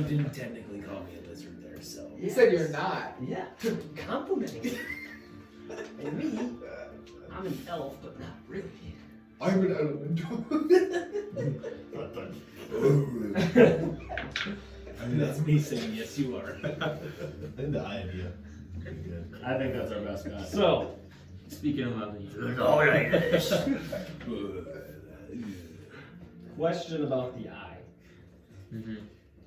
didn't technically call me a lizard there, so. You said you're not. Yeah, complimenting me. And me, I'm an elf, but not really. I'm an elemental. I mean, that's me saying yes, you are. And the idea. Pretty good. I think that's our best bet. So, Speaking of ugly, question about the eye. mm-hmm.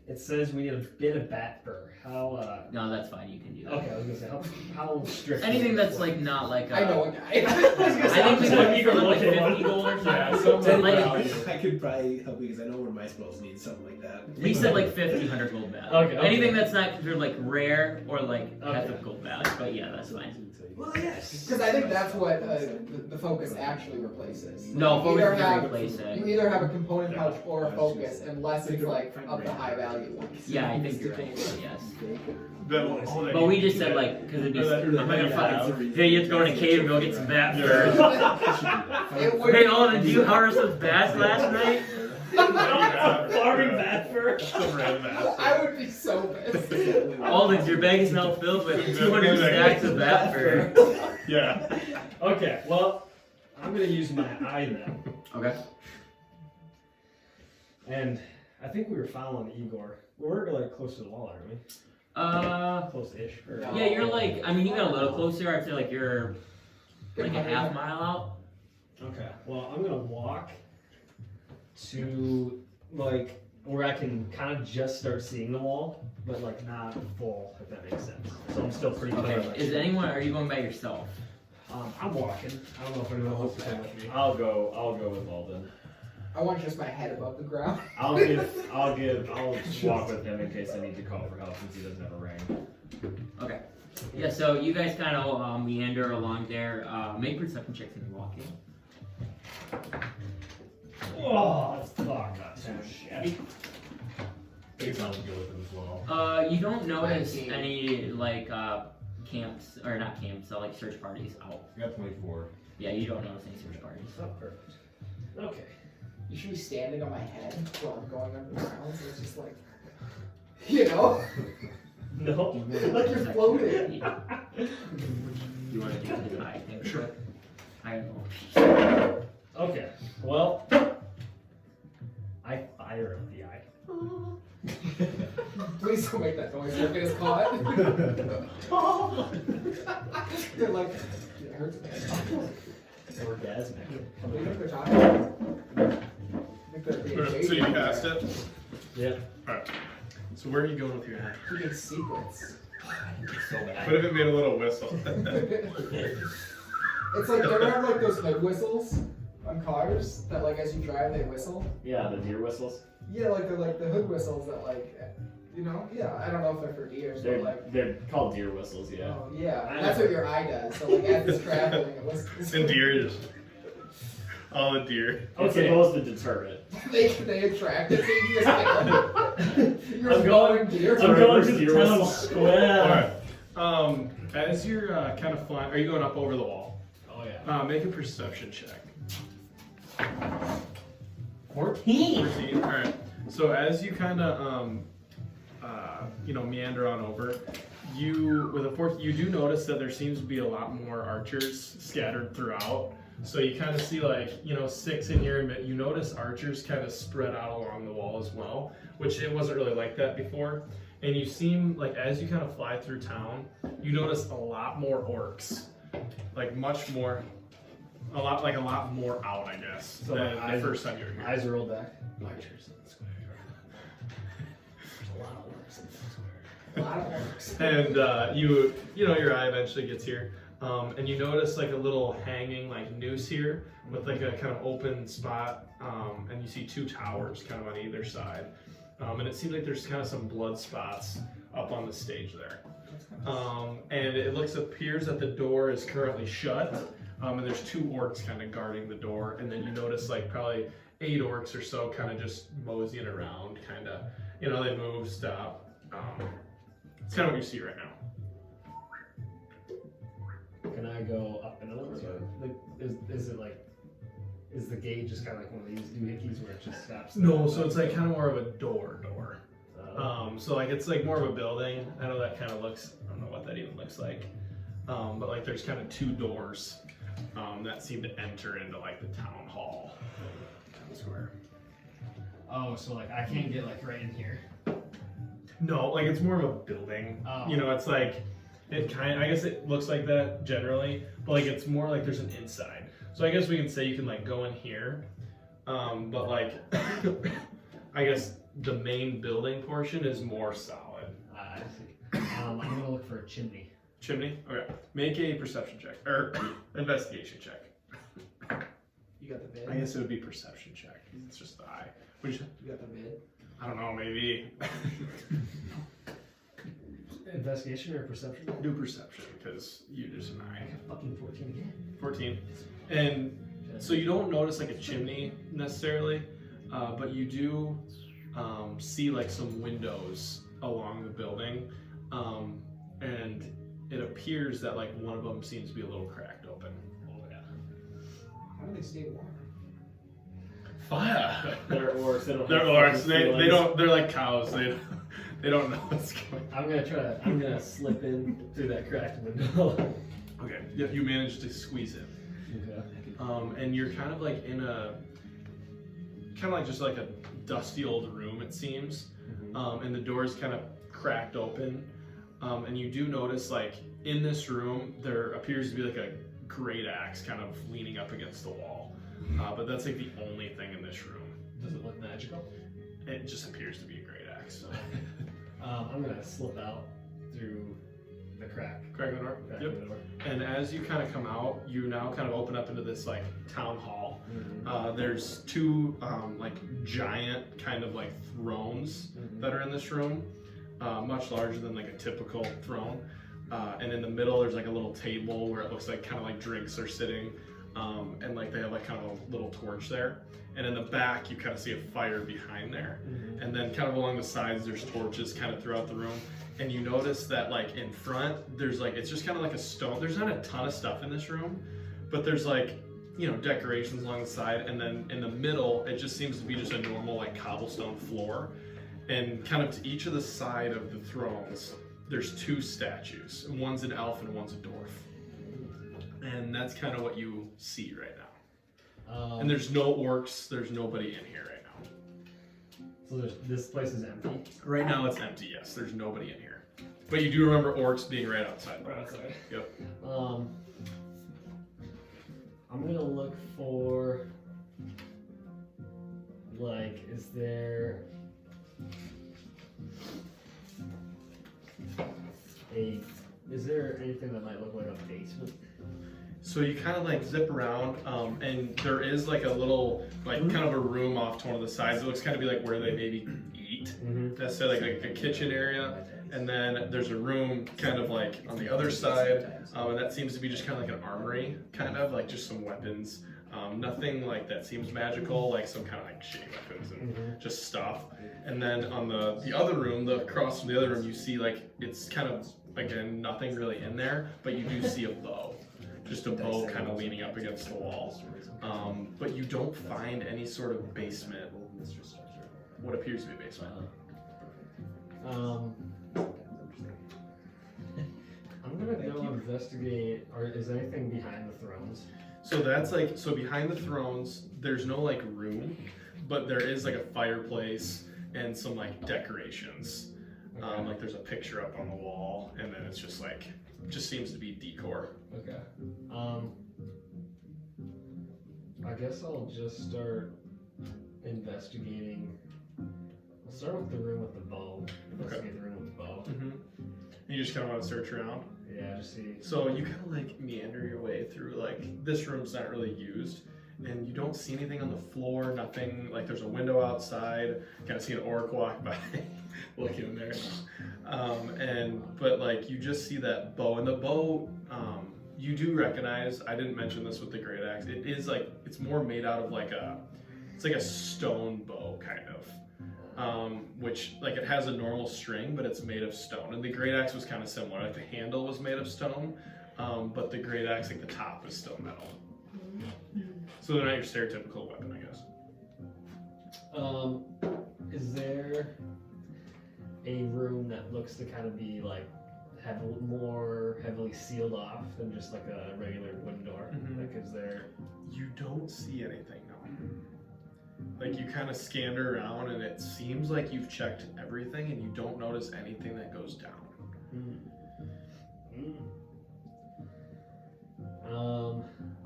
It says we need a bit of bat fur. How, No, that's fine. You can do that. okay, I was gonna say, how strict? Anything that's like not like. I know a guy. I think we Like could Igor for like looking 50 gold or something. Yeah, something Like, value. I could probably help because I know where my spells need something like that. we said like 50, 100 gold value. Okay, okay. Anything that's not considered like rare or like Okay. half of gold value. But yeah, that's fine. Well, yes. Because I think that's what the focus actually replaces. No, You focus either can have- replace it. You either have a component pouch or a focus, unless it's like of the high value ones. Yeah, I think you're right. Yes. But we just said like, because it'd be. I'm not gonna fucking. Hey, you have to go in a cave and go get some bat fur. It would Hey, Alden, did you harvest those bats last night? Farming bat fur. I would be so pissed. Alden, your bag is now filled with 200 stacks of bat fur. Yeah. Okay, well, I'm gonna use my eye then. Okay. And I think we were following Igor. We're like close to the wall, aren't we? Close-ish. Or... Yeah, you're like, I mean, you got a little closer. I'd say like you're like a half mile out. Okay, well, I'm gonna walk to like where I can kind of just start seeing the wall, but like not full, if that makes sense. So I'm still pretty clear. Okay. Is anyone? Are you going by yourself? I'm walking. I don't know if anyone wants to come with me. I'll go with Alden. I want just my head above the ground. I'll walk with him in case I need to call for help since he doesn't have a ring. Okay. Yeah. So you guys kind of meander along there. Make perception checks when you're walking. Oh, fuck, not too shabby. Based on go with it as well. You don't notice 19. any like camps or not camps, so like search parties out. I got 24. Yeah, you don't notice any search parties. Oh, perfect. Okay. You should be standing on my head while I'm going underground, so it's just like, you know, No. like you're floating. You want to do the eye thing? Sure. I don't know. Okay. Well, I fire at the eye. Please don't make that noise. You'll get us caught. They're like, it hurts a bit. Orgasmic. I think they're talking. I think they're being So you shady. cast it? Yeah. Alright. So where are you going with your hand? Keeping secrets. So bad. What if it made a little whistle? It's like, you ever have like those hood whistles on cars that like as you drive they whistle? Yeah, the deer whistles. Yeah, like they're like the hood whistles that like, you know? Yeah, I don't know if they're for deers, but like, They're called deer whistles, yeah. oh yeah, that's what your eye does. So like as it's traveling, it whistles. And deer just. All the deer. It's Okay. supposed to deter it. they attract it, so you just like, you're I'm going- deer. I'm going to Deer the town whistle. square. Alright. As you're kind of flying, are you going up over the wall? Oh yeah. Make a perception check. 14. 14. Alright. So as you kind of meander on over, you do notice that there seems to be a lot more archers scattered throughout. So you kind of see 6 in here, but you notice archers kind of spread out along the wall as well, which it wasn't really like that before. And you seem like as you kind of fly through town, you notice a lot more orcs, like a lot more out, I guess, So than my the eyes- first time you were here. Eyes are rolled back. Archers in the square. There's a lot of works in this square. A lot of orcs. And your eye eventually gets here, and you notice like a little hanging like noose here with like a kind of open spot, and you see 2 towers kind of on either side, and it seems like there's kind of some blood spots up on the stage there, and it appears that the door is currently shut, and there's 2 orcs kind of guarding the door, and then you notice like probably 8 orcs or so, kind of just moseying around, kind of, you know, they move, stop. It's kind of what you see right now. Can I go up and over? Like, is it like, is the gate just kind of like one of these doohickeys where it just stops? No, so it's like kind of more of a door. Oh. So like it's like more of a building. I know that kind of looks, I don't know what that even looks like. But like there's kind of 2 doors that seem to enter into like the town hall. Town square. Oh, so like I can't get like right in here. No, like it's more of a building. Oh. You know, it's like, it kind of, I guess it looks like that generally, but like it's more like there's an inside. So I guess we can say you can like go in here, but like, I guess the main building portion is more solid. I see. I'm gonna look for a chimney. Chimney? Okay. Make a perception check, or investigation check. You got the bid? I guess it would be perception check. It's just the eye. What did you say? You got the bid? I don't know, maybe. Investigation or perception? Do perception, because you're just an eye. Fucking 14 again. 14. And so you don't notice like a chimney necessarily, but you do see like some windows along the building, and it appears that like one of them seems to be a little cracked open. Oh yeah. How do they stay warm? Fire! They're orcs. They're orcs. They don't. They're like cows. They don't know what's going on. I'm gonna slip in through that cracked window. Okay. Yep. You managed to squeeze in. Okay. And you're kind of like in a, kind of like just like a dusty old room, it seems. And the door's kind of cracked open. And you do notice like in this room, there appears to be like a great axe kind of leaning up against the wall. But that's like the only thing in this room. Does it look magical? It just appears to be a great axe. I'm gonna slip out through the crack. Crack the door? Crack Yep. the door. And as you kind of come out, you now kind of open up into this like town hall. There's 2 like giant kind of like thrones that are in this room, much larger than like a typical throne. And in the middle, there's like a little table where it looks like kind of like drinks are sitting, and like they have like kind of a little torch there. And in the back, you kind of see a fire behind there. And then kind of along the sides, there's torches kind of throughout the room. And you notice that like in front, there's like, it's just kind of like a stone. There's not a ton of stuff in this room, but there's like, you know, decorations along the side. And then in the middle, it just seems to be just a normal like cobblestone floor. And kind of to each of the side of the thrones, there's 2 statues. One's an elf and one's a dwarf. And that's kind of what you see right now. And there's no orcs, there's nobody in here right now. So this place is empty. Right now it's empty, yes, there's nobody in here. But you do remember orcs being right outside. Right outside. Yep. I'm gonna look for, like, is there anything that might look like a basement? So you kind of like zip around, and there is like a little, like kind of a room off to one of the sides. It looks kind of be like where they maybe eat. That's like a kitchen area. And then there's a room kind of like on the other side, and that seems to be just kind of like an armory, kind of like just some weapons. Nothing like that seems magical, like some kind of like shitty weapons and just stuff. And then on the other room, the across from the other room, you see like it's kind of, again, nothing really in there, but you do see a bow. Just a bow kind of leaning up against the wall. But you don't find any sort of basement, what appears to be a basement. I'm gonna go investigate, or is there anything behind the thrones? So that's like, so behind the thrones, there's no like room, but there is like a fireplace and some like decorations. Like there's a picture up on the wall, and then it's just like, just seems to be decor. Okay. I guess I'll just start investigating. I'll start with the room with the bow. Investigate the room with the bow. You just kind of want to search around. Yeah, just see. So you kind of like meander your way through, like this room's not really used, and you don't see anything on the floor, nothing, like there's a window outside, kind of see an orc walk by, looking in there. But like you just see that bow, and the bow, you do recognize, I didn't mention this with the great axe, it is like, it's more made out of like a, It's like a stone bow, kind of. Which, like, it has a normal string, but it's made of stone. And the great axe was kind of similar. Like, the handle was made of stone, but the great axe, like, the top is still metal. So they're not your stereotypical weapon, I guess. Is there a room that looks to kind of be like more heavily sealed off than just like a regular wooden door? Mhm. Like, is there? You don't see anything, no. Like, you kind of scanned around, and it seems like you've checked everything, and you don't notice anything that goes down.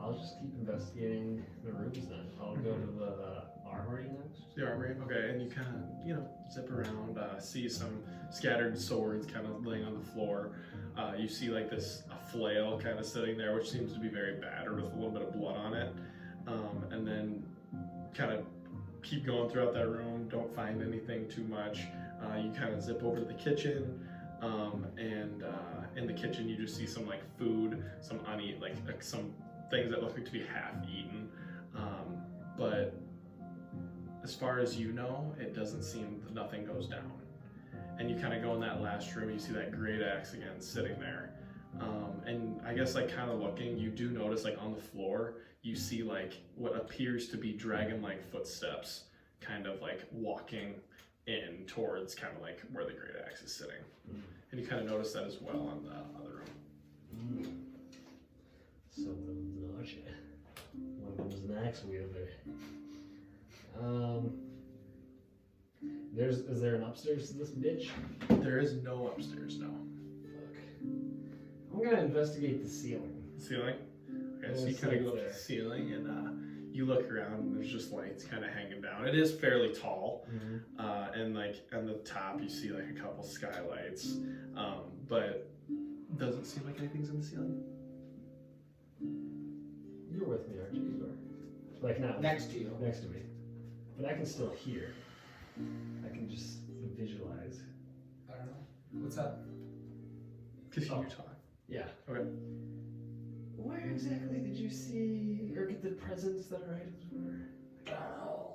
I'll just keep investigating the rooms then. I'll go to the armory next. The armory, okay, and you kind of, zip around, see some scattered swords kind of laying on the floor. You see like a flail kind of sitting there, which seems to be very battered with a little bit of blood on it. And then kind of keep going throughout that room, don't find anything too much. You kind of zip over to the kitchen, and in the kitchen you just see some like food, some like some things that look like to be half eaten. But as far as you know, it doesn't seem that nothing goes down. And you kind of go in that last room, you see that great axe again sitting there. And I guess like kind of looking, you do notice like on the floor, you see like what appears to be dragon-like footsteps kind of like walking in towards kind of like where the great axe is sitting. And you kind of notice that as well in the other room. So notch. One of them is an axe wielder. Is there an upstairs to this bitch? There is no upstairs, no. Fuck. I'm gonna investigate the ceiling. Ceiling? Okay, so you kind of go up to the ceiling and you look around and there's just lights kind of hanging down. It is fairly tall, and like on the top you see like a couple skylights, but doesn't seem like anything's in the ceiling. You're with me, aren't you, Igor? Like not Next to you. Next to me. But I can still hear. I can just visualize. I don't know. What's up? Continue talking. Yeah. Okay. Where exactly did you see or get the presents that our items were? Oh,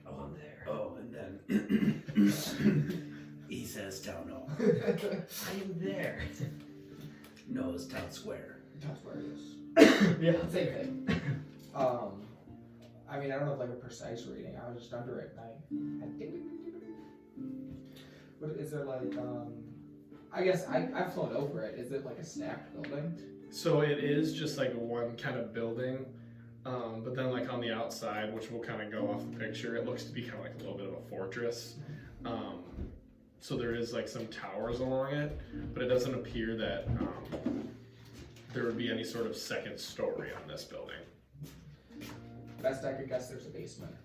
I'm there. Oh, and then he says town hall. I am there. No, it's town square. That's where it is. Yeah. Same thing. I mean, I don't have like a precise reading. I was just under it. What is there like? I guess I've flown over it. Is it like a stacked building? So it is just like one kind of building, but then like on the outside, which will kind of go off the picture, it looks to be kind of like a little bit of a fortress. So there is like some towers along it, but it doesn't appear that there would be any sort of second story on this building. Best I could guess, there's a basement.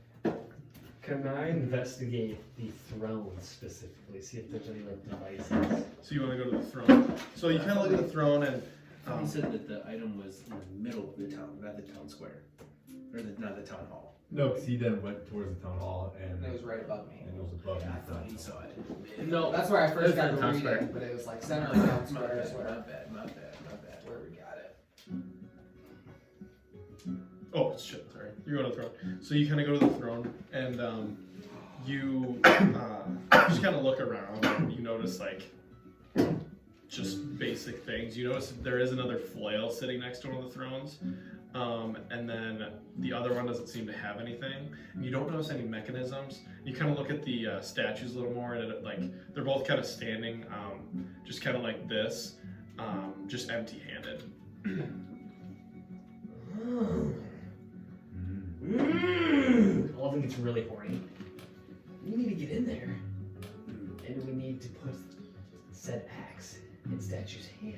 Can I investigate the throne specifically? See if there's any like devices. So you want to go to the throne. So you kind of look at the throne and He said that the item was in the middle of the town, not the town square, or not the town hall. No, because he then went towards the town hall And it was right above me. and it was above Yeah, I me. thought he saw it. No, That's where I It first was got in the town reading, square. but it was like center of town My square is bad, where, my bad. where we got it. oh shit, sorry. You're going to the throne. So you kind of go to the throne and you just kind of look around and you notice like just basic things. You notice there is another flail sitting next to one of the thrones, and then the other one doesn't seem to have anything. And you don't notice any mechanisms. You kind of look at the statues a little more, and like they're both kind of standing, just kind of like this, just empty-handed. Alden gets really horny. We need to get in there, and we need to put said axe in statue's hand,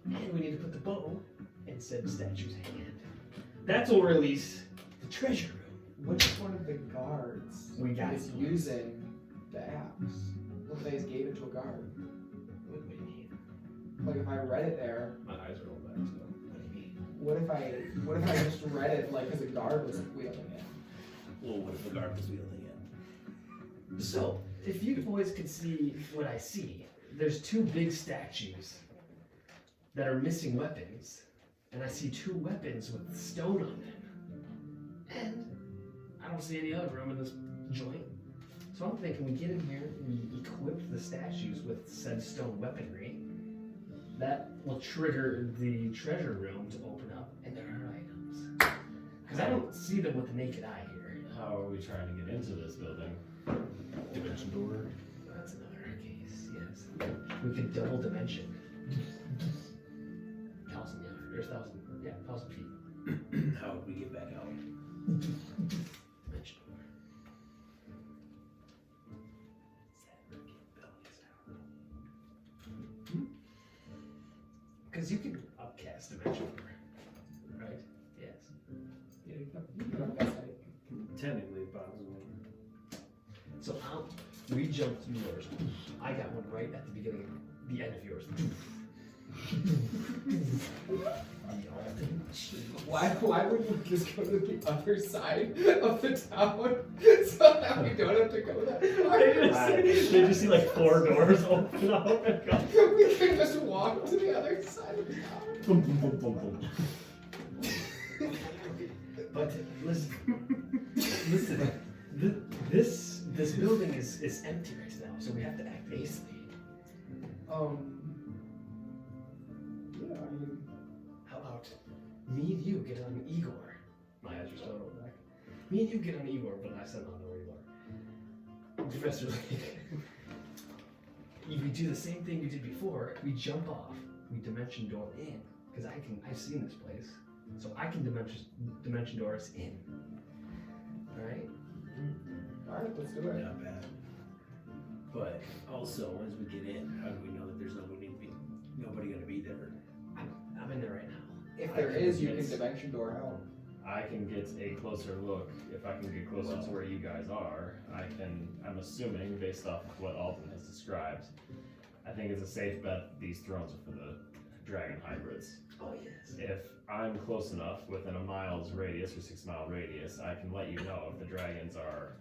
and we need to put the bow in said statue's hand. That's what will release the treasure room. Which one of the guards We got is some. using the axe? What if they just gave it to a guard? What do you mean? Like if I read it there, My eyes roll back still. What do you mean? what if I just read it like as a guard was wielding it? Well, what if the guard was wielding it? So, if you boys can see what I see, there's two big statues that are missing weapons, and I see two weapons with stone on them. And I don't see any other room in this joint. So I'm thinking we get in here and we equip the statues with said stone weaponry. That will trigger the treasure room to open up, and there are items. Because I don't see them with the naked eye here. How are we trying to get into this building? Dimension door. That's another case, yes. We could double dimension. 1,000 yards, or 1,000 feet. How would we get back out? Dimension door. Because you can upcast dimension door, right? Yes. Yeah, you can upcast anything. Technically, possibly. So we jumped yours. I got one right at the beginning, the end of yours. Why would you just go to the other side of the town so that we don't have to go that far? They just see like 4 doors open up and go. We can just walk to the other side of the town. Boom, boom, boom, boom, boom. But listen, this building is empty right now, so we have to act hastily. Yeah, I mean, How about me and you get on Igor? My eyes are still rolled back. Me and you get on Igor, but I said not know where you are. Professor Layk. If we do the same thing we did before, we jump off, we dimension door in, because I've seen this place, so I can dimension door us in. All right. alright, let's do it. Not bad. But also, once we get in, how do we know that there's nobody gonna be there? I'm in there right now. If there is, you can dimension door out. I can get a closer look. If I can get closer to where you guys are, I'm assuming, based off of what Alden has described, I think it's a safe bet these thrones are for the dragon hybrids. Oh yes. If I'm close enough, within a mile's radius or 6 mile radius, I can let you know if the dragons are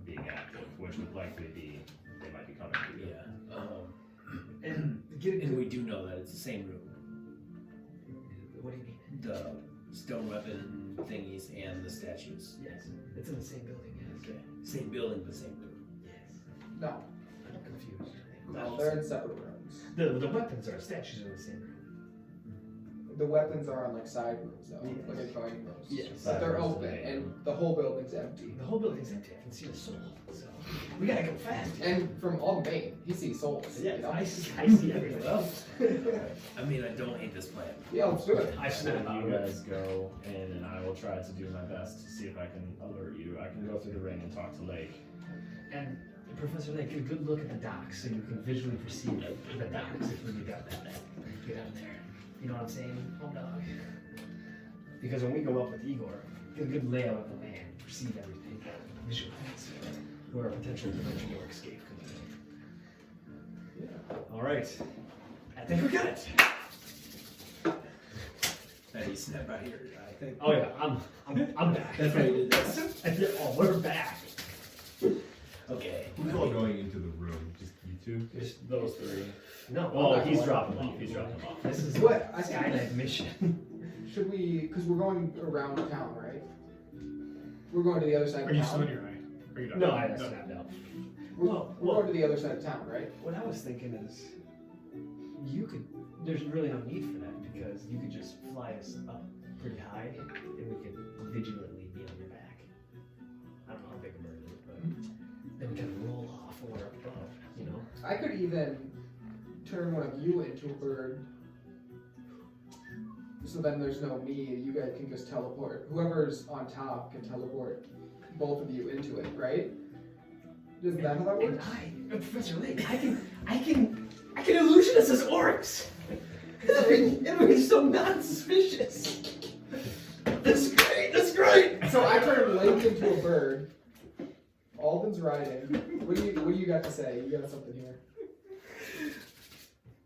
being active, which would likely be, they might be coming to you. Yeah. And we do know that it's the same room. what do you mean? The stone weapon thingies and the statues. Yes, it's in the same building. Yes. Okay. Same building, but same room. Yes. No, I'm confused. no, they're in separate rooms. The weapons are statues in the same room. The weapons are on like side rooms though, Yes. like adjoining rooms. Yes. But they're Side rooms open to the and the whole building's empty. The whole building's empty. I can see the soul. So we gotta go fast. And from Alden Bane, he sees souls. Yes, you know? I see everything else. I mean, I don't hate this plan. Yeah, let's do it. I snap out You of it. guys go in, and I will try to do my best to see if I can alert you. I can go through the ring and talk to Lake. And Professor Layk, get a good look at the docks so you can visually perceive the docks if you got that. Get out there. You know what I'm saying? Home dog. Because when we go up with Igor, get a good layout of the land, perceive everything, visualize where a potential dimension door escape could be. Yeah. All right. I think we got it. That you snap out here, I think. Oh yeah, I'm back. That's why you did this. Oh, we're back. Okay. Who's all going into the room? Just you two? Just those 3. No, Well, not he's going. dropping off. He's dropping off. this is What? I think Skynet mission. should we? Because we're going around town, right? We're going to the other side Are of you still in town. your eye? Are you done? No, I snapped out. We're going to the other side of town, right? What I was thinking is, there's really no need for that because you could just fly us up pretty high and we could vigilantly be on your back. I don't know how big a bird is, but then we can roll off when we're up above, you know? I could even turn one of you into a bird. So then there's no me, you guys can just teleport. Whoever's on top can teleport both of you into it, right? Isn't that how that And works? Professor Layk, I can illusion us as orcs! It'll be so non-suspicious! That's great! So I turn Lake into a bird. Alden's riding. What do you got to say? You got something here.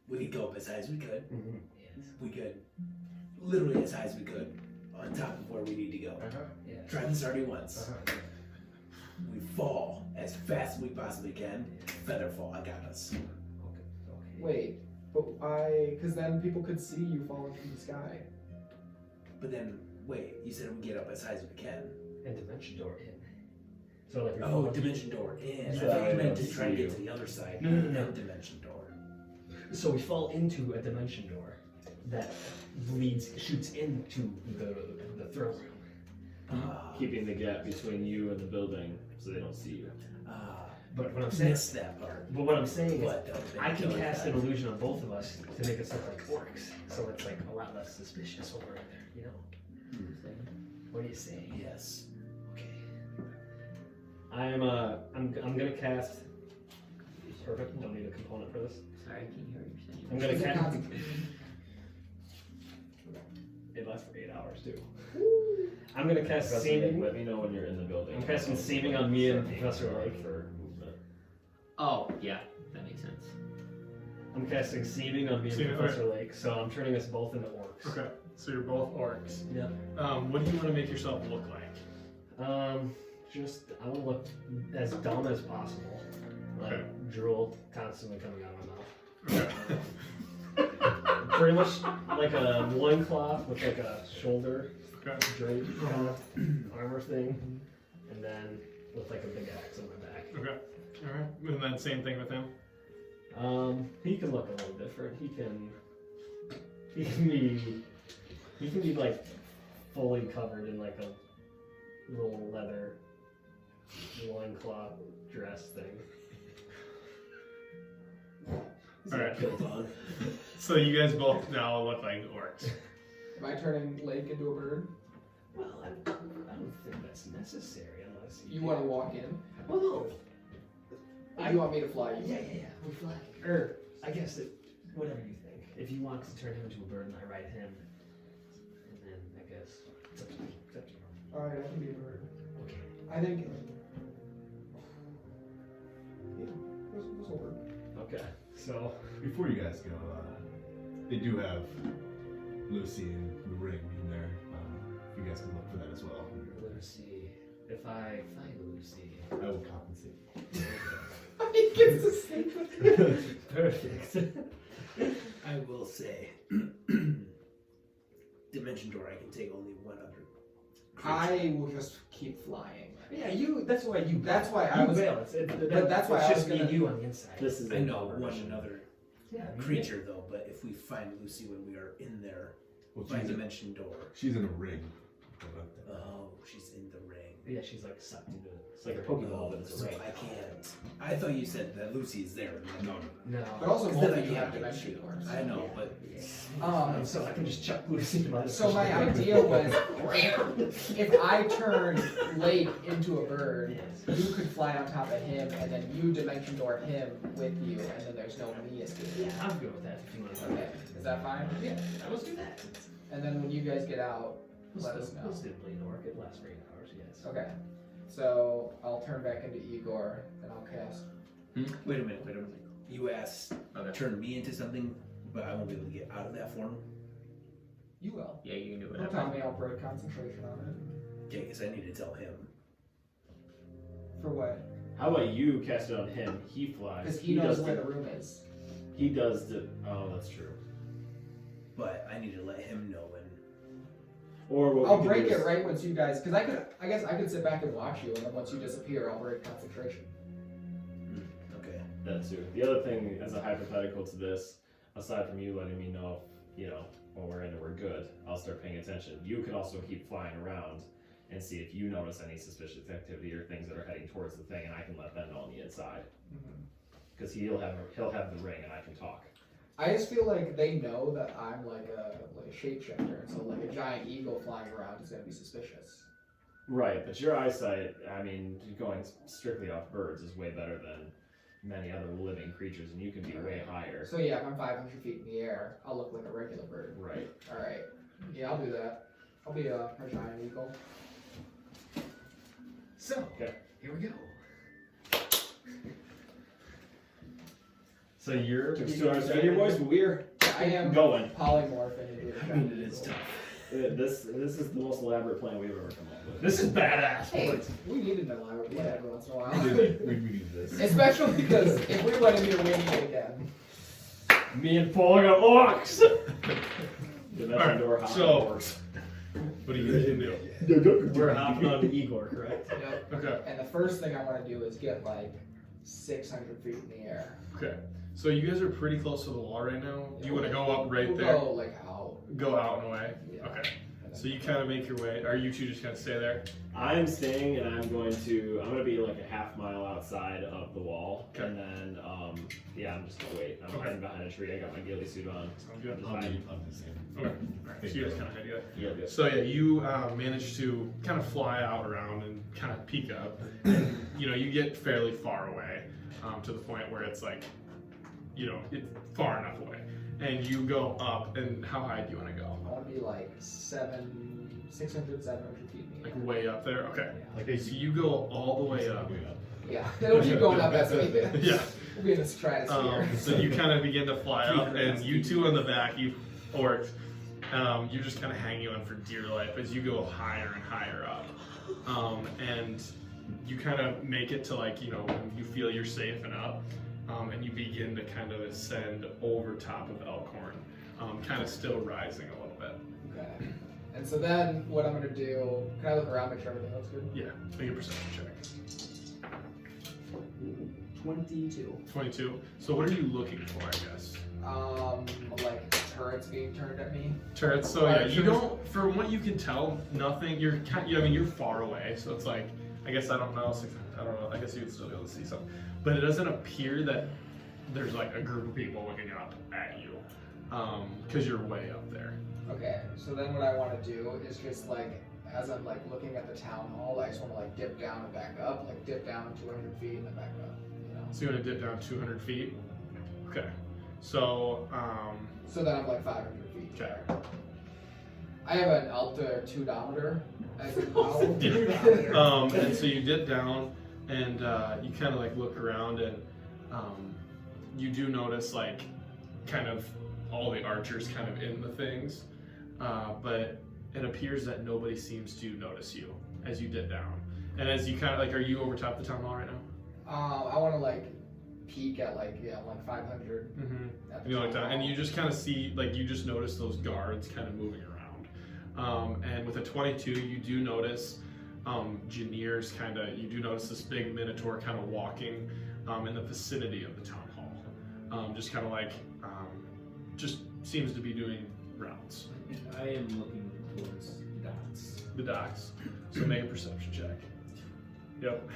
We could go up as high as we could. Yes. We could, literally as high as we could, on top of where we need to go. Yeah. Try this already once. We fall as fast as we possibly can. Feather fall, I got us. Okay. Wait, but because then people could see you falling from the sky. But then, wait, you said we get up as high as we can. And dimension door in. So like. Oh, dimension door in. So I thought you meant I to try and see get to the other side. No. Then dimension door. So we fall into a dimension door that shoots into the throne room. Keeping the gap between you and the building so they don't see you. But what I'm saying, Missed that part. but what I'm saying is, What though? I can cast an illusion on both of us to make us look like orcs, so it's like a lot less suspicious over in there. You know? What do you say? Yes. Okay. I'm gonna cast. Perfect. Don't need a component for this. Sorry, I can't hear what you're saying. I'm gonna Is it cast. concentration? It lasts for 8 hours too. I'm gonna cast Professor seeming. Layk, let me know when you're in the building. I'm casting seeming on me and Professor Layk. For movement. Oh, yeah, that makes sense. I'm casting seeming on me and Seeming, Professor Layk, so I'm turning us both into orcs. Okay, so you're both orcs. Yeah. What do you want to make yourself look like? Just I want to look as dumb as possible. Like Okay. drool constantly coming out of my mouth. Okay. Pretty much like a loincloth with like a shoulder Okay. drape kind of armor thing, and then with like a big axe on my back. Okay. All right. And then same thing with him. He can look a little different. He can be like fully covered in like a little leather loincloth dress thing. All right. Kilt on. So you guys both now look like orcs. Am I turning Lake into a bird? Well, I don't think that's necessary unless You want to walk in? Well, no. Or you want me to fly you? Yeah. We fly. Or I guess whatever you think. If you want to turn him into a bird and I ride him, and then I guess it's up to you. It's up to you. Alright, I can be a bird. Okay. I think. Yeah, this will work. Okay. So Before you guys go, they do have Lucy and the ring in there. You guys can look for that as well. Lucy, if I find Lucy, I will compensate. He gets to sleep with you. perfect. I will say, dimension door. I can take only one other. I will just keep flying. Yeah, you. That's why you. That's why I you was. balance. but that's why it's I just was me and gonna- you on the inside. This is I a know one conversion. another yeah, creature though, but if we find Lucy when we are in there Well, by she's, dimension door. she's in a ring. Oh, she's in the ring. Yeah, she's like sucked into it. It's like a Pokeball, but it's a So ring. I can't. I thought you said that Lucy's there. No, No. But also, Because both then of you I have can't dimension shoot. doors. I know, but So I can just chuck Lucy into my. So my idea was, if I turn Lake into a bird, Yes. you could fly on top of him, and then you dimension door him with you, and then there's no me escape. Yeah, I'm good with that. If you want to. Okay, is that fine? Yeah, let's do that. And then when you guys get out, let us know. Let's do the bleed work. It lasts for 8 hours. Yes. Okay. So I'll turn back into Igor, and I'll cast. wait a minute. You asked Okay. turn me into something, but I won't be able to get out of that form. You will. Yeah, you can do Don't whatever. tell me I'll break concentration on it. Okay, because I need to tell him. For what? How about you cast it on him? He flies. Because he knows does where the room is. He does the. Oh, that's true. But I need to let him know when. Or what I'll we could break do it is- right once you guys, because I guess I could sit back and watch you, and then once you disappear, I'll break concentration. Okay. That too. The other thing, as a hypothetical to this, aside from you letting me know, if, when we're in and we're good, I'll start paying attention. You can also keep flying around and see if you notice any suspicious activity or things that are heading towards the thing, and I can let them know on the inside. Because he'll have the ring, and I can talk. I just feel like they know that I'm like a shapeshifter, and so like a giant eagle flying around is gonna be suspicious. Right, but your eyesight, I mean, going strictly off birds is way better than many other living creatures, and you can be way higher. So yeah, if I'm 500 feet in the air, I'll look like a regular bird. Right. All right. Yeah, I'll do that. I'll be a giant eagle. So Okay. here we go. So you're. Took us 2 hours to get your voice, but we're I am going. polymorphing into a I giant mean, it is eagle. tough. This is the most elaborate plan we've ever come up with. This is badass. Hey, we need an elaborate plan every once in a We while. need this. Especially because if we went in here, we need it again. Me and Paul are orcs. Dimension Alright, door, how so- it works. What are you gonna do? We're hopping on Igor, correct? Yep. Okay. And the first thing I want to do is get like 600 feet in the air. Okay. So you guys are pretty close to the wall right now. Do you want to go up right We'll there? Go like out. Go out and away. Yeah. Okay. So you kind of make your way. Are you two just gonna stay there? I'm staying, and I'm gonna be like a half mile outside of the wall, Okay. and then yeah, I'm just gonna wait. I'm Okay. hiding behind a tree. I got my ghillie suit on. Sounds good. I'm just I'll hiding. be the same. Okay. Alright. So you guys kind of head Yeah, yeah. So yeah, you manage to kind of fly out around and kind of peek up. And, you get fairly far away to the point where it's like, it's far enough away. And you go up, and how high do you want to go? I want to be like 600, 700 feet in the Like air. way up there? Okay. Like So you go all the way up. Yeah, it'll keep going up as we do. Yeah. We'll be in the stratosphere. So you kind of begin to fly up, and you two on the back, you orcs, you're just kind of hanging on for dear life as you go higher and higher up. And you kind of make it to when you feel you're safe and up, and you begin to kind of ascend over top of Elkhorn, kind of still rising a little bit. Okay. And so then what I'm going to do, can I look around, make sure everything looks good? Yeah, make a perception check. 22. 22. So what are you looking for, I guess? Like turrets being turned at me. Turrets. So yeah, you don't. From what you can tell, nothing. You're you're far away, so it's like I guess I don't know. I don't know. I guess you'd still be able to see something, but it doesn't appear that there's like a group of people looking up at you, because you're way up there. Okay. So then what I want to do is just like as I'm like looking at the town hall, I just want to like dip down and back up, like dip down 200 feet and then back up. So you want to dip down 200 feet. Okay. So So then I'm like 500 feet. Okay. I have an altimeter as a model. And so you dip down, and you kind of like look around, and you do notice like kind of all the archers kind of in the things, but it appears that nobody seems to notice you as you dip down. And as you kind of like, are you over top the town hall right now? I want to like peek at like 500. Mm-hmm. At the You know, like town that, and hall. you just kind of see like you just notice those guards kind of moving around. And with a 22, you do notice Janier's you do notice this big minotaur kind of walking in the vicinity of the town hall. Just kind of like just seems to be doing rounds. I am looking towards dots. The docks. So make a perception check. Yep.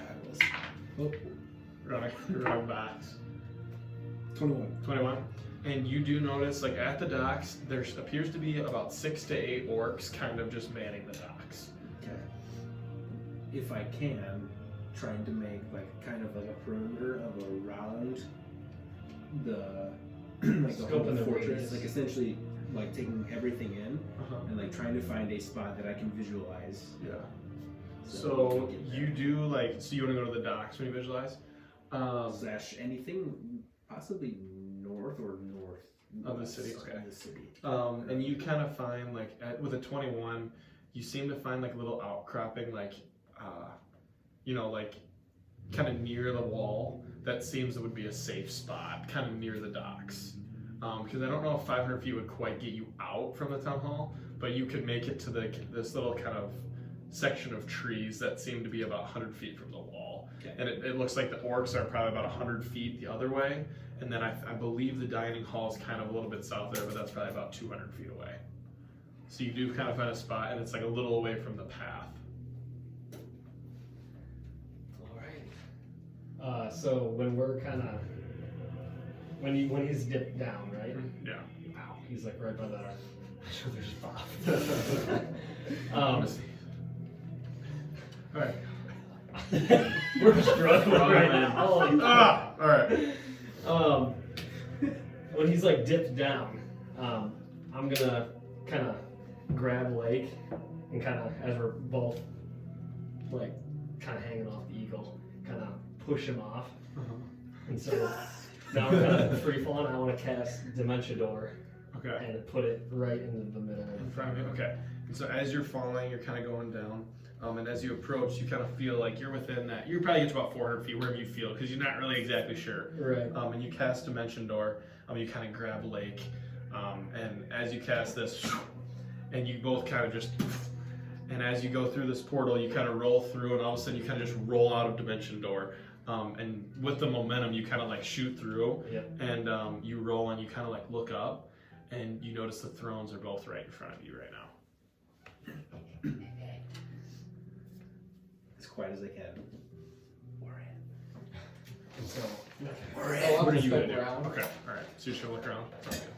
Oh, Wrong box. 21. 21. And you do notice, like at the docks, there appears to be about 6 to 8 orcs kind of just manning the docks. Okay. If I can, trying to make like kind of like a perimeter of around the like the Scope whole of the fortress, radius. like essentially like taking everything in Uh-huh. and like trying to find a spot that I can visualize. Yeah. So So we can get you do like, so you want to go to the docks when you visualize? slash anything possibly north or north Of the city, okay. Of the city. And you kind of find like with a 21, you seem to find like a little outcropping, like like kind of near the wall that seems it would be a safe spot, kind of near the docks. Because I don't know if 500 feet would quite get you out from the town hall, but you could make it to this little kind of section of trees that seem to be about 100 feet from the wall. Okay. And it looks like the orcs are probably about 100 feet the other way. And then I believe the dining hall is kind of a little bit south there, but that's probably about 200 feet away. So you do kind of find a spot, and it's like a little away from the path. Alright. So when we're kind of when he's dipped down, right? Yeah. Ow, he's like right by that shoulder's pop. All right. We're struggling right now. Holy crap. All right. When he's like dipped down, I'm gonna kind of grab Layk and kind of, as we're both like kind of hanging off the eagle, kind of push him off. And so now we're kind of free falling. I want to cast Dementia Door Okay. and put it right into the middle. In front of you. Okay. And so as you're falling, you're kind of going down. And as you approach, you kind of feel like you're within that. You probably get to about 400 feet, wherever you feel, because you're not really exactly sure. Right. And you cast Dimension Door. You kind of grab Layk. And as you cast this, and you both kind of just and as you go through this portal, you kind of roll through, and all of a sudden you kind of just roll out of Dimension Door. And with the momentum, you kind of like shoot through, and you roll and you kind of like look up, and you notice the thrones are both right in front of you right now. As quiet as I can. So, I'll What are have to you gonna step do? around. Okay, all right. So you're just gonna look around.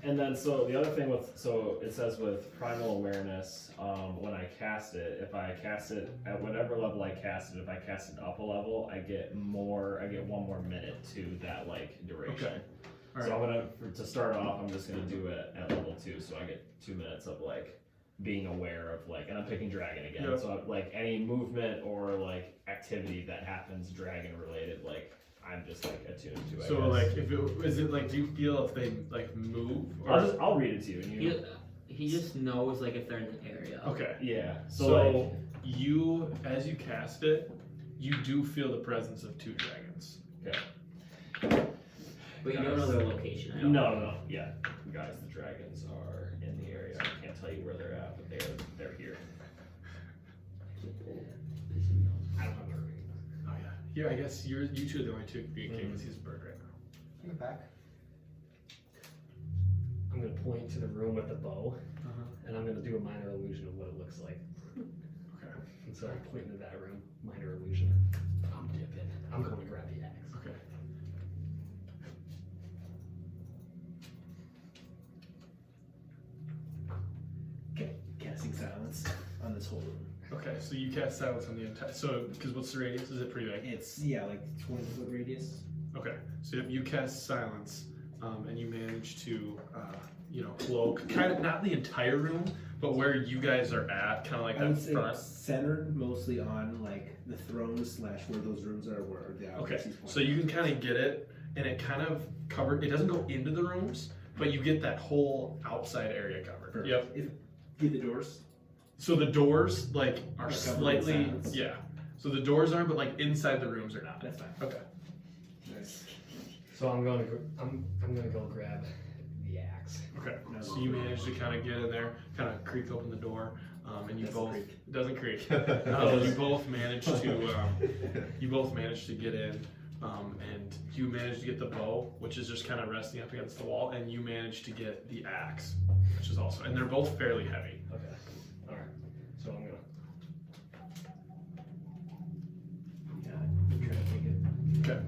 And then, so the other thing it says with Primal Awareness, when I cast it, if I cast it at whatever level I cast it, if I cast it up a level, I get one more minute to that like duration. Okay. All So right. I'm to start off, I'm just gonna do it at level 2, so I get 2 minutes of like being aware of like, and I'm picking dragon again. Yep. So like any movement or like activity that happens dragon related, like I'm just like attuned to it. So like, if is it like, do you feel if they like move? Or I'll read it to you. And you He just knows like if they're in the area. okay. yeah. So you, as you cast it, you do feel the presence of 2 dragons. Okay. But you don't know their location. I don't No. Yeah, guys, the dragons are in the area. I can't tell you where they're at, but they're here. I don't have my ring. Oh yeah. Here, I guess you 2 are the only 2 being king because he's a bird right now. Bring it back. I'm gonna point to the room with the bow, and I'm gonna do a minor illusion of what it looks like. Okay. And so I'm pointing to that room, minor illusion. I'm dipping. I'm going to grab the axe. Okay. Okay, casting silence on this whole room. Okay. So you cast silence on the entire. So because what's the radius? Is it pretty big? It's like 20-foot radius. Okay. So you cast silence, and you manage to, cloak kind of not the entire room, but where you guys are at, kind of like I would that say front. centered mostly on like the thrones / where those rooms are, where the Okay, objects he's pointing so you can kind of get it, and it kind of it doesn't go into the rooms, but you get that whole outside area covered. Perfect. Yep. Get the doors. So the doors like are Are covered slightly, in silence. yeah. So the doors aren't, but like inside the rooms are not. That's fine. Okay. Nice. So I'm gonna go grab the axe. Okay. So you manage to kind of get in there, kind of creak open the door, and you Doesn't both creak. doesn't creak. You both manage to get in. And you manage to get the bow, which is just kind of resting up against the wall, and you manage to get the axe, which is also, and they're both fairly heavy. Okay. All right. So I'm gonna. Yeah, I'm trying to take it. Okay.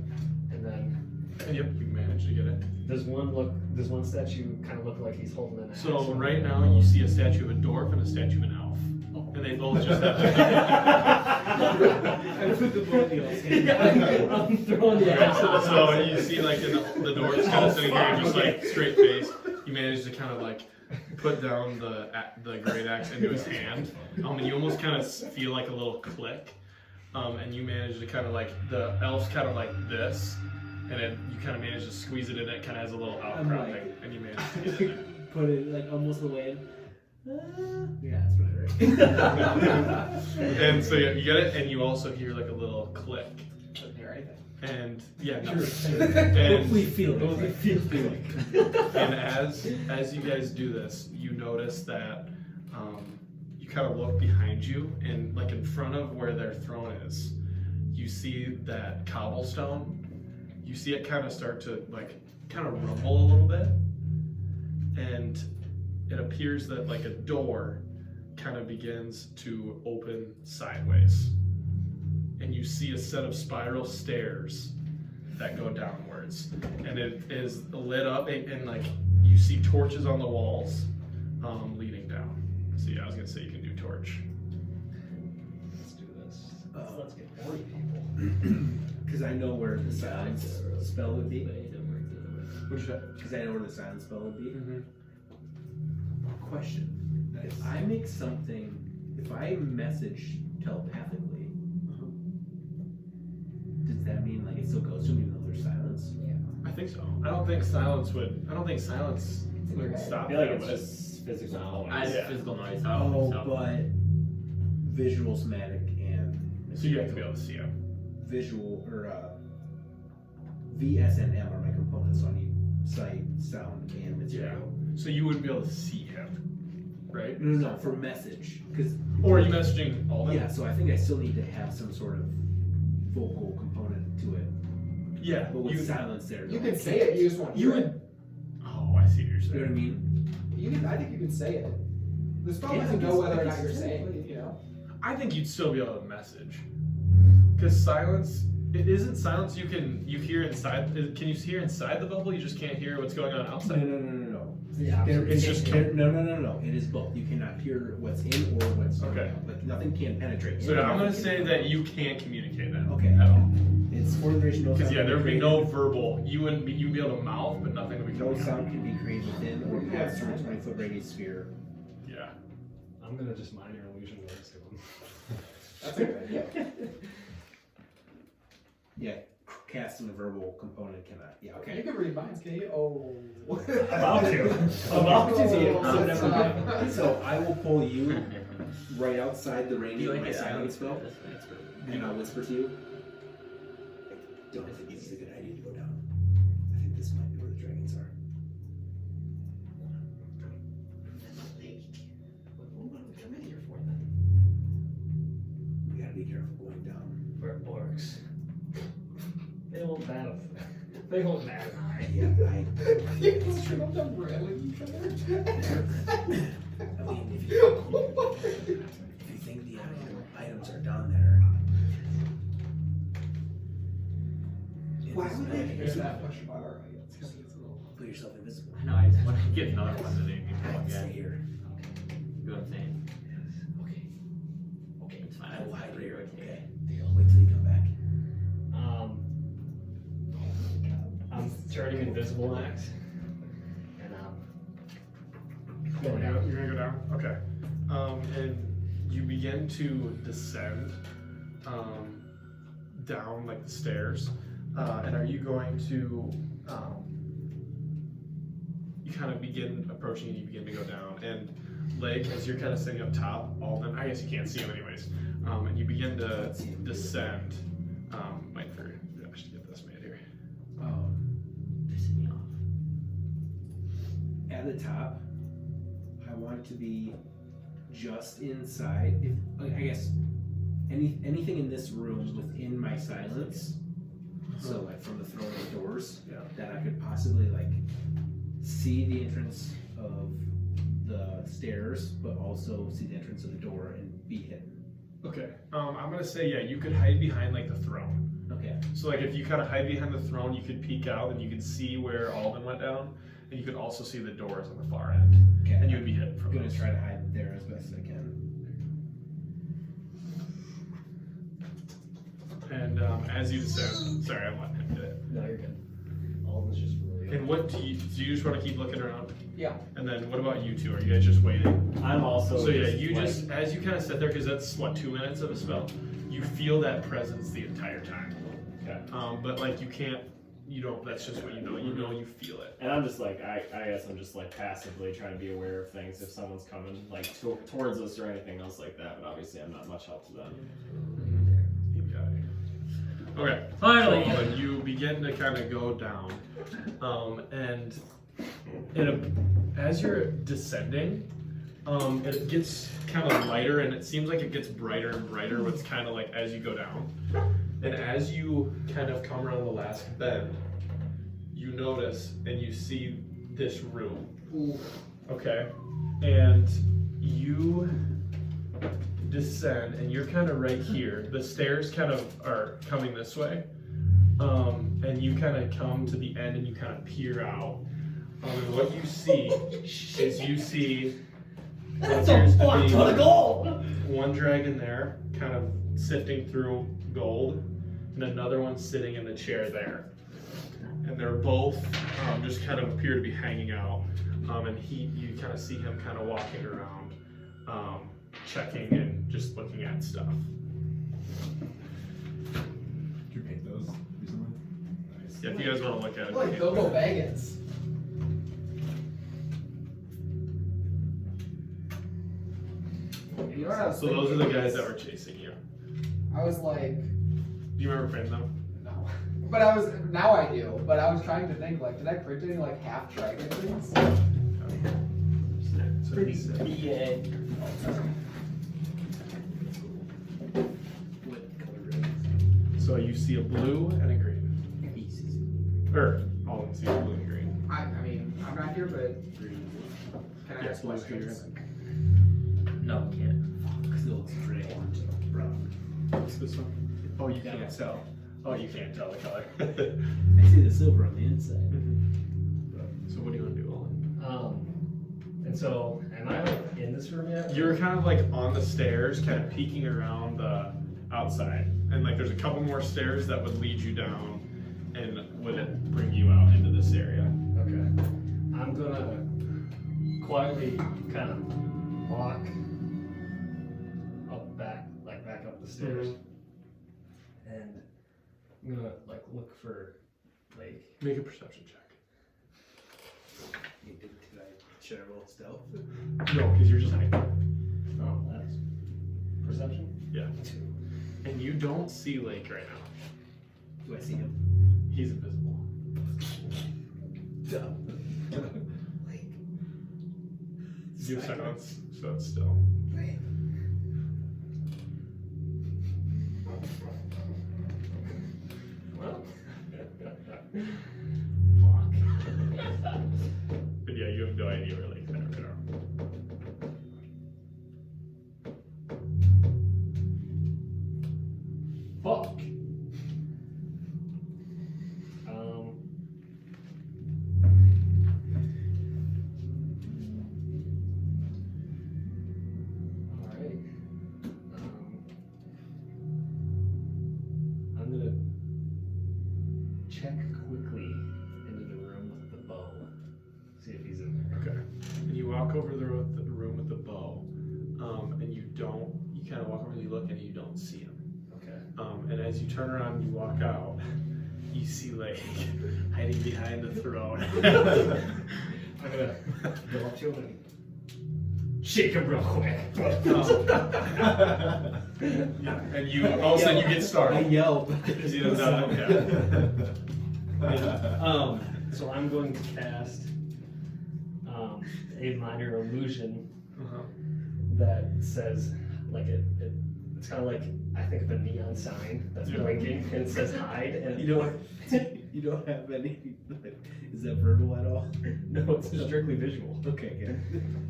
And then And yep, you manage to get it. does one statue kind of look like he's holding an axe? So right now you see a statue of a dwarf and a statue of an elf, and they both just have. I put the bow in the elf's hand. I'm throwing the axe. So you see like the dwarf's kind of sitting here, just like straight face. You manage to kind of like put down the great axe into his hand, and you almost kind of feel like a little click, and you manage to kind of like the elf's kind of like this, and then you kind of manage to squeeze it in. It kind of has a little outcropping, like- and you manage to get in there. Put it like almost away. Yeah, that's right. And so yeah, you get it, and you also hear like a little click, Doesn't hear anything. and yeah, no. Hopefully feel it. Hopefully feel it. And as you guys do this, you notice that you kind of look behind you, and like in front of where their throne is, you see that cobblestone. You see it kind of start to like kind of rumble a little bit, and it appears that like a door kind of begins to open sideways, and you see a set of spiral stairs that go downwards, and it is lit up, and like you see torches on the walls leading down. So yeah, I was gonna say you can do torch. Let's do this. Uh, Let's get 40 people. Because I know where the silence spell would be. What'd you say? Because I know where the silence spell would be. Mm-hmm. Question. If I make something, if I message telepathically, does that mean like it still goes to me even though there's silence? Yeah. I think so. I don't think silence would your head. stop I feel like that, it's would it? just physical noise. As Yeah. physical noise. Oh, so. but visual, somatic, and So you have to be able to see him. visual or V, S, and M are my components, so I need sight, sound, and material. So you wouldn't be able to see him. right? No, for message. Because Or are you messaging Alden? yeah, so I think I still need to have some sort of vocal component to it. Yeah. But with silence there. You though, can I say can't. it. You just won't. You hear it. would. Oh, I see what you're You know what I saying. mean? You can. I think you can say it. The spell Yeah, doesn't I know guess- whether I or not guess you're so. saying it. You know. I think you'd still be able to message. Because silence, it isn't silence you hear inside. Can you hear inside the bubble? You just can't hear what's going on No, outside. no. Yeah. It's just No. It is both. You cannot hear what's in or what's Okay. out. Like nothing can penetrate. So in, I'm gonna nothing say can that come you can't communicate that Okay. at all. out. It's fourth generation. No Because sound yeah, can there would be be no created- verbal. You'd be able to mouth, but nothing would be No coming out. sound can be created within or past through a 20-foot radius sphere. Yeah. I'm gonna just mind your illusion words to him. That's a good idea. Yeah, casting a verbal component cannot. Yeah, You okay. can read minds, can you? Oh. About to. So I will pull you right outside the range You of like my it? silence spell, This way, it's good. and I'll whisper to you. I don't think this is a good idea to go down. I think this might be where the dragons are. What do we come in here for then? We gotta be careful going down. We're orcs. They won't matter. They won't matter. Yeah, You can straight up them railing each other. I mean, if you think the items are down there. Why would they care that much about our items? Put yourself invisible. I know, I just want to get another one that ain't even Stay again. here. You know what I'm saying? Okay. Okay. It's fine. I will hide here. Rotate. Okay. Deal. Wait till you come back. I'm starting invisible next. And Going down. You're gonna go down. Okay. And you begin to descend down like the stairs. And are you going to? You kind of begin approaching, and you begin to go down. And Layk, as you're kind of sitting up top, Alden, I guess you can't see him anyways. And you begin to descend. Wait for Josh to get this made here. Pissing me off. At the top, I want it to be just inside. If I guess anything in this room within my silence. So like from the throne of doors, Yeah. that I could possibly like see the entrance of the stairs, but also see the entrance of the door and be hidden. Okay. I'm gonna say yeah. You could hide behind like the throne. Okay. So like if you kind of hide behind the throne, you could peek out and you could see where Alden went down, and you could also see the doors on the far end, Okay. and you would be hidden I'm from gonna those. try to hide there as best I can. And as you descend, sorry, I'm letting him get it. no, you're good. Alden's just really. And what do you just want to keep looking around? Yeah. And then what about you two? Are you guys just waiting? I'm also. So yeah, you like, just as you kind of sit there, because that's what 2 minutes of a spell. You feel that presence the entire time. Okay. But like you can't, you don't. That's just what you know. You know, you feel it. And I'm just like, I guess I'm just like passively trying to be aware of things if someone's coming like towards us or anything else like that. But obviously, I'm not much help to them. You got it. Okay. Finally. So you begin to kind of go down, and as you're descending, it gets kind of lighter, and it seems like it gets brighter and brighter. What's kind of like as you go down, and as you kind of come around the last bend, you notice and you see this room. Okay, and you descend, and you're kind of right here. The stairs kind of are coming this way, and you kind of come to the end, and you kind of peer out. And what you see is you see what appears to be gold! one dragon there, kind of sifting through gold, and another one sitting in the chair there. And they're both just kind of appear to be hanging out. And you kind of see him kind of walking around, checking and just looking at stuff. Did you paint those recently? Nice. Yeah, if you guys want to look at it. Like Bilbo Baggins. You know what I was So those are the thinking? guys that were chasing you. I was like, Do you remember printing them? no. But now I do, but I was trying to think, like, did I print any, like, half dragon things? So Pretty he's- BA. What color is So you see a blue and a green. it? Pieces. Or all of them see a blue and green. I mean, I'm not here, but can I Yeah, ask blue questions? green. No, we can't. Because it looks gray and brown. What's this one? Oh, you That can't looks tell. Oh, you can't tell the color. I see the silver on the inside. So what do you want to do, Alden? And so, am I like in this room yet? You're kind of like on the stairs, kind of peeking around the outside. And like there's a couple more stairs that would lead you down and would bring you out into this area. Okay. I'm gonna quietly kind of walk back up the stairs. And I'm gonna like look for Layk. Make a perception check. Did I should I roll stealth? No, because you're just hiding. Oh, that's perception? Yeah. And you don't see Layk right now. Do I see him? He's invisible. You have silence, so it's still. Well. But yeah, you have no idea where Lake's at right now. Fuck. Alright. I'm gonna check quickly into the room with the bow. See if he's in there. Okay. And you walk over the room with the bow, and you kind of walk over and you look and you don't see him. Okay. And as you turn around and you walk out, you see Lake hiding behind the throne. I'm gonna go up to him and shake him real quick. And you all of a sudden you get I startled. yelp. Because you don't know. Yeah. So I'm going to cast a minor illusion Uh-huh. that says, like it's kind of like, I think of a neon sign that's Yeah. blinking and it says hide, and You don't have any. Is that verbal at all? no, it's strictly visual. Okay, good.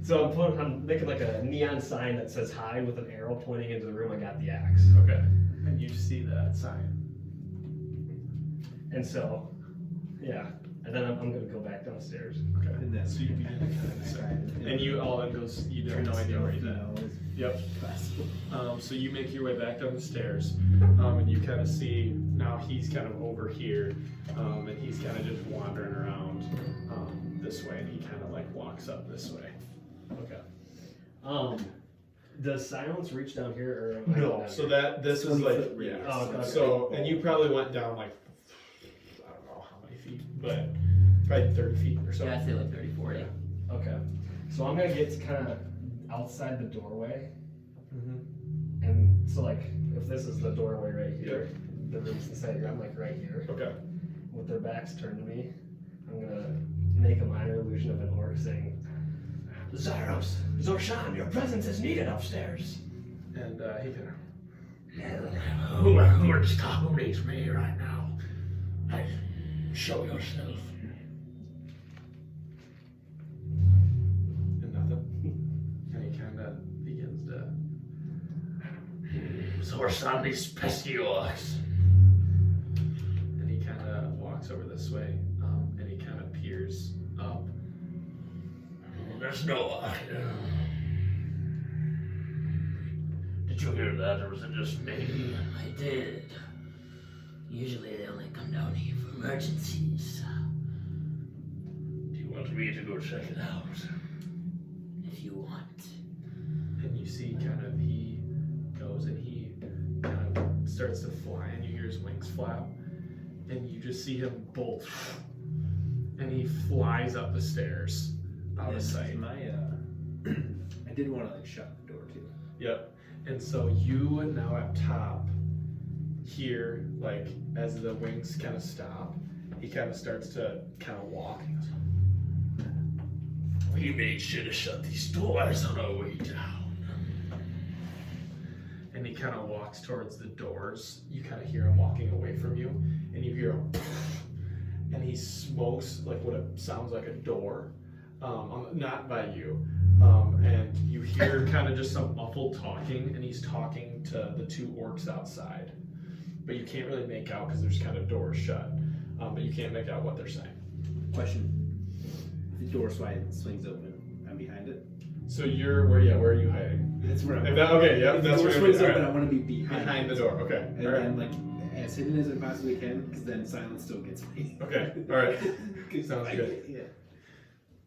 So I'm making like a neon sign that says hide with an arrow pointing into the room I got the axe. Okay. And you see that sign. And so, yeah, and then I'm gonna go back downstairs. Okay. And then So you begin to kind of say, and you all goes, you have no idea where he's at. Yep. So you make your way back down the stairs, and you kind of see now he's kind of over here, and he's kind of just wandering around this way, and he kind of like walks up this way. Okay. Does silence reach down here, or am I No, going down so here? that this is 20 like foot radius. yeah. Oh, okay. So and you probably went down like I don't know how many feet, but probably 30 feet or so. Yeah, I'd say like 30, 40. Okay. So I'm gonna get kind of outside the doorway, Mm-hmm. and so like if this is the doorway right here, the room's inside here. I'm like right here. Okay. With their backs turned to me, I'm gonna make a minor illusion of an orc saying, "Zaros, Xorshan, your presence is needed upstairs." And he kind of. Who needs me right now? Show yourself. And nothing. And he kind of begins to. Xorshan, these pesky orcs. And he kind of walks over this way, and he kind of peers up. There's no one here. Did you hear that, or was it just me? I did. Usually they only come down here for emergencies. Do you want me to go check it out? If you want. And you see kind of he goes and he kind of starts to fly, and you hear his wings flap, and you just see him bolt, and he flies up the stairs out of sight. My I did want to like shut the door too. Yep. And so you now up top here, like as the wings kind of stop, he kind of starts to kind of walk. He goes, We made sure to shut these doors on our way down. And he kind of walks towards the doors. You kind of hear him walking away from you, and you hear him, and he smokes like what it sounds like a door, not by you. And you hear kind of just some muffled talking, and he's talking to the two orcs outside. But you can't really make out because there's kind of doors shut. But you can't make out what they're saying. Question. The door swings open. I'm behind it. So you're where? Yeah, where are you hiding? That's where I'm. Okay, yeah, If the that's door where swings you're open, I want to be behind the door. Okay, And all right. then, like, as hidden as I possibly can, because then silence still gets me. Okay, all right. 'Cause Sounds I- good. Yeah.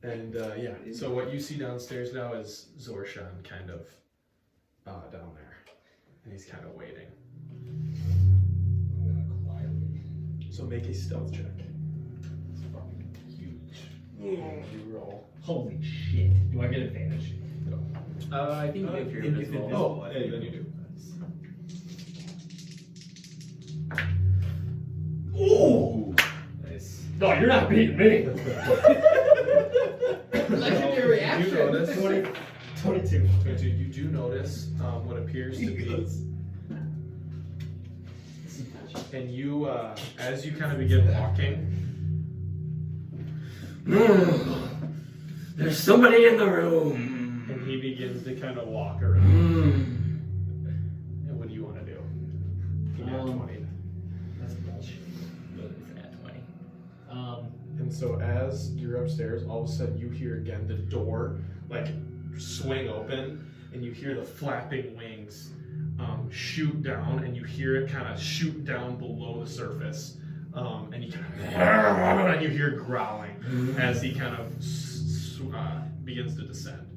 And yeah, so what you see downstairs now is Xorshan kind of down there, and he's kind of waiting. I'm gonna quietly. So make a stealth check. It's fucking huge. You roll. Holy shit. Do I get advantage? I think if you're invisible. Oh, hey, then you do. Ooh! Nice. No, you're not beating me. Legendary You action. notice 22. 22, you do notice what appears to be, and you, as you kind of begin walking, There's somebody in the room. and he begins to kind of walk around. Mm. And what do you want to do? You got 20. That's bullshit. It's at 20. And so as you're upstairs, all of a sudden you hear again the door like swing open, and you hear the flapping wings shoot down, and you hear it kind of shoot down below the surface, and you kind of and you hear growling as he kind of begins to descend.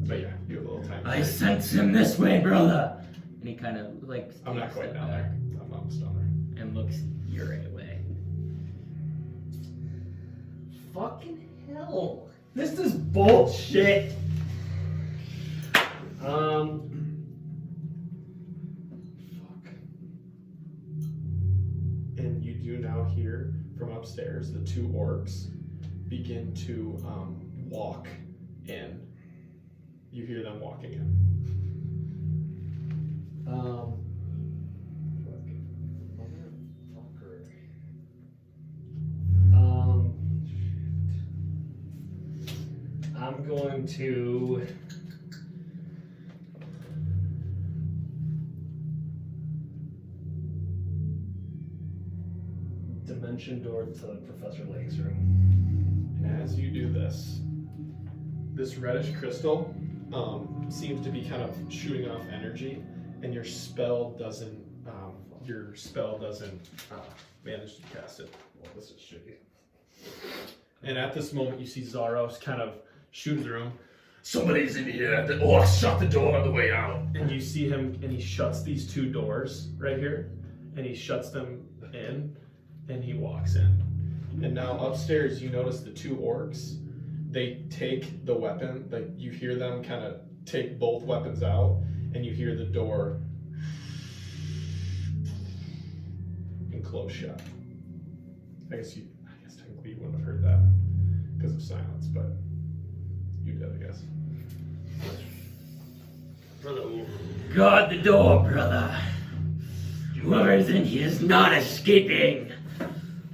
But yeah, you have a little time. I sense him this way, brother. And he kind of like I'm not takes a quite step down back there. I'm almost down there. and looks your way. Fucking hell. This is bullshit. Fuck. And you do now hear from upstairs the two orcs begin to walk in. You hear them walking in. Fucking motherfucker. I'm going to dimension door to Professor Lake's room. And as you do this, this reddish crystal seems to be kind of shooting off energy, and your spell doesn't manage to cast it. Well, this is shitty. And at this moment, you see Zaros kind of shooting through him, Somebody's in here. The orcs shut the door on the way out. and you see him, and he shuts these two doors right here, and he shuts them in, and he walks in. And now upstairs, you notice the two orcs. They take the weapon, like you hear them kind of take both weapons out, and you hear the door and close shut. I guess technically you wouldn't have heard that because of silence, but you did, I guess. Guard the door, brother. Whoever's in here is not escaping.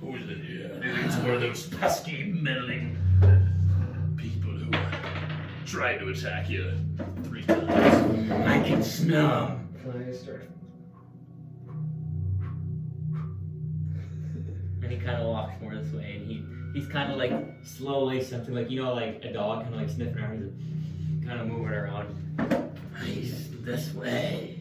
Who's in here? Do you think it's one of those pesky, meddling people who tried to attack you 3 times? I can smell him. Can I start? And he kind of walks more this way, and he's kind of like slowly something like, you know, like a dog kind of like sniffing around. He's kind of moving around. He's this way.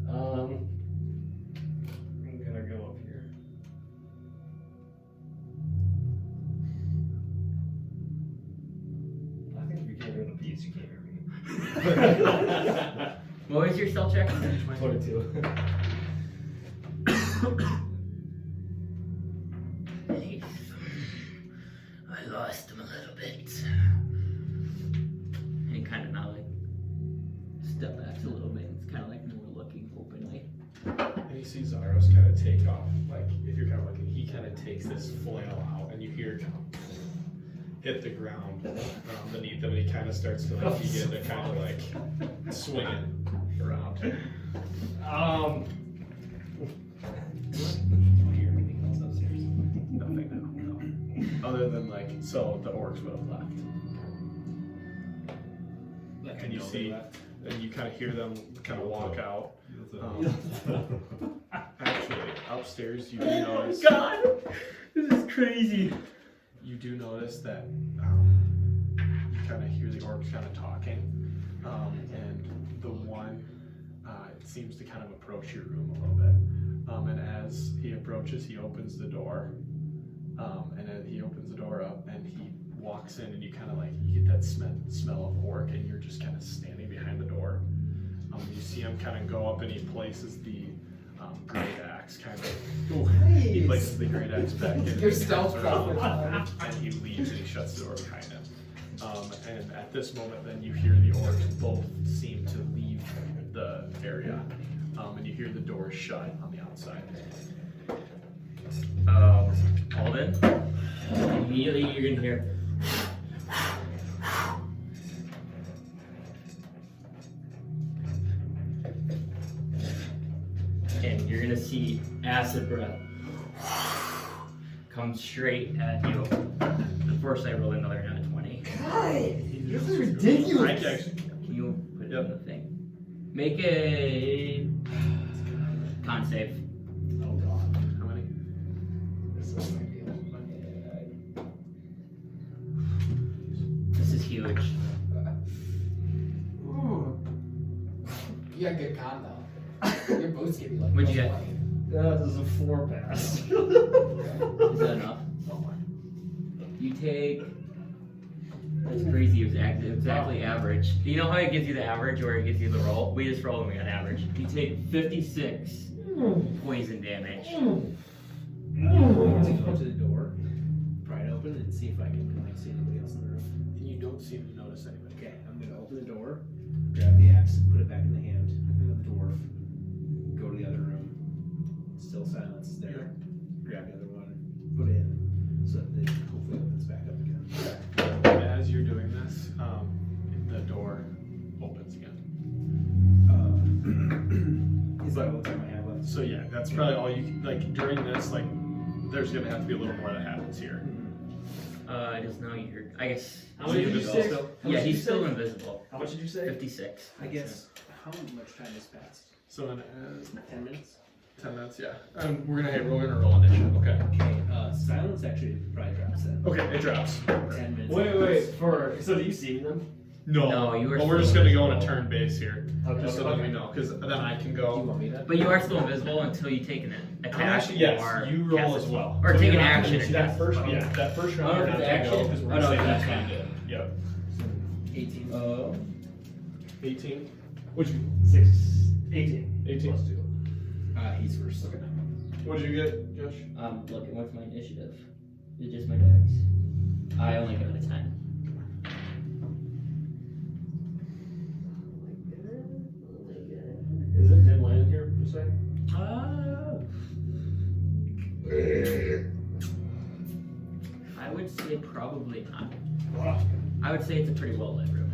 I'm gonna go up here. I think if you can't hear the beats, you can't hear me. What was your stealth check? 22. I lost him a little bit. step back a little bit. It's kind of like more looking openly. And you see Zaros kind of take off, like if you're kind of looking, he kind of takes this flail out, and you hear it kind of hit the ground beneath him, and he kind of starts to like begin to kind of like swing it around. Hear anything else upstairs? Nothing now, no. Other than like, so the orcs would have left, Like, and you I know see, they left. and you kind of hear them kind of walk out. Actually, upstairs you do notice. God, this is crazy. You do notice that you kind of hear the orcs kind of talking, and the one it seems to kind of approach your room a little bit. And as he approaches, he opens the door, and as he opens the door up, and he walks in, and you kind of like you get that smell of orc, and you're just kind of standing behind the door. You see him kind of go up, and he places the great axe kind of. He places the great axe back in. Your stealth profit. And he leaves, and he shuts the door behind him. And at this moment, then you hear the orcs both seem to leave the area, and you hear the door shut on the outside. Alden, immediately you're gonna hear. And you're gonna see acid breath come straight at you. First, I rolled another nat 20. God, this is ridiculous. I can actually. Can you put it Yep. in the thing? Make a con save. Oh god. How many? This is my deal. This is huge. You got good con though. Your boots give you like. What'd you get? +20. That is a 4 pass. Is that enough? You take. That's crazy. Exactly average. Do you know how it gives you the average, or it gives you the roll? We just roll and we got average. You take 56 poison damage. I'm going to go to the door, pry it open, and see if I can like see anybody else in the room. And you don't seem to notice anybody. Okay, I'm going to open the door, grab the axe, put it back in the hand of the dwarf, go to the other room. Still silence is there. Grab the other one, put it in, so that it hopefully opens back up again. And as you're doing this, the door opens again. Is that all the time I have left? So yeah, that's probably all you like during this. Like, there's gonna have to be a little more that happens here. Just now you heard. I guess. How many did you say? How Yeah, much did he's you still say? invisible. How much did you say? 56. I guess, how much time has passed? So in 10 minutes? 10 minutes, yeah. We're gonna roll initiative. Okay. Okay, silence actually probably drops then. Okay, it drops. 10 minutes. Wait. So do you see them? No, you were But we're just still gonna go on a invisible. turn base here, just so that we know, because then I can Do you go. want me to? But you are still invisible until you take an attack. Actually, yes, or you roll cast as a well. Or So take you're an not action. gonna- and That cast first, a spell. yeah, that first round Oh, you're it's not gonna action? go because we're Oh, no, gonna say it's that's action. what you did. Yep. 18. 18. Which 6, 18. 18. Plus 2. He's first. Okay. What did you get, Josh? Looking, what's my initiative? It's just my dex. I only got a 10. Is it dim land here per se? I would say probably not. I would say it's a pretty well lit room.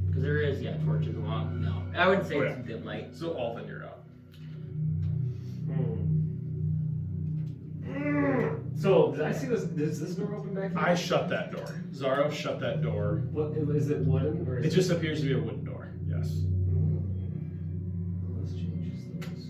Because there is, torches along. No, I wouldn't say it's dim light. So Alden, you're up. So did I see this? Is this door open back here? I shut that door. Zaro shut that door. What is it? Wooden or is It just appears to be a wooden door. Yes. Let's change this.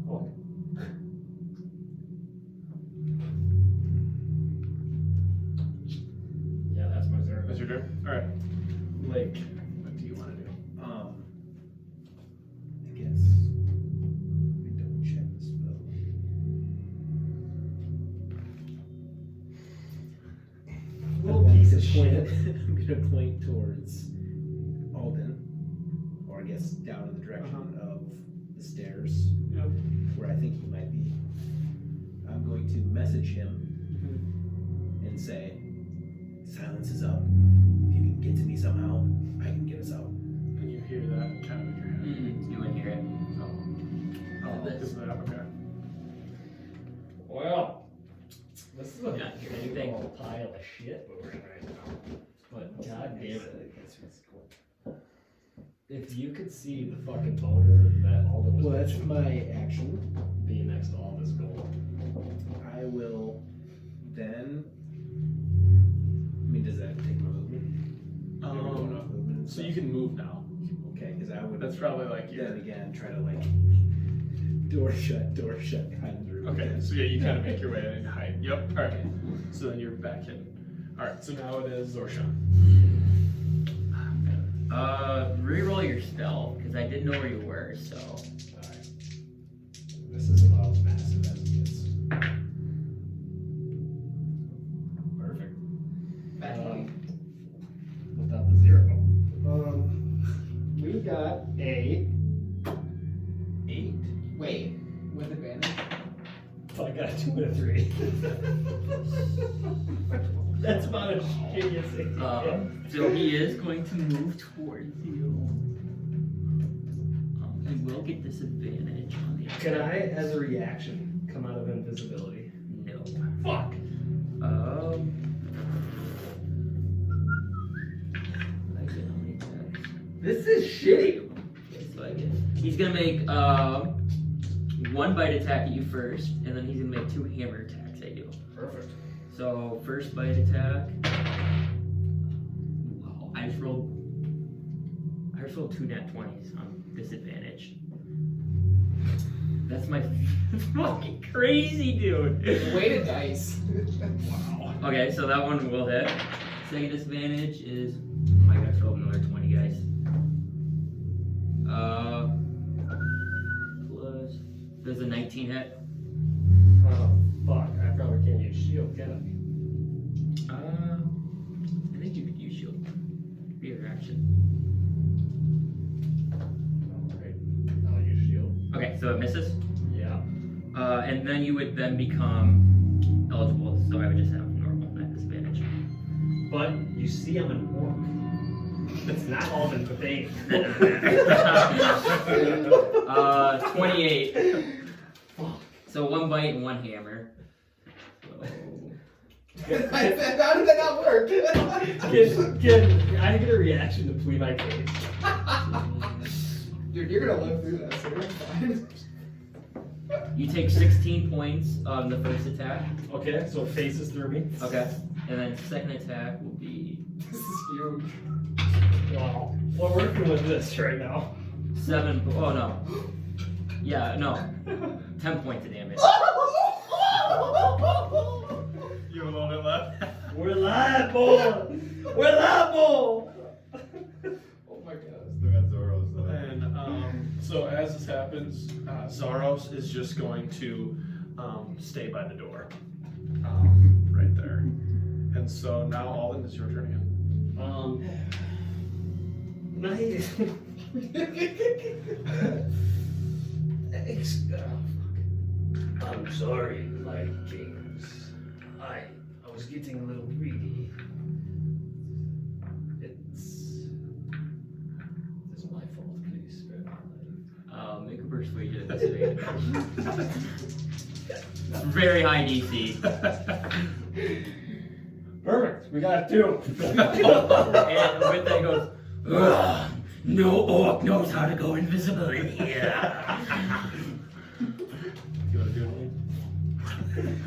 Oh. Yeah, that's my zero. That's your turn. All right. Lake. What do you want to do? I guess we double check the spell. Little piece of shit. I'm gonna point towards Alden, or I guess guess, down in the direction of the stairs, Yep. where I think he might be. I'm going to message him and say, silence is up. If you can get to me somehow, I can get us out. And you hear that kind of in your head. You wouldn't hear it. Oh, is that okay? Well, this is a Yeah, hear big anything. old pile of shit over right now. But god damn it. If you could see the fucking boner that Alden was Well, that's mentioning my action. being next to all this gold. I will then. I mean, does that take my movement? Never going off movement and So stuff? you can move now. Okay, because I would. That's probably like your. Then again, try to like door shut behind the room. Okay, so yeah, you kind of make your way and hide. Yep. All right. So then you're back hidden. All right. So now it is Xorshan. Reroll your spell because I didn't know where you were. So Alright. This is about as massive as it gets. Perfect. Without the 0. We got a 8. Wait, with advantage? I got a 2 and a 3. That's about as shitty as it can so he is going to move towards you. He will get disadvantage on the. Can I, as a reaction, come out of invisibility? No. Fuck! I get how many attacks? This is shitty! Okay, so I get. He's gonna make one bite attack at you first, and then he's gonna make 2 hammer attacks at you. Perfect. So first bite attack. Wow, I just rolled 2 nat 20s on disadvantage. That's my that's fucking crazy, dude. Weighted dice. Wow. Okay, so that one will hit. Second disadvantage is I gotta roll another 20, guys. Plus there's a 19 hit. Oh, fuck. I probably can't use shield, can I think you could use shield. Be your action. I? Alright. I'll use shield. Okay, so it misses. Yeah. And then you would then become eligible, so I would just have normal at disadvantage. But you see I'm an orc. It's not Alden Bane. 28. So 1 bite and 1 hammer. So, How did that not work? Can I get a reaction to plead my case? Dude, you're gonna live through this. So you're fine. you take 16 points on the first attack. Okay, so it faces through me. Okay. And then second attack will be This is huge. Wow. We're working with this right now. 7. Oh no. Yeah, no. 10 points of damage. You have a little bit left. We're liable! We're liable! Oh my god. Still got Zoros though. And so as this happens, Zaros is just going to stay by the door, right there. And so now Alden, it's your turn again. I'm sorry, Light Kings. I was getting a little greedy. It's my fault, please spare my life. Make a persuasion at this rate. Very high DC. Perfect, we got 2. And with that he goes, "Ugh, no orc knows how to go invisible in here." You want to do anything?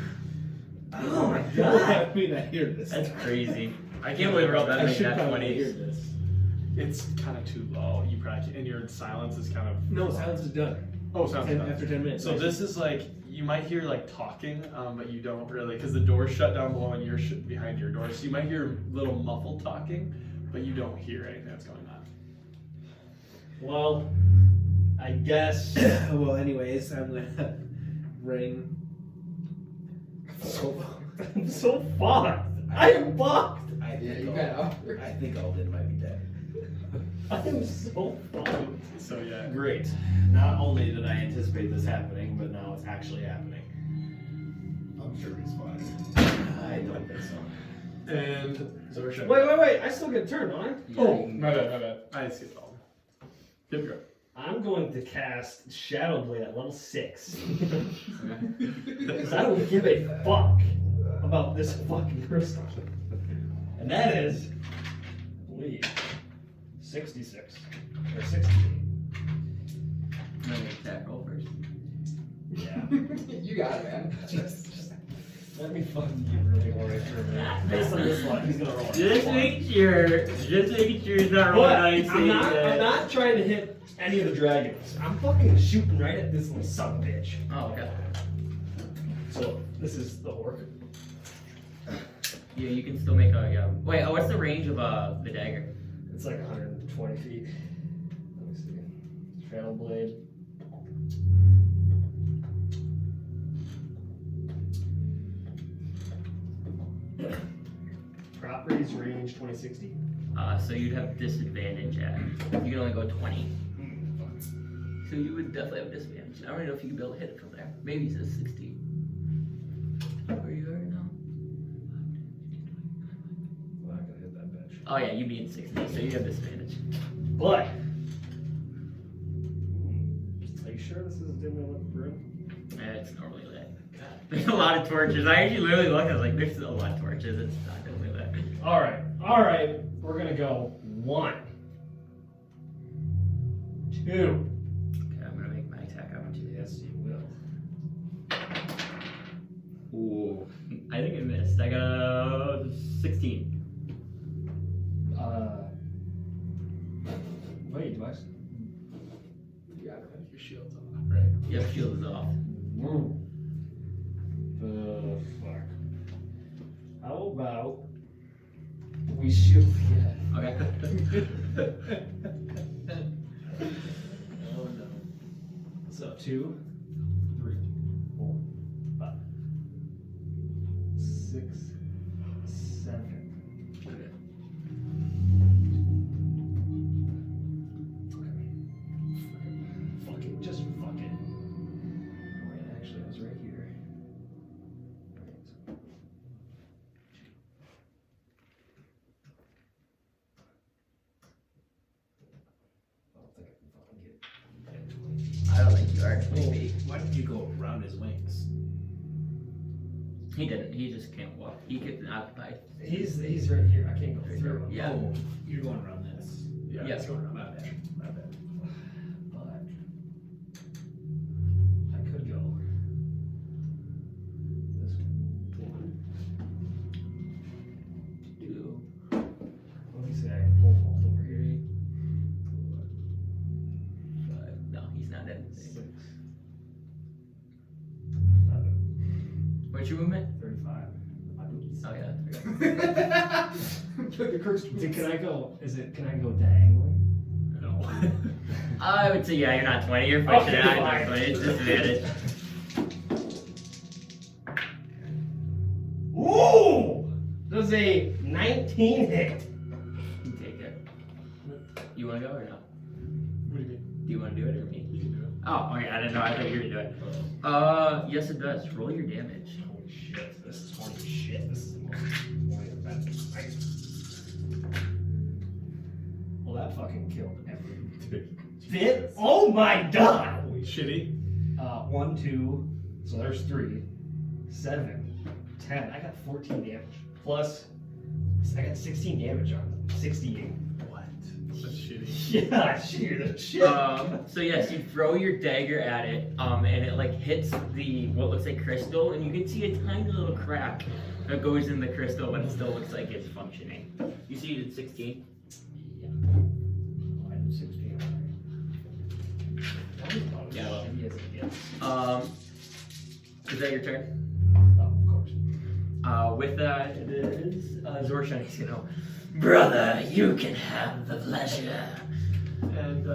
Oh my god! I mean, I hear this. That's crazy. I can't believe I rolled that I many should nat probably hear 20s. this. It's kind of too low. You probably can, and your silence is kind of. No, silence is done. Oh, sounds good. After 10 minutes. So this is like you might hear like talking, but you don't really because the door's shut down below and you're behind your door. So you might hear little muffled talking, but you don't hear anything that's going on. Well, I guess. Well, anyways, I'm gonna ring. I'm so fucked. I am fucked. Yeah, you got out. I think Alden might be dead. I am so fucked. great. Not only did I anticipate this happening, but now it's actually happening. I'm sure he's fine. I don't think so. And Xorshan. Wait. I still get a turn, don't I? Oh, my bad. I see it all. Yep, you're up. I'm going to cast Shadow Blade at level 6. Because I don't give a fuck about this fucking crystal. And that is, I believe, 66. Or 68. I'm gonna attack roll first. Yeah. You got it, man. Let me fucking get really worried for a minute. Based on this one, he's gonna roll. Just making sure it's not rolling But nice. I'm not trying to hit any of the dragons. I'm fucking shooting right at this little son of a bitch. Oh, okay. So this is the orc. Yeah, you can still make a, yeah. Wait, what's the range of the dagger? It's like 120 feet. Let me see. Shadow Blade. Properties range 2060. So you'd have disadvantage at, you can only go 20. So you would definitely have disadvantage. I don't know if you can be able to hit it from there. Maybe he says 60. Where you are now? I'm not gonna hit that bitch. Oh yeah, you beat 60, so you have disadvantage. But are you sure this is dimly lit room? It's normally lit. There's a lot of torches. I actually literally looked, I was like, there's a lot of torches. It's not normally lit. All right. We're gonna go 1, 2. Okay, I'm gonna make my attack on you. Yes, you will. Ooh. I think I missed. I got a 16. Wait, do I? You got it. Your shield's off, right? Yep, shield is off. The fuck. How about we shield again? Okay. Oh no. So 2, 3, 4, 5, 6, 7. Just fuck it. Wait, actually, I was right here. I don't think you are. Maybe. Why did you go around his wings? He didn't. He just can't walk. He gets occupied. He's right here. I can't go through him. Yeah. Oh, you're going around this. Yeah. Yeah. It's going around. My bad. But I could go this one. 1, 2. Let me see. I can pull both over here. 5. No, he's not in. 6, 7, What's your movement? 35. My boots. Oh yeah. Took the curse. Can I go? Can I go diagonally? No. I would say yeah. You're not 20. You're pushing Okay, it. I'm fine. not 20. It's disadvantage. Ooh! Does a 19 hit? You take it. You want to go or no? What do you mean? Do you want to do it or me? You can do it. Oh, okay. I didn't know. I thought you were gonna do it. Yes, it does. Roll your damage. Holy shit, this is horny shit. This is the most horny event of the night. Well, that fucking killed every bit. Oh my god! Shitty. 1, 2, so there's 3, 7, 10. I got 14 damage. Plus, I got 16 damage on 68. What? That's shitty. Yeah, shit. So yes, you throw your dagger at it, and it like hits the what looks like crystal, and you can see a tiny little crack that goes in the crystal, but it still looks like it's functioning. You see it at 16. Yeah. I did 16. That was about as Yeah, well. shitty as it gets. Is that your turn? Oh, of course. With that, it is Xorshan. He's gonna, brother, you can have the pleasure. And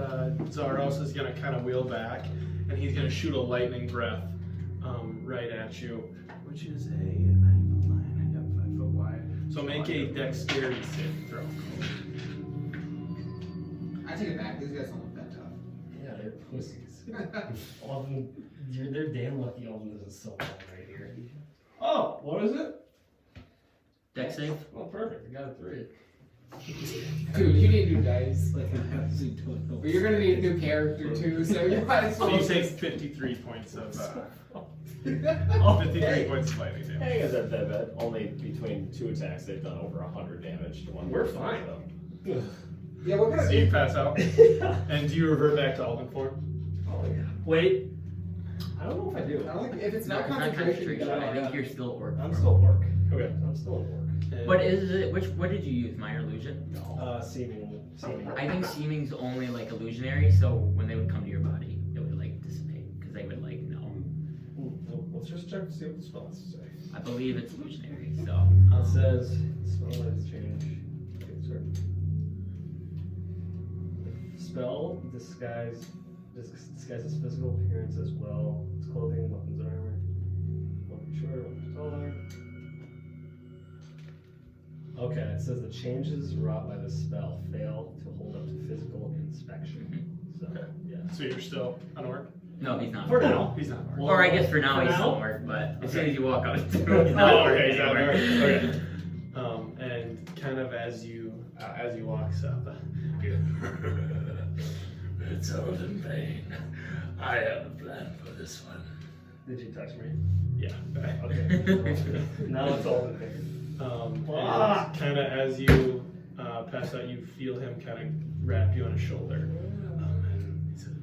Zaros is gonna kind of wheel back, and he's gonna shoot a lightning breath right at you, which is a 9-foot line. Yep, 5 foot wide. So make a dexterity saving throw. I take it back. These guys don't look that tough. Yeah, they're pussies. Alden, they're damn lucky Alden isn't so long right here. Oh, what is it? Deck save. Oh, perfect. I got a 3. Dude, you need new dice. Like I absolutely don't know. But you're gonna need a new character too, so you might as So well. you take 53 points of 53 points of lightning damage. Hey, guys, that bad. Only between 2 attacks, they've done over 100 damage to one. We're person, fine. so. Yeah, we're gonna So you pass out, and do you revert back to Alden form? Oh, yeah. Wait. I don't know if I do. I don't think if it's No, not it's not concentration, you concentration. gotta- I think you're still at work. I'm still at work. Okay. I'm still at work. And What is it? What did you use? Minor illusion? Seeming. I think seeming's only like illusionary, so when they would come to your body, it would like dissipate because they would like know. Let's just check to see what the spell has to say. I believe it's illusionary, so. It says spell has change. Okay, sorry. Spell disguises physical appearance as well. Its clothing, weapons, and armor. 1 feet shorter, 1 foot taller. Okay, it says the changes wrought by the spell fail to hold up to physical inspection. So, yeah. So you're still on work? No, he's not. For now. He's not on work. Or I guess for now For he's now? still at work, but as soon as you walk out, he's not Oh, at work okay, he's not on anymore. work. Okay. And kind of as you walks up, It's Alden Bane. I have a plan for this one. Did you touch me? yeah. Okay. Now it's all in there. And kind of as you pass out, you feel him kind of wrap you on his shoulder. And he said,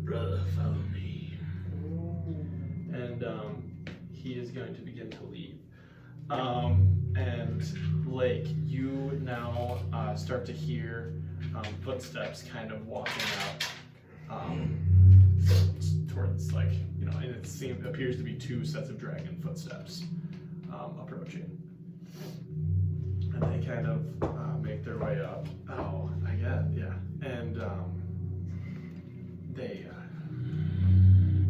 Brother, follow me. and he is going to begin to leave. And Layk, you now start to hear footsteps kind of walking out towards, like, you know, and it appears to be 2 sets of dragon footsteps approaching. And they kind of make their way up. Oh, I get, yeah. And they,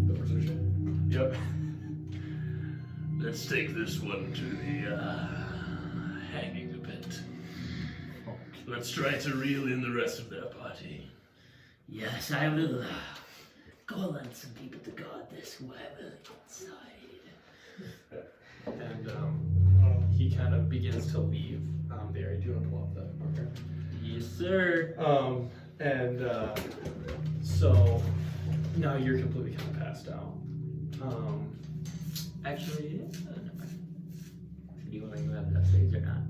The precision. yep. Let's take this one to the hanging pit. Let's try to reel in the rest of their party. Yes, I will call on some people to guard this web inside. And he kind of begins to leave the area. Do you want to pull up the marker? Yes, sir. So now you're completely kind of passed out. Actually, never mind. Do you want to have that stage or not?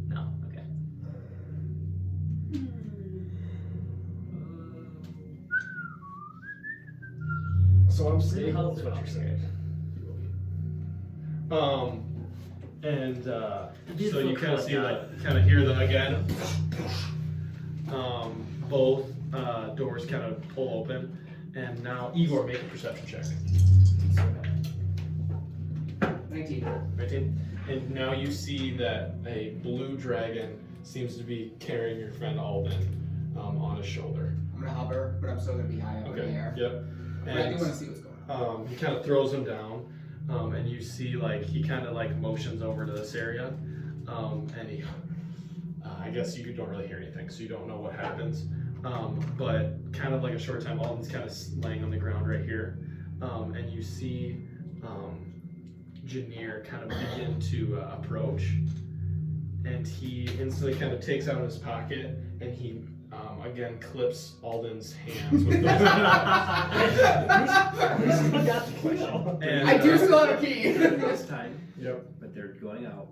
No? Okay. So I'm stable, is what you're saying. So you kind of see kind of hear them again. Both doors kind of pull open, and now Igor, make a perception check. 19. 19. And now you see that a blue dragon seems to be carrying your friend Alden on his shoulder. I'm gonna hover, but I'm still gonna be high up in the air. Yep. But I do want to see what's going on. He kind of throws him down, and you see like he kind of like motions over to this area, and he, I guess you don't really hear anything, so you don't know what happens. But kind of like a short time, Alden's kind of laying on the ground right here, and you see Janir kind of begin to approach, and he instantly kind of takes out his pocket, and he again clips Alden's hands with the and, I do still have a key. This time, Yep. but they're going out.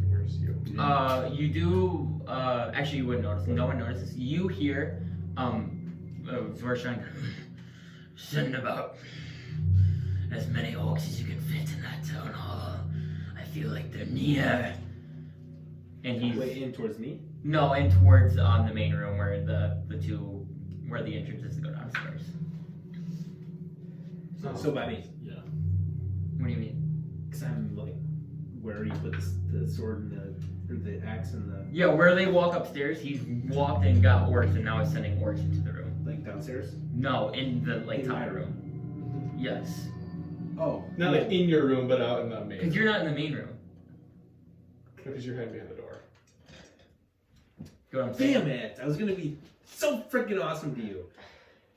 Where's you? You do, actually you wouldn't notice, no one notices. You hear, Xorshan send about as many orcs as you can fit in that town hall. I feel like they're near. And he's, Way in towards me. no, and towards, the main room where where the entrance is to go downstairs. So by me. Yeah. What do you mean? Because I'm like, where you put the sword and the axe and the, Yeah, where they walk upstairs, he's walked and got orcs and now is sending orcs into the room. like downstairs. No, in the, like, In top my room. Yes. Oh. Not like in your room, but out in the main. Because you're not in the main room. Because you're hiding behind the door. You know what I'm saying? Damn it! I was gonna be so freaking awesome to you,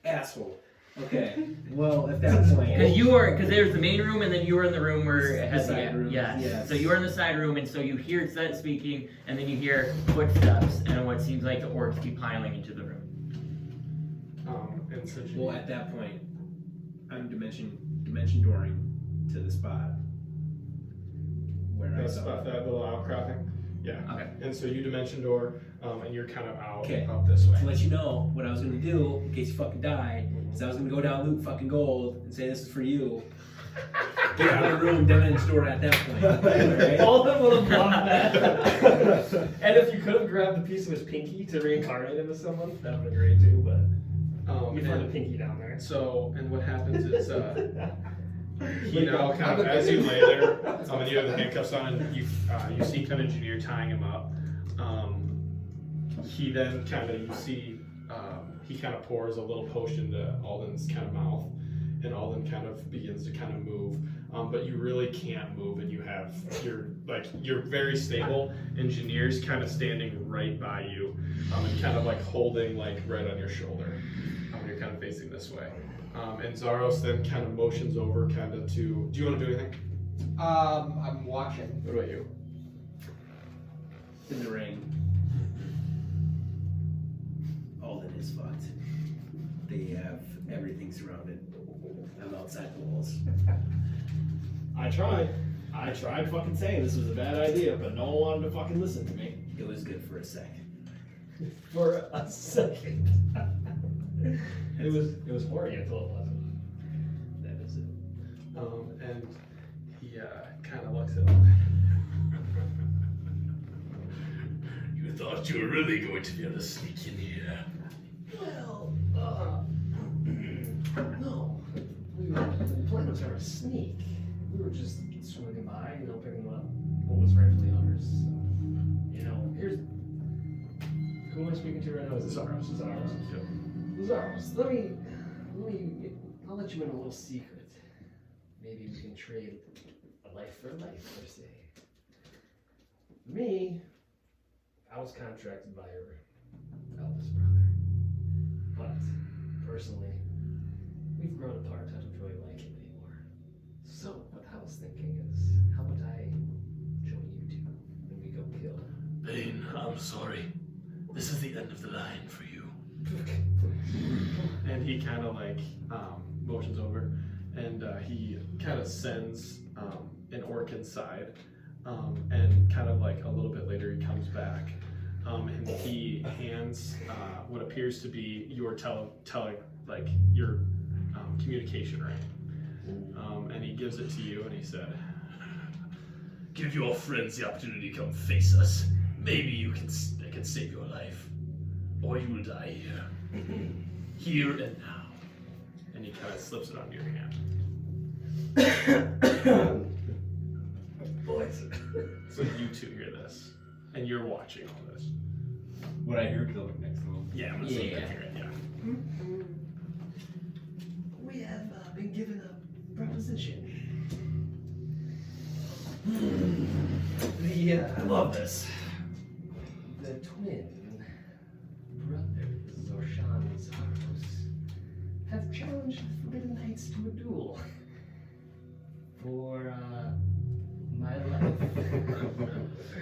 asshole. Okay. Well, at that point, Because there's the main room, and then you were in the room where it has The side room, Yes. yes. So you were in the side room, and so you hear Zed speaking, and then you hear footsteps, and what seems like the orcs keep piling into the room. And so well, at that point, I'm dimension dooring to the spot where I that saw spot, that little outcropping. Yeah. Okay. And so you dimension door, and you're kind of out Okay. up this way. To let you know what I was gonna do in case you fucking died, is I was gonna go down loot fucking gold and say this is for you. Get out of the room, dimension door at that point. Right? Alden would have blocked that. And if you could have grabbed a piece of his pinky to reincarnate him as someone, that would have been great too, but you find a And pinky down there. so, and what happens is, he Like, now kind of, I'm as you lay there, and you have the Okay. handcuffs on, and you see kind of Junior tying him up. He then kind of, you see, he kind of pours a little potion into Alden's kind of mouth, and Alden kind of begins to kind of move. But you really can't move, and you're very stable. Engineer's kind of standing right by you, and kind of like holding like right on your shoulder. You're kind of facing this way. And Zaros then kind of motions over kind of to, do you want to do anything? I'm watching. What about you? In the ring. Alden is fucked. They have everything surrounded. I'm outside the walls. I tried fucking saying this was a bad idea, but no one wanted to fucking listen to me. It was good for a second. For a second. It was horny until it wasn't. That is it. And he kind of looks at Alden. You thought you were really going to be able to sneak in here. Well, no. The plan was never to sneak. We were just swimming by, picking up what was rightfully ours. So, here's. Who am I speaking to right now? Is it Zaros? Zaros, I'll let you in a little secret. Maybe we can trade a life for a life, per se. Me, I was contracted by your eldest brother. But, personally, we've grown apart. I don't really like him anymore. So, what I was thinking is, how would I join you two when we go kill? Bane, I'm sorry. This is the end of the line for you. And he kind of like motions over, and he kind of sends an orc inside, and kind of like a little bit later he comes back, and he hands what appears to be your your communication ring, and he gives it to you, and he said, Give your friends the opportunity to come face us. Maybe they can save your life. Or you will die here. Here and now. and he kind of slips it onto your hand. Boys. So you two hear this, and you're watching all this. Would I hear coming next to him? Yeah, I'm gonna say you can hear it. Yeah. We have been given a proposition. I love this. The twin brothers, Xorshan and Zaros, have challenged the Forbidden Knights to a duel. For, my life.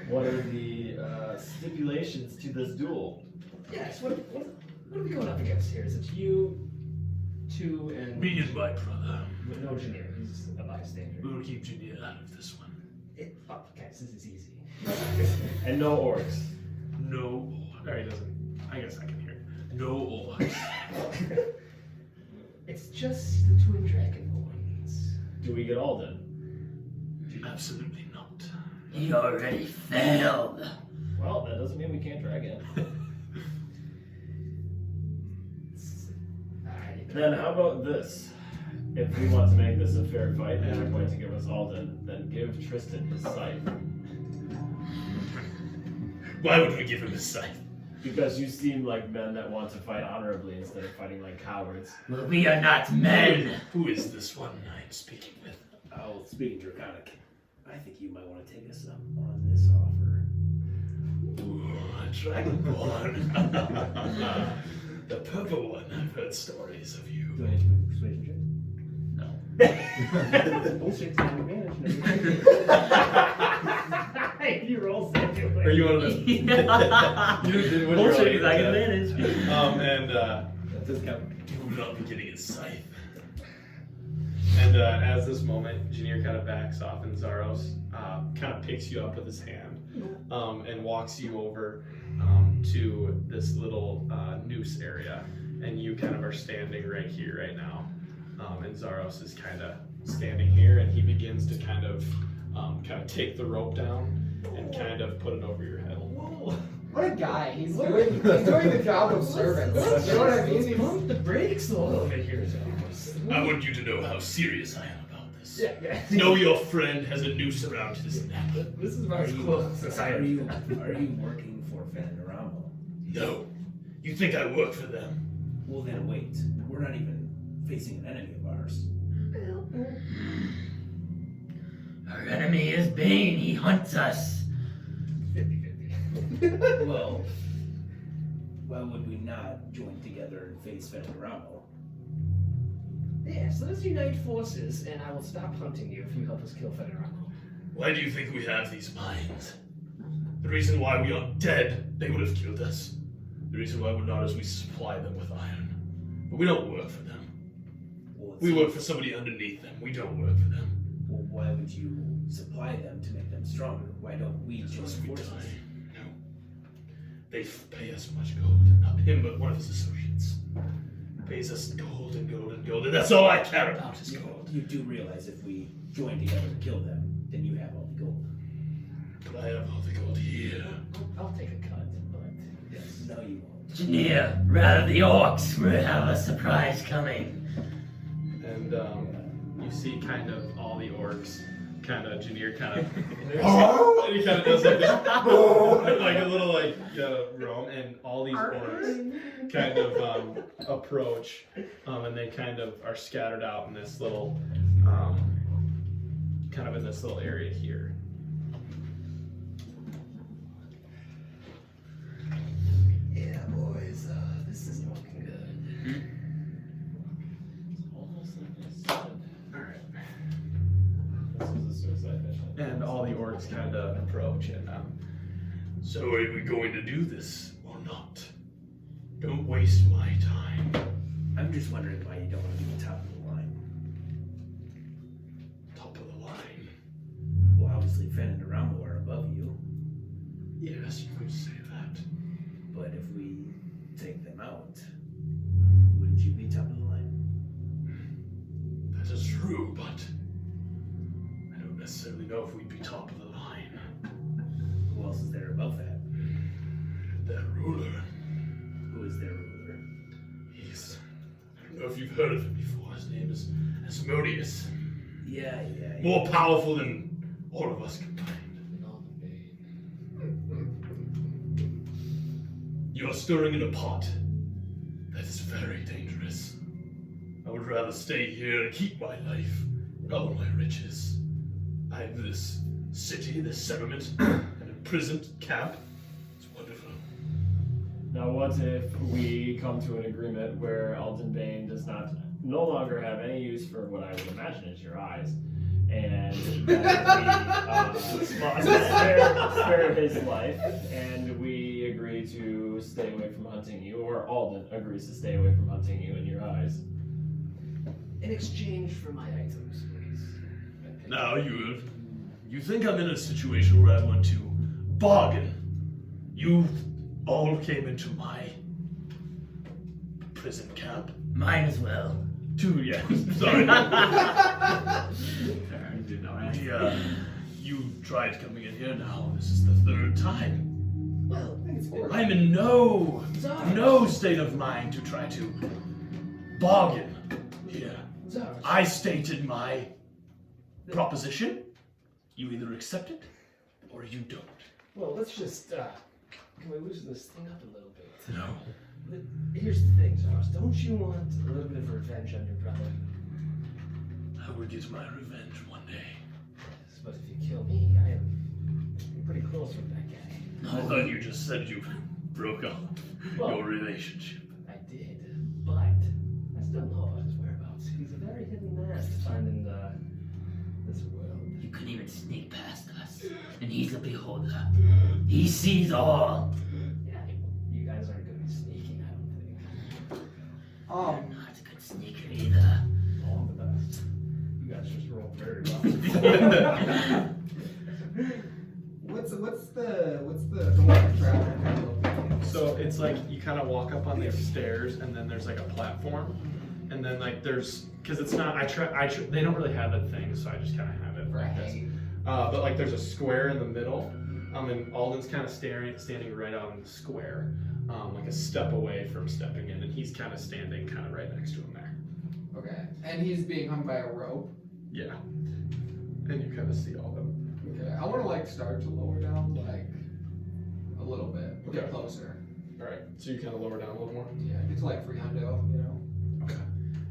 What are the stipulations to this duel? Yes, what are we going up against here? Is it you, two, and... Me and my brother. No Janir, he's a bystander. We will keep Janir out of this one. Guys, this is easy. And no orcs. No Or he doesn't. I guess I can hear it. No orcs. It's just the twin dragonborns. Do we get Alden? Absolutely not. You already failed. Well, that doesn't mean we can't try again. Then how about this? If we want to make this a fair fight and you're going to give us Alden, then give Tristan his scythe. Why would we give him a scythe? Because you seem like men that want to fight honorably instead of fighting like cowards. Well, we are not men. Who is this one I'm speaking with? Oh, speaking Draconic, I think you might want to take us up on this offer. Ooh, Dragonborn. The purple one. I've heard stories of you. Do I need to Bullshit's an advantage. You roll second. Or you want to? You did what Bullshit you're is like advantage. And That does count. You will not be getting his scythe. And as this moment, Janir kind of backs off, and Zaros kind of picks you up with his hand and walks you over to this little noose area. And you kind of are standing right here, right now. And Zaros is kind of standing here, and he begins to kind of take the rope down and kind of put it over your head. What a guy. He's doing the job of servant. You know what I mean? Pump the brakes a little bit here, I want you to know how serious I am about this. Yeah. Know your friend has a noose around his neck. This is about as close as I Are am. you working for Fenderamo? No. You think I work for them? Well then wait. We're not even facing an enemy of ours. Our enemy is Bane. He hunts us. 50-50. Well, why would we not join together and face Fenderamo? Yeah, so let's unite forces, and I will stop hunting you if you help us kill Federamo. Why do you think we have these mines? The reason why we aren't dead, they would have killed us. The reason why we're not is we supply them with iron. But we don't work for them. Well, We work for somebody underneath them. We don't work for them. Well, why would you supply them to make them stronger? Why don't we join Because we forces? die. No. They pay us much gold. Not him, but one of his associates. Pays us gold and gold and gold, and that's all I care about is gold. You do realize if we join together to kill them, then you have all the gold. But I have all the gold here. I'll take a cut, but Yes. No, you won't. Janir, rather the orcs. We have a surprise coming. And you see kind of all the orcs, Janir kind of, and he kind of does like this, like a little roam, and all these orcs kind of approach, and they kind of are scattered out in this little, kind of in this little area here. yeah, boys, this isn't looking good. Almost like I said. Alright. This was a suicide mission. And all the orcs kind of approach, and So are we going to do this or not? Don't waste my time. I'm just wondering why you don't want to be top of the line. Top of the line. Well, obviously Fen and Aramo are above you, Yes, you could say that. but if we take them out, wouldn't you be top of the line? That is true, but I don't necessarily know if we'd be top of the line. Who else is there above that? Their ruler, Who is their ruler? he's... I don't know if you've heard of him before. His name is Asmodeus. Yeah. More powerful than all of us combined. You are stirring in a pot that is very dangerous. I would rather stay here and keep my life and all my riches. I have this city, this settlement, an imprisoned camp. It's wonderful. Now, what if we come to an agreement where Alden Bane does no longer have any use for what I would imagine is your eyes, and that we spare his life, and we agree to stay away from hunting you, or Alden agrees to stay away from hunting you and your eyes. In exchange for my items, please. Now you think I'm in a situation where I want to bargain. You all came into my prison camp. Mine as well. Yeah, sorry. Yeah. You tried coming in here now. This is the third time. Well, it's I'm in no state of mind to try to bargain here. Zaros. I stated my proposition. You either accept it or you don't. Well, let's just, can we loosen this thing up a little bit? No. Here's the thing, Zaros. Don't you want a little bit of revenge on your brother? I will get my revenge one day. But if you kill me, I'm pretty close with that guy. I thought you just said you broke off your relationship. I did, but I still know about his whereabouts. He's a very hidden man. Finding the us, and he's a beholder. He sees all. Yeah, you guys aren't gonna be sneaking, I don't think. You're not a good sneaker either. Oh, I'm the best. You guys just roll very well. What's the normal traveler kind of look like? So it's like you kind of walk up on these stairs, and then there's like a platform, and then like there's because it's not. They don't really have a thing, so I just kind of have it like this. But like there's a square in the middle, and Alden's kind of standing right out in the square, like a step away from stepping in, and he's kind of standing kind of right next to him there. Okay, and he's being hung by a rope. Yeah, and you kind of see Alden. Okay, I want to like start to lower down like a little bit, get Okay. closer. All right, so you kind of lower down a little more. Yeah, get to like 300, you know. Okay.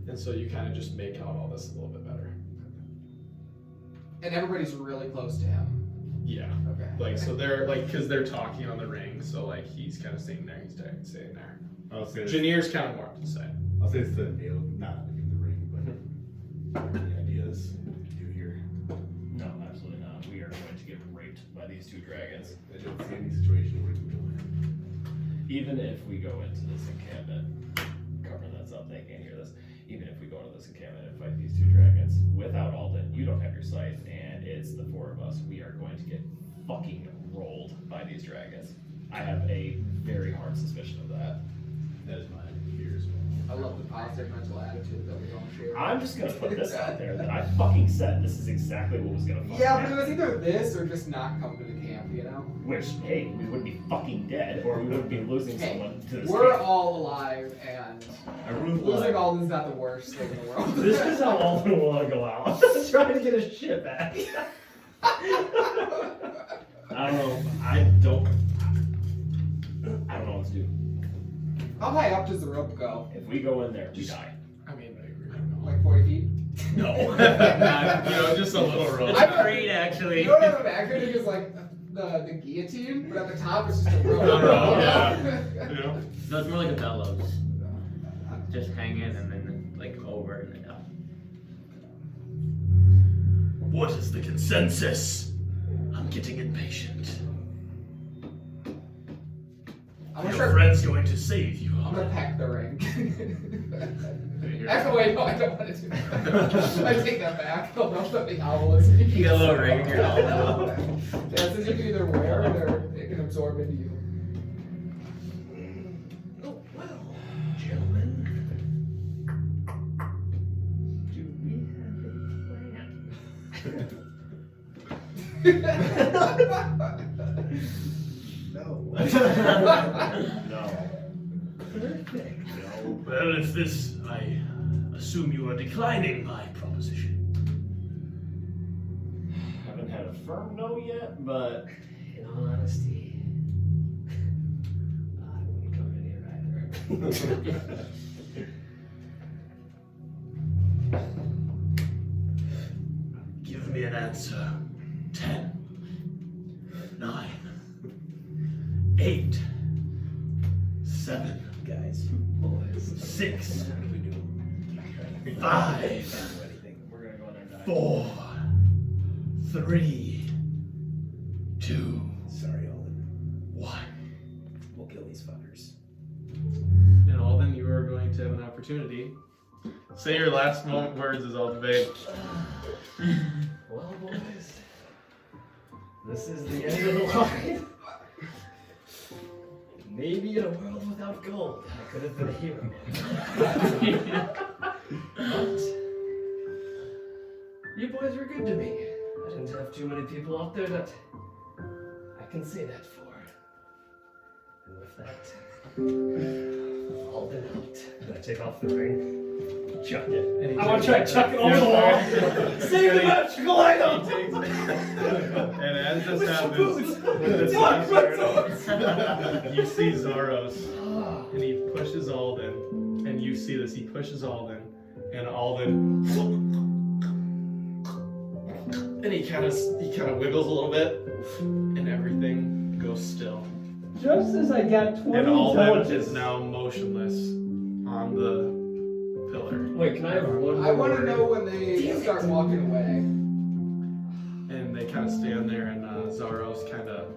And so you kind of just make out all this a little bit better. And everybody's really close to him. Yeah. Okay. Like, so they're like, because they're talking on the ring, so like he's kind of staying there, he's staying there. I'll say it's, Janier's kind of more up to the side. I'll say it's the nail, not in the ring, but any ideas to do here? No, absolutely not. We are going to get raped by these two dragons. I don't see any situation where we can go in. Even if we go into this encampment, covering that's up, they can't hear this. Even if we go into this encampment and fight these two dragons without Alden, you don't have your scythe, and it's the four of us. We are going to get fucking rolled by these dragons. I have a very hard suspicion of that. That is my fear as well. I love the positive mental attitude that we don't share. I'm just gonna put this out there that I fucking said this is exactly what was gonna fucking Yeah, but happen. it was either this or just not come to the camp, you know? Which, hey, we wouldn't be fucking dead, or we wouldn't be losing Hey, someone to this we're camp. all alive, and losing Alden's not the worst thing in the world. This is how Alden will wanna go out. Trying to get his shit back. I don't know. I don't know what to do. How high up does the rope go? If we go in there, we die. I mean, I agree. I don't know. Like 40 feet? No. Just a little rope. It's great, actually. You don't have a background, it's just like the guillotine, but at the top it's just a rope. Yeah. You know? No, it's more like a bellows. Just hang in and then like over and then up. What is the consensus? I'm getting impatient. I'm Your gonna start. friend's going to save you. I'm gonna pack the ring. Actually, wait, no, I don't want to do that. I take that back. I'll know that the owl is. You got a little ring in your owl. Yeah, since you can either wear it or it can absorb into you. Oh, well, gentlemen. Do we have a plan? No. No. Perfect. Well, if this, I assume you are declining my proposition. Haven't had a firm no yet, but In all honesty, I wouldn't come in here either. Give me an answer. 10, 9, 8, 7, Guys. Boys. 6, What do we do? 5, Anything. we're gonna go in there and die. 4, 3, 2, Sorry, Alden. 1. We'll kill these fuckers. And Alden, you are going to have an opportunity. Say your last words as Alden Bane. Well, boys, this is the end of the line. Maybe in a world without gold, I could have been a hero. But you boys were good to me. I didn't have too many people out there that I can say that for. And with that, Alden out. And I take off the ring. Chuck it. And I want to try to chuck it over the wall. Save the magical item! And as this With happens, boots. this Fuck my happens, you see Zaros, and he pushes Alden, and you see this, he pushes Alden, and Alden, and he kind of wiggles a little bit, and everything goes still. Just as I got 20 And Alden intelligence. is now motionless on the pillar. Wait, can I have one I want to more? know when they start walking away. And they kind of stand there, and Zaros kind of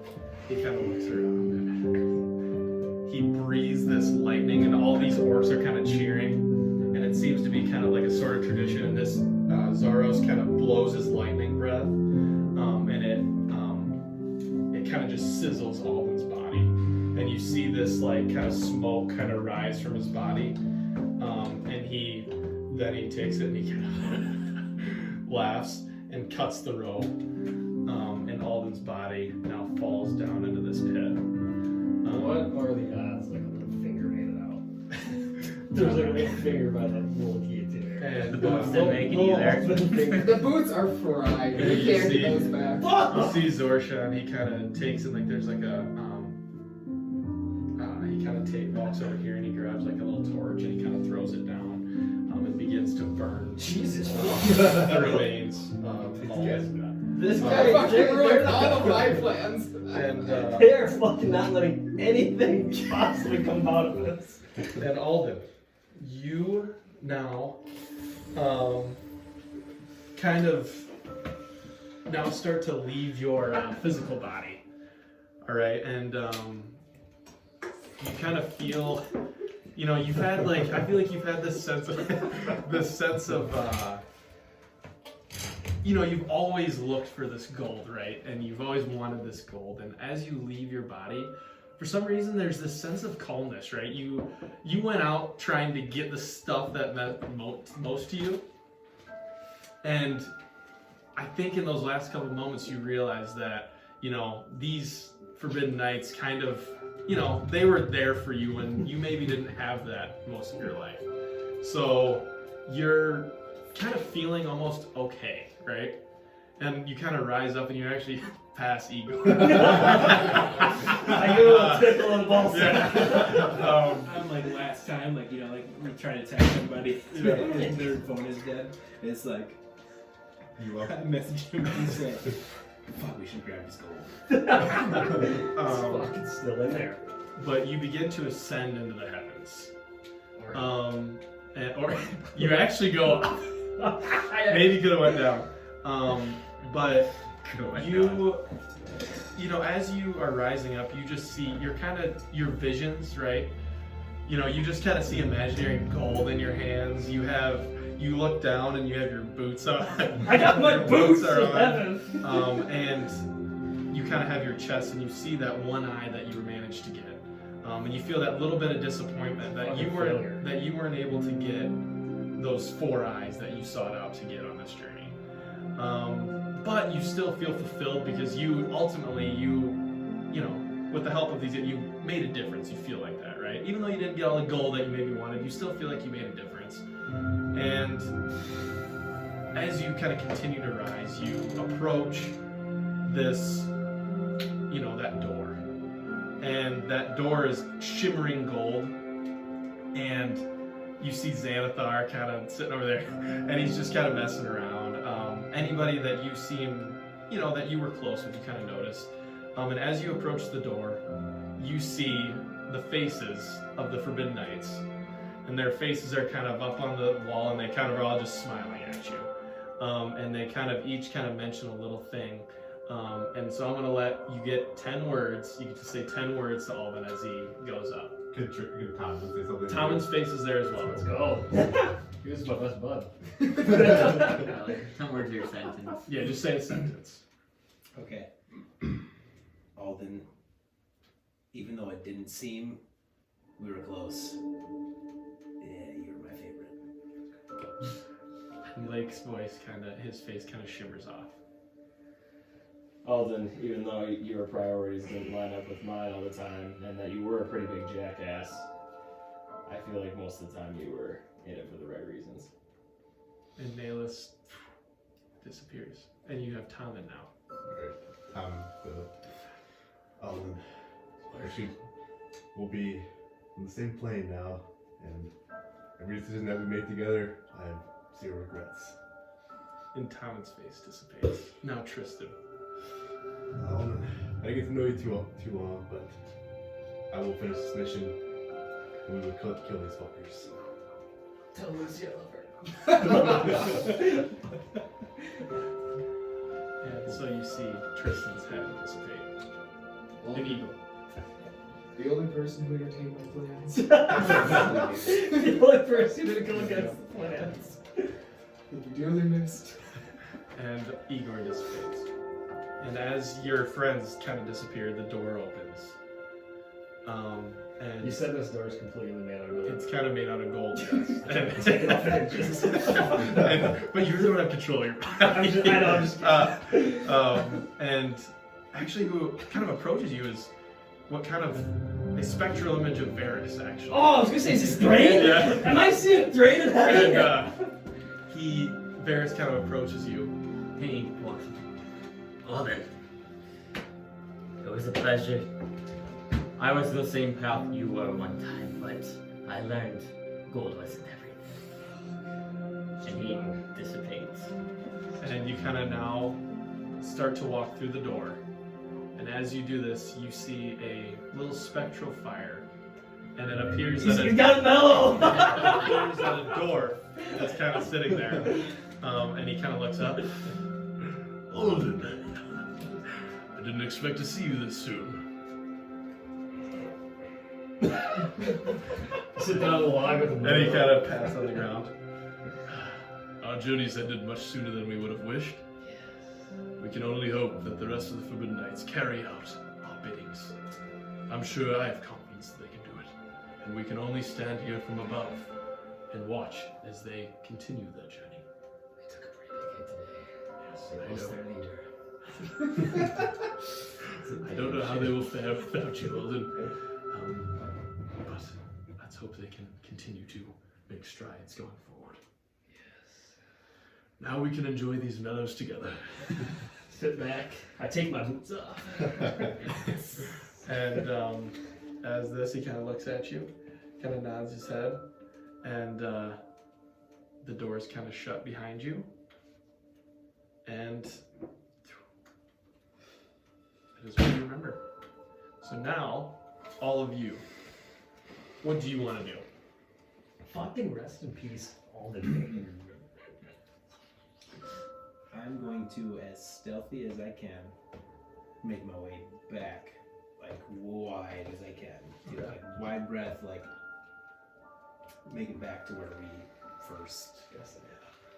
looks around, and he breathes this lightning, and all these orcs are kind of cheering, and it seems to be kind of like a sort of tradition. And this Zaros kind of blows his lightning breath, and it kind of just sizzles Alden's body, and you see this like kind of smoke kind of rise from his body, and he takes it and he kind of laughs and cuts the rope, and Alden's body now falls down into this pit. What are the odds like a little finger made it out? There's like a little finger by that little guillotine. And The boots didn't make it either. The boots are fried. We You can't see- get those back. You see Xorshan, he kind of takes it, like there's like a, he kind of walks over here and he grabs like a little torch and he kind of throws it down, and begins to burn Jesus. the remains of Alden. This I guy, fucking ruined all of my plans. And, they are fucking not letting anything possibly come out of this. and Alden, you now, kind of now start to leave your physical body. All right, and you kind of feel, you've had like, I feel like you've had this sense of, you've always looked for this gold, right? And you've always wanted this gold. And as you leave your body, for some reason, there's this sense of calmness, right? You went out trying to get the stuff that meant most to you. And I think in those last couple moments, you realized that, these Forbidden Nights kind of, they were there for you when you maybe didn't have that most of your life. So you're kind of feeling almost okay, right? And you kind of rise up and you actually pass Igor. I get a little tickle in the ball sack. I'm like last time, like we're trying to attack somebody, and their phone is dead. And it's like You I up? message him and say, "Fuck, we should grab his gold." It's fucking still in there. But you begin to ascend into the heavens. Or you actually go up. Maybe you could have went down. But as you are rising up, you just see your visions, right? You just kind of see imaginary gold in your hands. You look down and you have your boots on. I got my Your boots are in on. heaven. And you kind of have your chest and you see that one eye that you managed to get. And you feel that little bit of disappointment that you weren't able to get those 4 eyes that you sought out to get on this journey. But you still feel fulfilled because you ultimately, with the help of these, you made a difference. You feel like that, right? Even though you didn't get all the gold that you maybe wanted, you still feel like you made a difference. And as you kind of continue to rise, you approach this, that door. And that door is shimmering gold. And you see Xanathar kind of sitting over there, and he's just kind of messing around. Anybody that you seem, that you were close with, you kind of noticed. And as you approach the door, you see the faces of the Forbidden Knights. And their faces are kind of up on the wall, and they kind of are all just smiling at you. And they kind of each kind of mention a little thing. And so I'm going to let you get 10 words. You get to say 10 words to Alden as he goes up. Could Tom say something? Tommen's face is there as well. Let's go. He was my best bud. Some words of your sentence. Yeah, just say a sentence. Okay. Alden, even though it didn't seem, we were close. Yeah, you were my favorite. And Lake's voice his face kind of shimmers off. Alden, even though your priorities didn't line up with mine all the time, and that you were a pretty big jackass, I feel like most of the time you were in it for the right reasons. And Naileth disappears. And you have Tommen now. Alright. Alden. Actually, we'll be on the same plane now, and every decision that we made together, I have 0 regrets. And Tommen's face dissipates. Now Tristan. Alden, I didn't get to know you too long, but I will finish this mission, and we will kill these fuckers. Tell Lucy I love her. And so you see Tristan's head dissipate. And Igor. The only person who entertained my plans. The only person who go against the plans. You'll be dearly missed. And Igor dissipates. And as your friends kind of disappear, the door opens. And You said this door is completely made out of gold. it's kind of made out of gold, yes. Take it off the hinges. But you really don't have control of your body. I know, I'm just kidding. And actually, who kind of approaches you is what kind of a spectral image of Varys, actually. Oh, I was gonna say, is this Thrain? Yeah. Am I seeing Thrain in heaven? And Varys kind of approaches you. Hey, well then, it was a pleasure. I was the same path you were one time, but I learned gold wasn't everything. And he dissipates. And you kind of now start to walk through the door. And as you do this, you see a little spectral fire. And it appears that You got mellow! it appears that a dwarf that's kind of sitting there. And he kind of looks up. Alden, I didn't expect to see you this soon. Sit down on the log with him. And he kind of pats on the ground. Our journeys ended much sooner than we would have wished. We can only hope that the rest of the Forbidden Knights carry out our biddings. I'm sure I have confidence that they can do it. And we can only stand here from above and watch as they continue their journey. We took a pretty big hit today. Yes, Lost I their leader. I don't know how they will fare without you, Alden. But let's hope they can continue to make strides going forward. Now we can enjoy these meadows together. Sit back. I take my boots off. And as this, he kind of looks at you, kind of nods his head, and the doors kind of shut behind you. And that is what you remember. So now, all of you, what do you want to do? Fucking rest in peace, Alden Bane. I'm going to, as stealthy as I can, make my way back, like wide as I can. Do like wide breath, like make it back to where we first.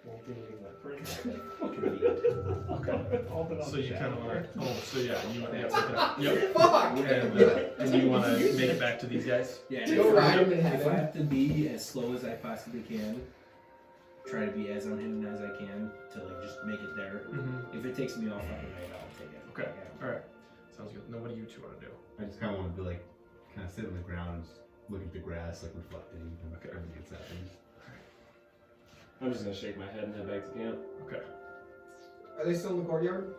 Won't be needing that break. Convened. So you kind of want to, so yeah, you want to pick it up. Yep. Fuck! And you want to make it back to these guys? Yeah, Go ride him in if I heaven. have to be as slow as I possibly can, try to be as unhidden as I can to like just make it there. Mm-hmm. If it takes me all fucking night, I'll take it. Okay. All right. Sounds good. Now, what do you two want to do? I just kind of want to be like, kind of sit on the ground, and just look at the grass, like reflecting on everything that's happening. I'm just gonna shake my head and head back to camp. Okay. Are they still in the courtyard?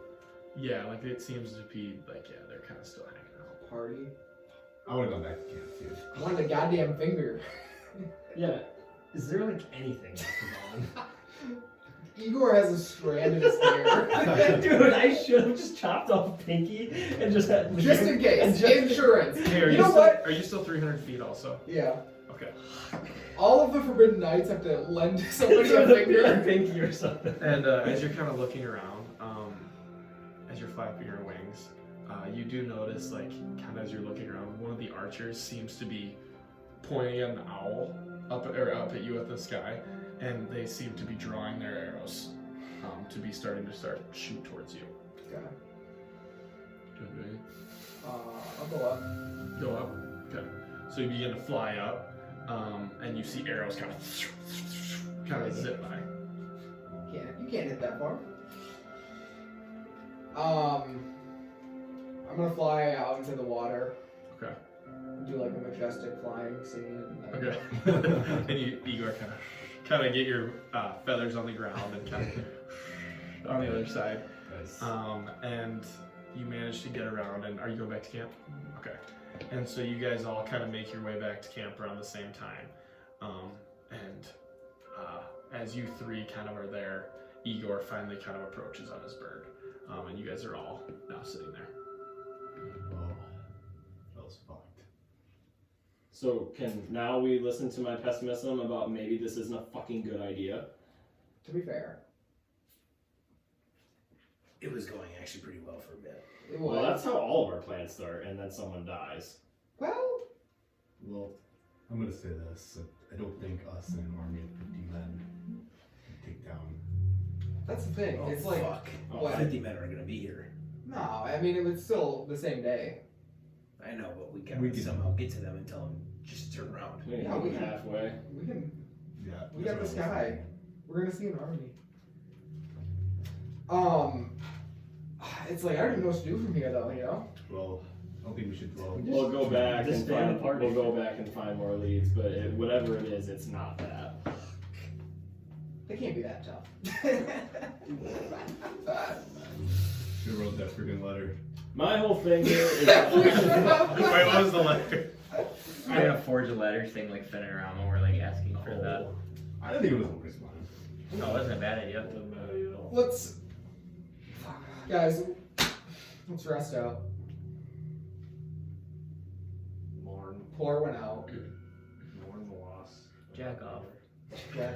Yeah, like it seems to be like, yeah, they're kind of still hanging out. Party. I want to go back to camp too. I want the goddamn finger. Yeah. Is there like anything left of Igor has a strand in his hair. Alden? Dude, I should have just chopped off a pinky and just had. Just in case. And just- Insurance. Hey, are You you, know still, what? Are you still 300 feet also? Yeah. Okay. All of the Forbidden Knights have to lend somebody a finger. pinky or something. And as you're kind of looking around, as you're flapping your wings, you do notice, like, kind of as you're looking around, one of the archers seems to be pointing at an owl up at you at the sky, and they seem to be drawing their arrows to be starting to shoot towards you. Okay. Do you want to do anything? I'll go up. Go up. Okay. So you begin to fly up, and you see arrows kind of zip by. You can't hit that far. I'm gonna fly out into the water. Okay. Do like a majestic flying scene. And then Okay. And you, Igor, kind of get your feathers on the ground and kind of on the other side. Nice. And you manage to get around. And are you going back to camp? Okay. And so you guys all kind of make your way back to camp around the same time. As you three kind of are there, Igor finally kind of approaches on his bird. And you guys are all now sitting there. Oh, that was fucked. So can now we listen to my pessimism about maybe this isn't a fucking good idea? to be fair, It was going actually pretty well for a bit. It Well, was. that's how all of our plans start, and then someone dies. Well, Well, I'm gonna say this. I don't think us and an army of 50 men can take down. that's the thing. Oh, it's like, fuck. what? 50 men are gonna be here. No, I mean, it was still the same day. I know, but we We can can- somehow get to them and tell them just turn around. Yeah, we can- halfway. We can. Yeah. We got that's this what I was guy. We're gonna see an army. It's like I don't even know what to do from here, though. You know. thinking. Well, I don't think we should dwell. We'll go back and Disband find. the party. We'll go back and find more leads, but whatever it is, it's not that. They can't be that tough. Should have wrote that freaking letter. My whole thing here is. Wait, what was the letter? We're gonna forge a letter saying like send it around when we're like asking for that. I didn't think it was a waste of mine. No, it wasn't a bad idea. Let's, guys, let's rest out. Mourn. Pour one out. Mourn the loss. Jack off. Yeah.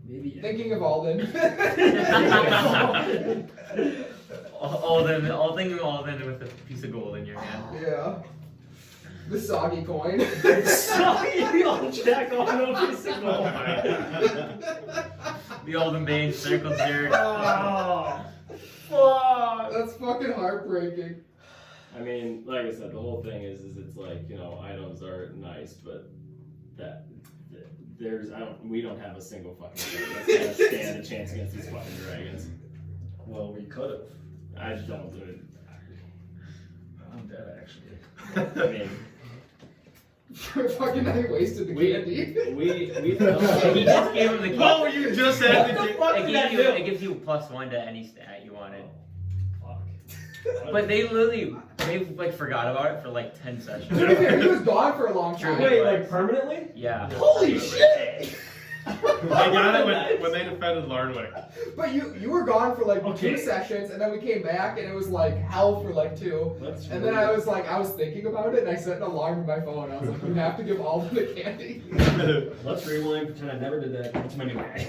Maybe. Thinking of Alden. Alden, all thinking of Alden with a piece of gold in your hand. Yeah. The soggy coin. Sorry, I'll jack off no piece of gold. The Alden Bane circles your. Oh, fuck. That's fucking heartbreaking. I mean, like I said, the whole thing is it's like, you know, items are nice, but we don't have a single fucking thing that's gonna stand a chance against these fucking dragons. Well, we could have. I don't do it. I'm dead, actually. I mean, Fucking I wasted the candy. we He just gave him the key. Oh, you just had What to the fuck did that do? It gives you +1 to any stat you wanted. But they like forgot about it for like 10 sessions. To be fair, he was gone for a long time. Wait, like permanently? Yeah. Holy shit! They got it when they defended Larnwick. But you were gone for like Okay. 2 sessions, and then we came back, and it was like hell for like 2. That's And then I was thinking about it, and I set an alarm in my phone. I was like, you have to give all of the candy. Let's rewind, pretend I never did that. It's my new guy.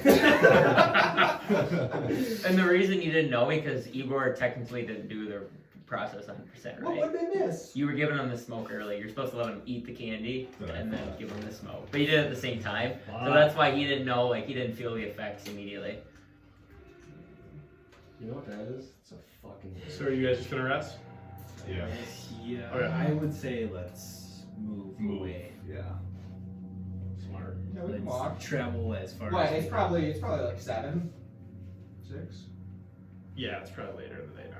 And the reason you didn't know because Igor technically didn't do the process 100% What right. would they miss? You were giving him the smoke early. You're supposed to let him eat the candy and then give him the smoke. But you did it at the same time. So that's why he didn't know, like he didn't feel the effects immediately. You know what that is? It's a fucking. So are you guys just gonna rest? Yeah. Yeah, Okay. I would say let's move away. Yeah. smart. Yeah, we can Let's walk. travel as far What? as It's probably like 7, 6. Yeah, it's probably later than they know.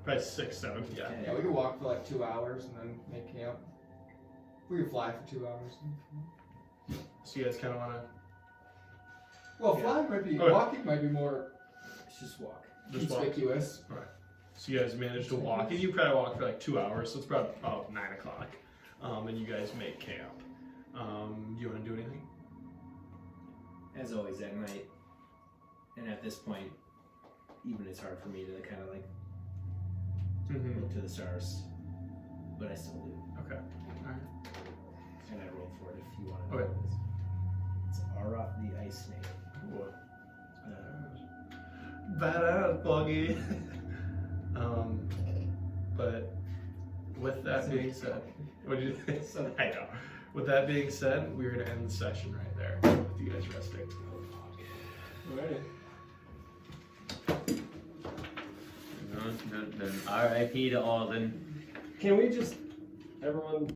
Probably 6, 7. Yeah. Okay. Yeah, we could walk for like 2 hours and then make camp. We could fly for 2 hours. So you guys kind of want Well, Yeah. flying might be Okay. walking might be more Let's just walk. to just walk. conspicuous. So you guys managed to walk, and you probably walked for like 2 hours. So it's about 9 o'clock, and you guys make camp. Do you want to do anything? As always at night, and at this point, even it's hard for me to kind of like look to the stars, but I still do. Okay. And I rolled for it if you want to Okay. know what it is. It's Aroth the Ice Snake. What? Badass buggy. But with that being said, what did you think? I know. With that being said, we're gonna end the session right there with you guys resting. Alright. Then R.I.P. to Alden. Can we just everyone